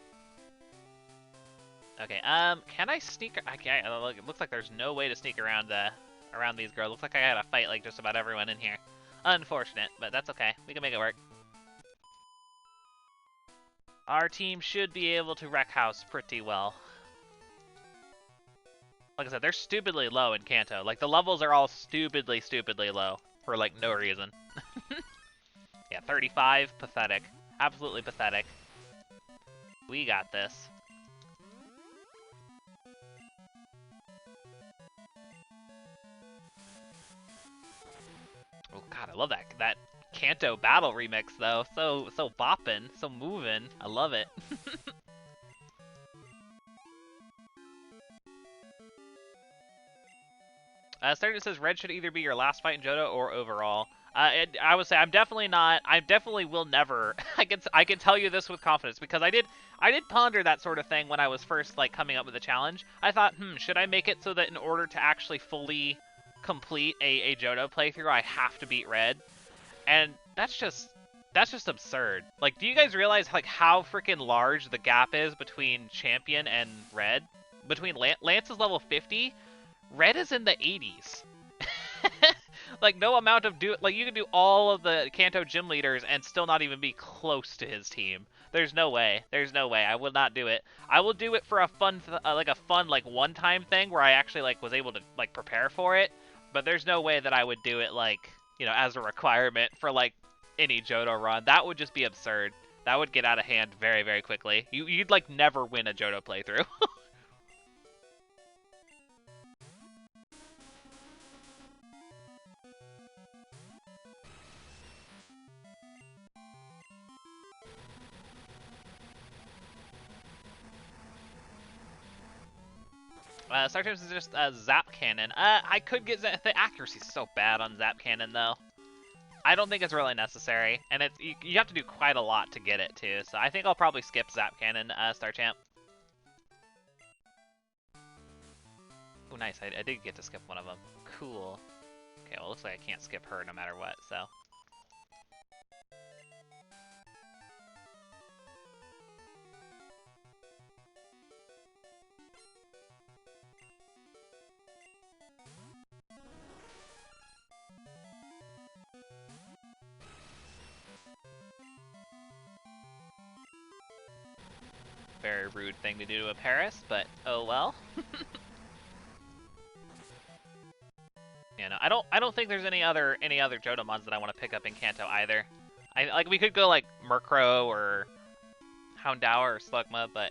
Okay. Can I sneak? I can't. It looks like there's no way to sneak around around these girls. Looks like I gotta fight like just about everyone in here. Unfortunate, but that's okay. We can make it work. Our team should be able to wreck house pretty well. Like I said, they're stupidly low in Kanto. Like the levels are all stupidly low for like no reason. Yeah, 35, pathetic. Absolutely pathetic. We got this. Oh god, I love that Kanto battle remix though. So boppin', so movin'. I love it. Starting says red should either be your last fight in Johto or overall. I would say I'm definitely not. I definitely will never. I can tell you this with confidence because I did ponder that sort of thing when I was first like coming up with the challenge. I thought, should I make it so that in order to actually fully complete a Johto playthrough, I have to beat red? And that's just absurd. Like, do you guys realize like how freaking large the gap is between champion and red? Between Lance is level 50. Red is in the 80s. Like, no amount of like, you can do all of the Kanto gym leaders and still not even be close to his team. There's no way. There's no way. I will not do it. I will do it for a fun, like one-time thing where I actually, like, was able to, like, prepare for it. But there's no way that I would do it, like, you know, as a requirement for, like, any Johto run. That would just be absurd. That would get out of hand very, very quickly. You'd, like, never win a Johto playthrough. Star Times is just Zap Cannon. I could get the accuracy's so bad on Zap Cannon though. I don't think it's really necessary, and you have to do quite a lot to get it too. So I think I'll probably skip Zap Cannon, Star Champ. Oh, nice. I did get to skip one of them. Cool. Okay, well, it looks like I can't skip her no matter what. So. Very rude thing to do to a Paris, but oh well. Yeah, no, I don't think there's any other Johto mods that I want to pick up in Kanto either. We could go like Murkrow or Houndour or Slugma, but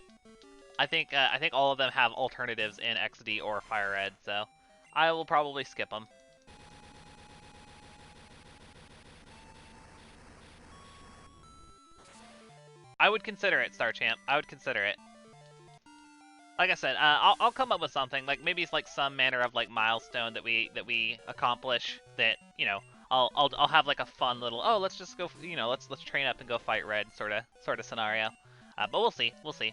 I think all of them have alternatives in XD or Fire Red, so I will probably skip them. I would consider it, Star Champ. I would consider it. Like I said, I'll come up with something. Like maybe it's like some manner of like milestone that we accomplish. That, you know, I'll have like a fun little, oh, let's just go, you know, let's train up and go fight red sort of scenario. But we'll see. We'll see.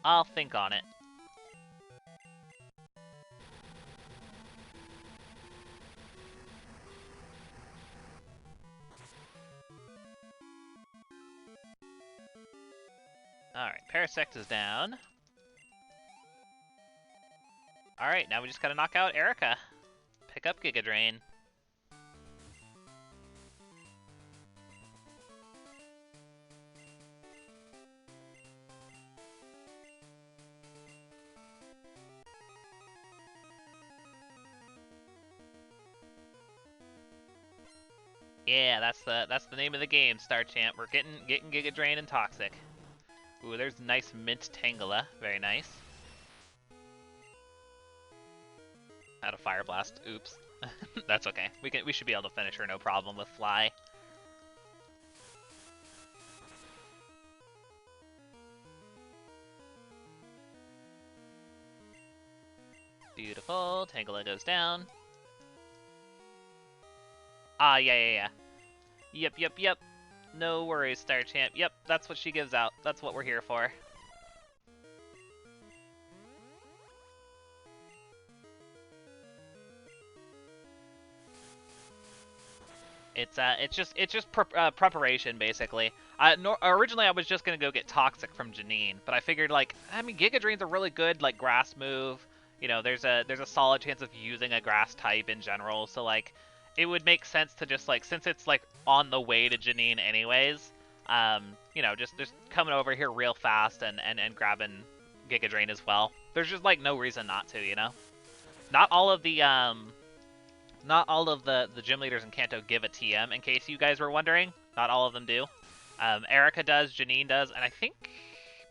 I'll think on it. Alright, Parasect is down. Alright, now we just gotta knock out Erica. Pick up Giga Drain. Yeah, that's the name of the game, Star Champ. We're getting Giga Drain and Toxic. Ooh, there's nice Mint Tangela. Very nice. Out of Fire Blast. Oops. That's okay. We should be able to finish her no problem with Fly. Beautiful. Tangela goes down. Ah, yeah. Yep. No worries, Star Champ. Yep, that's what she gives out. That's what we're here for. It's just preparation basically. Originally I was just gonna go get Toxic from Janine, but I figured like I mean Giga Drain's a really good like grass move. You know, there's a solid chance of using a grass type in general, so like it would make sense to just like since it's like on the way to Janine anyways, you know, just coming over here real fast and grabbing Giga Drain as well. There's just like no reason not to, you know. Not all of the gym leaders in Kanto give a TM, in case you guys were wondering. Not all of them do. Erica does, Janine does, and I think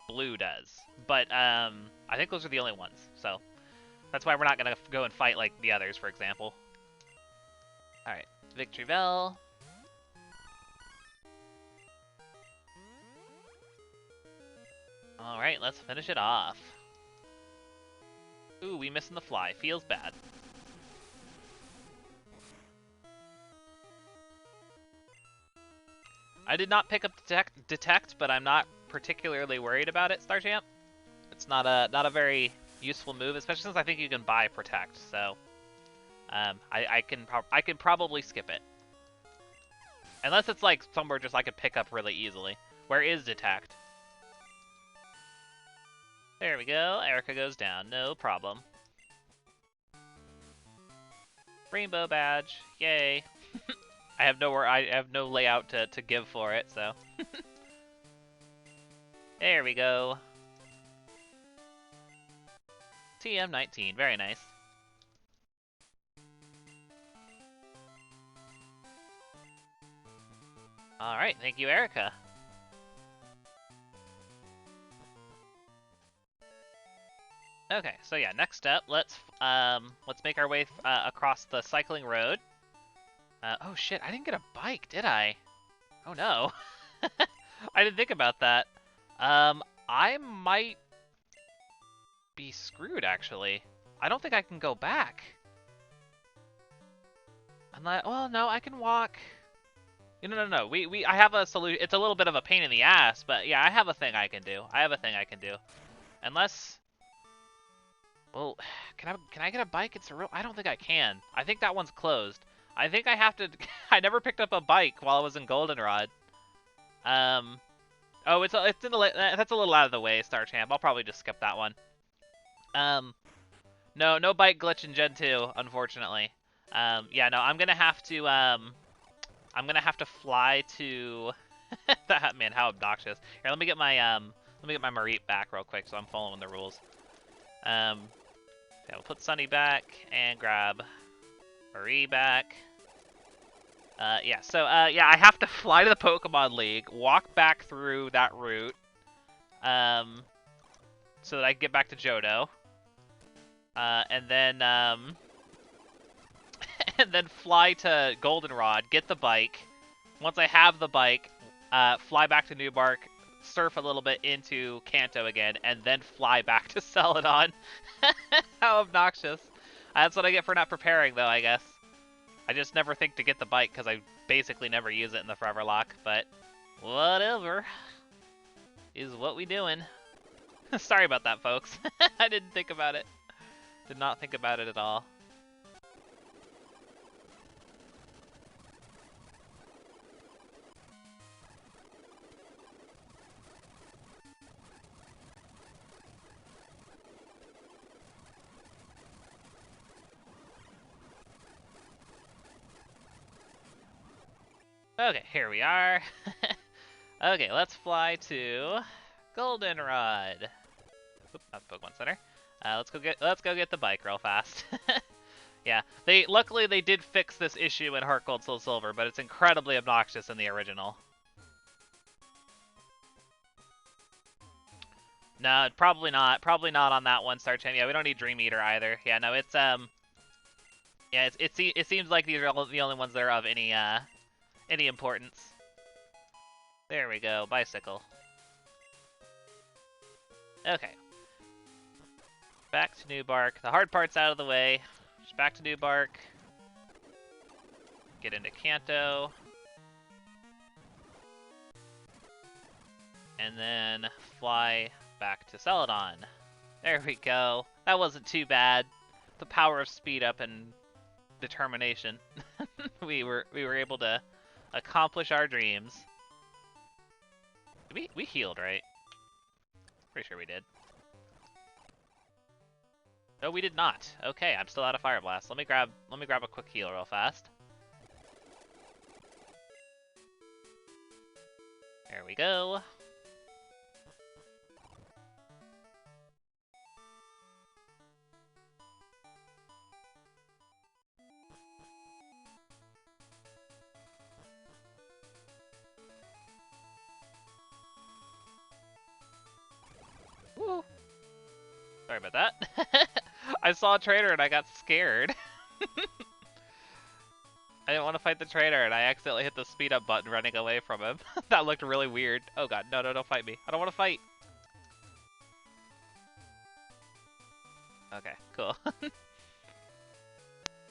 Blue does. But I think those are the only ones, so that's why we're not going to go and fight like the others, for example. Alright, Victory Bell. Alright, let's finish it off. Ooh, we missing the Fly. Feels bad. I did not pick up detect, but I'm not particularly worried about it, Star Champ. It's not a very useful move, especially since I think you can buy protect. So, I can probably skip it, unless it's like somewhere just I could pick up really easily. Where is detect? There we go. Erica goes down. No problem. Rainbow badge. Yay. I have no layout to give for it, so. There we go. TM19, very nice. Alright, thank you, Erica. Okay, so yeah, next up, let's make our way across the cycling road. Oh shit, I didn't get a bike, did I? Oh no. I didn't think about that. I might be screwed, actually. I don't think I can go back. Unless, well, no, I can walk. No. I have a solution. It's a little bit of a pain in the ass, but yeah, I have a thing I can do. Unless, well, can I get a bike? It's a real. I don't think I can. I think that one's closed. I think I have to. I never picked up a bike while I was in Goldenrod. Oh, it's in the. That's a little out of the way, Star Champ. I'll probably just skip that one. No bike glitch in Gen 2, unfortunately. Yeah, no, I'm gonna have to fly to. That man, how obnoxious. Here, let me get my Marit back real quick, so I'm following the rules. Yeah, we'll put Sunny back and grab Marie back. Yeah, so yeah, I have to fly to the Pokemon League, walk back through that route, so that I can get back to Johto. And then and then fly to Goldenrod, get the bike. Once I have the bike, fly back to Newbark, surf a little bit into Kanto again, and then fly back to Celadon. How obnoxious. That's what I get for not preparing, though, I guess. I just never think to get the bike because I basically never use it in the Foreverlocke, but whatever. Is what we doing. Sorry about that, folks. I didn't think about it. Did not think about it at all. Okay, here we are. Okay, let's fly to Goldenrod. Oop, not the Pokemon Center. Let's go get the bike real fast. Yeah, luckily they did fix this issue in Heart Gold Soul Silver, but it's incredibly obnoxious in the original. No, probably not. Probably not on that one, Star Chain. Yeah, we don't need Dream Eater either. Yeah, no, it's Yeah, it seems like these are all the only ones that are of any importance. There we go, bicycle. Okay. Back to New Bark. The hard part's out of the way. Just back to New Bark. Get into Kanto. And then fly back to Celadon. There we go. That wasn't too bad. The power of speed up and determination. we were able to accomplish our dreams. We healed, right? Pretty sure we did. No, we did not. Okay, I'm still out of Fire Blast. Let me grab a quick heal real fast. There we go. Woo. Sorry about that. I saw a trainer and I got scared. I didn't want to fight the trainer and I accidentally hit the speed up button running away from him. That looked really weird. Oh god, no, don't fight me. I don't want to fight. Okay, cool.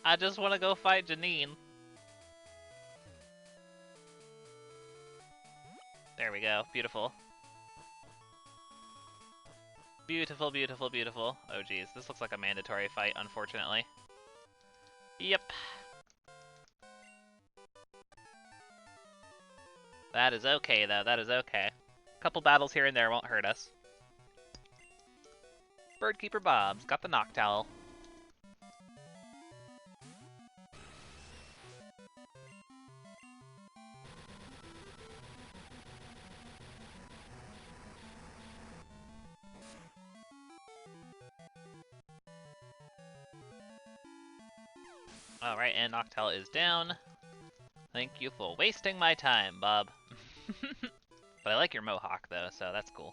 I just want to go fight Janine. There we go. Beautiful. Beautiful, beautiful, beautiful. Oh geez, this looks like a mandatory fight, unfortunately. Yep. That is okay, though. That is okay. A couple battles here and there won't hurt us. Birdkeeper Bob's got the Noctowl. Alright, and Noctowl is down. Thank you for wasting my time, Bob. But I like your mohawk, though, so that's cool.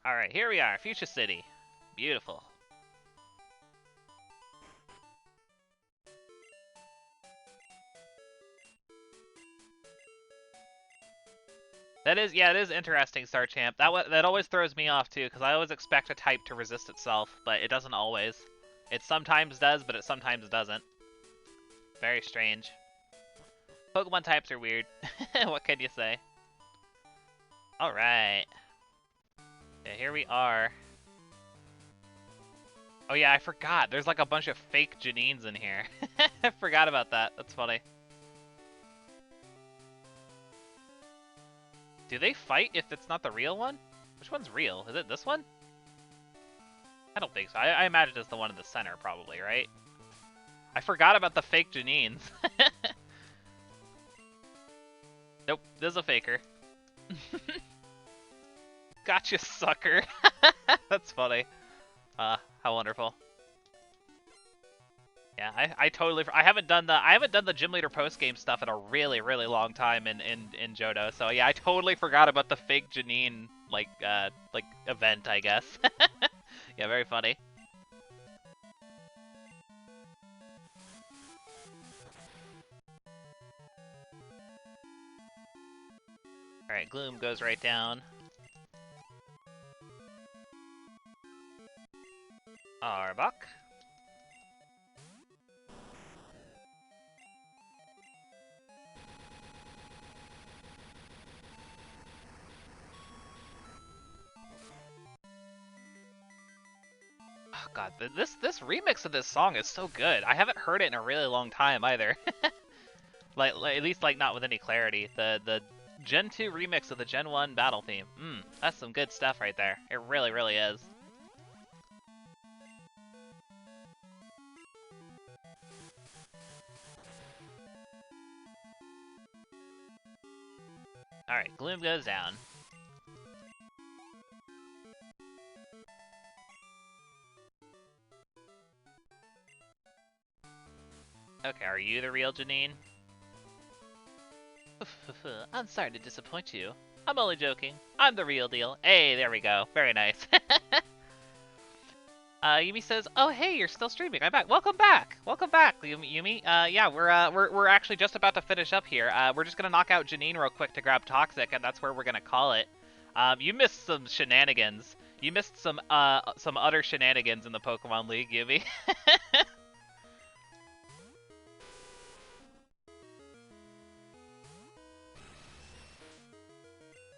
Alright, here we are, Fuchsia City. Beautiful. That is, yeah, it is interesting, Star Champ. That always throws me off, too, because I always expect a type to resist itself, but it doesn't always. It sometimes does, but it sometimes doesn't. Very strange. Pokemon types are weird. What can you say? Alright. Yeah, here we are. Oh yeah, I forgot. There's like a bunch of fake Janines in here. I forgot about that. That's funny. Do they fight if it's not the real one? Which one's real? Is it this one? I don't think so. I imagine it's the one in the center, probably, right? I forgot about the fake Janines. Nope, this is a faker. Gotcha, sucker. That's funny. How wonderful. Yeah, I totally I haven't done the gym leader post game stuff in a really long time in Johto. So yeah, I totally forgot about the fake Janine like event, I guess. Yeah, very funny. Alright, Gloom goes right down. Arbok. Oh god, this remix of this song is so good. I haven't heard it in a really long time either. like at least like not with any clarity. The Gen 2 remix of the Gen 1 battle theme. That's some good stuff right there. It really is. Alright, Gloom goes down. Okay, are you the real Janine? I'm sorry to disappoint you. I'm only joking. I'm the real deal. Hey, there we go. Very nice. Yumi says, "Oh hey, you're still streaming. I'm back. Welcome back. Welcome back, Yumi. Yeah, we're actually just about to finish up here. We're just gonna knock out Janine real quick to grab Toxic, and that's where we're gonna call it. You missed some shenanigans. You missed some utter shenanigans in the Pokemon League, Yumi."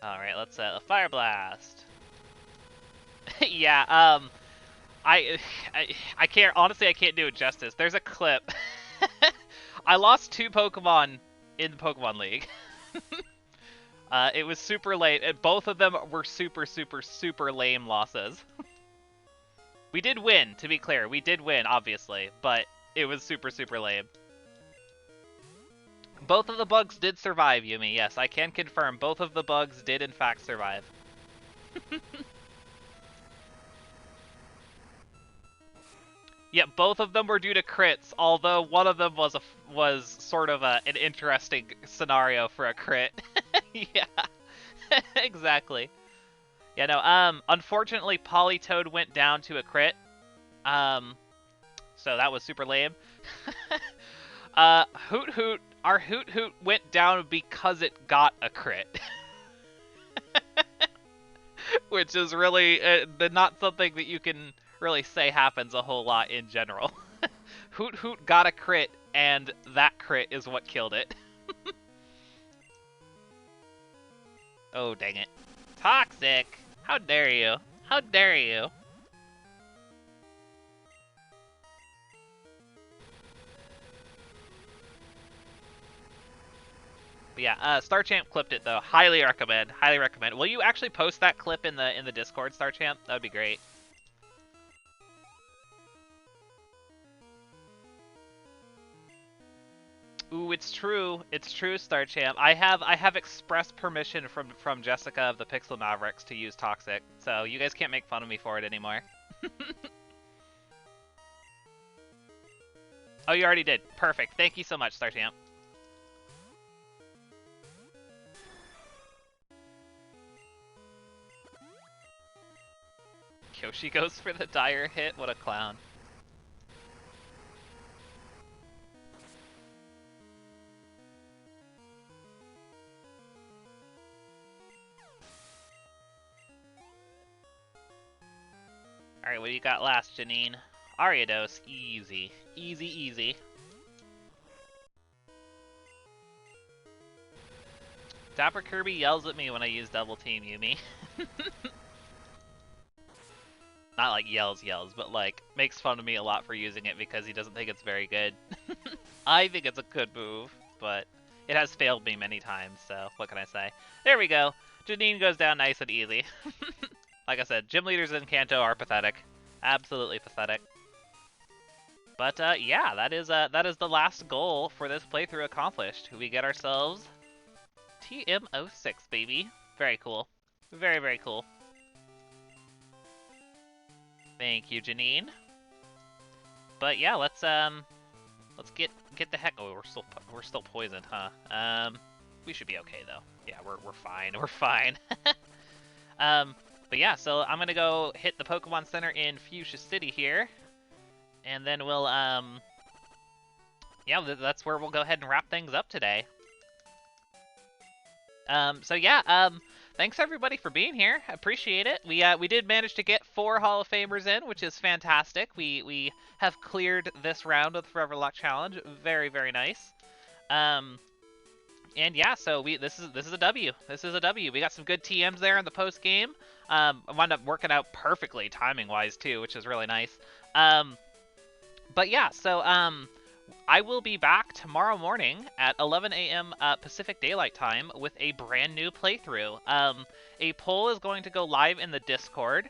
All right, let's Fire Blast. Yeah. I, I can't, honestly, I can't do it justice. There's a clip. I lost 2 Pokemon in the Pokemon League. It was super late, and both of them were super, super, super lame losses. We did win, to be clear. We did win, obviously, but it was super, super lame. Both of the bugs did survive, Yumi. Yes, I can confirm. Both of the bugs did, in fact, survive. Yeah, both of them were due to crits, although one of them was sort of an interesting scenario for a crit. Yeah, exactly. Yeah, no, unfortunately, Politoed went down to a crit. So that was super lame. Hoot Hoot, our Hoot Hoot went down because it got a crit. Which is really not something that you can really say happens a whole lot in general. Hoot Hoot got a crit, and that crit is what killed it. Oh, dang it. Toxic! How dare you? How dare you? But yeah, Star Champ clipped it though. Highly recommend. Highly recommend. Will you actually post that clip in the Discord, Star Champ? That would be great. Ooh, it's true. It's true, Star Champ. I have express permission from Jessica of the Pixel Mavericks to use Toxic, so you guys can't make fun of me for it anymore. Oh, you already did. Perfect. Thank you so much, Star Champ. Kyoshi goes for the dire hit. What a clown. Alright, what do you got last, Janine? Ariados. Easy. Easy, easy. Dapper Kirby yells at me when I use Double Team, Yumi. Not like yells, but like makes fun of me a lot for using it because he doesn't think it's very good. I think it's a good move, but it has failed me many times, so what can I say? There we go. Janine goes down nice and easy. Like I said, gym leaders in Kanto are pathetic. Absolutely pathetic. But yeah, that is the last goal for this playthrough accomplished. We get ourselves TM06, baby. Very cool. Very, very cool. Thank you, Janine. But yeah, let's get the heck. Oh, we're still poisoned, huh? We should be okay though. Yeah, we're fine. We're fine. But yeah, so I'm gonna go hit the Pokemon Center in Fuchsia City here, and then we'll yeah, that's where we'll go ahead and wrap things up today. So yeah, thanks everybody for being here. Appreciate it. We did manage to get 4 Hall of Famers in, which is fantastic. We have cleared this round of the Foreverlocke challenge. Very, very nice. And yeah, so this is a W. This is a W. We got some good TMs there in the post game. I wound up working out perfectly timing wise too, which is really nice. But yeah, so I will be back tomorrow morning at 11 a.m. Pacific Daylight Time with a brand new playthrough. A poll is going to go live in the Discord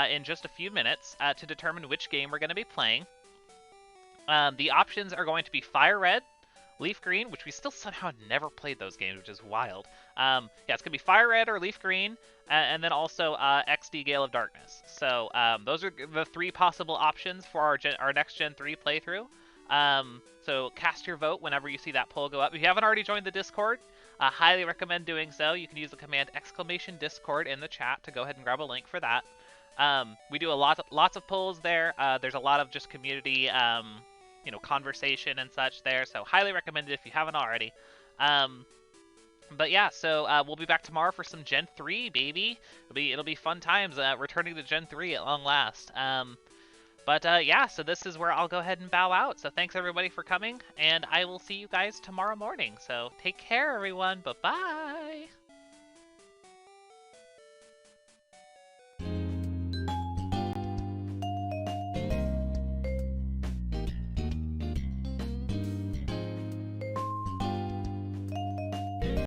in just a few minutes to determine which game we're going to be playing. The options are going to be Fire Red, Leaf Green, which we still somehow never played those games, which is wild. Yeah, it's going to be Fire Red or Leaf Green, and then also XD Gale of Darkness. So those are the 3 possible options for our next Gen 3 playthrough. So cast your vote whenever you see that poll go up. If you haven't already joined the Discord, I highly recommend doing so. You can use the command !Discord in the chat to go ahead and grab a link for that. We do lots of polls there. There's a lot of just community, conversation and such there. So highly recommended if you haven't already. But yeah, so we'll be back tomorrow for some Gen 3, baby. It'll be fun times returning to Gen 3 at long last. But yeah, so this is where I'll go ahead and bow out. So thanks everybody for coming, and I will see you guys tomorrow morning. So take care, everyone. Bye-bye.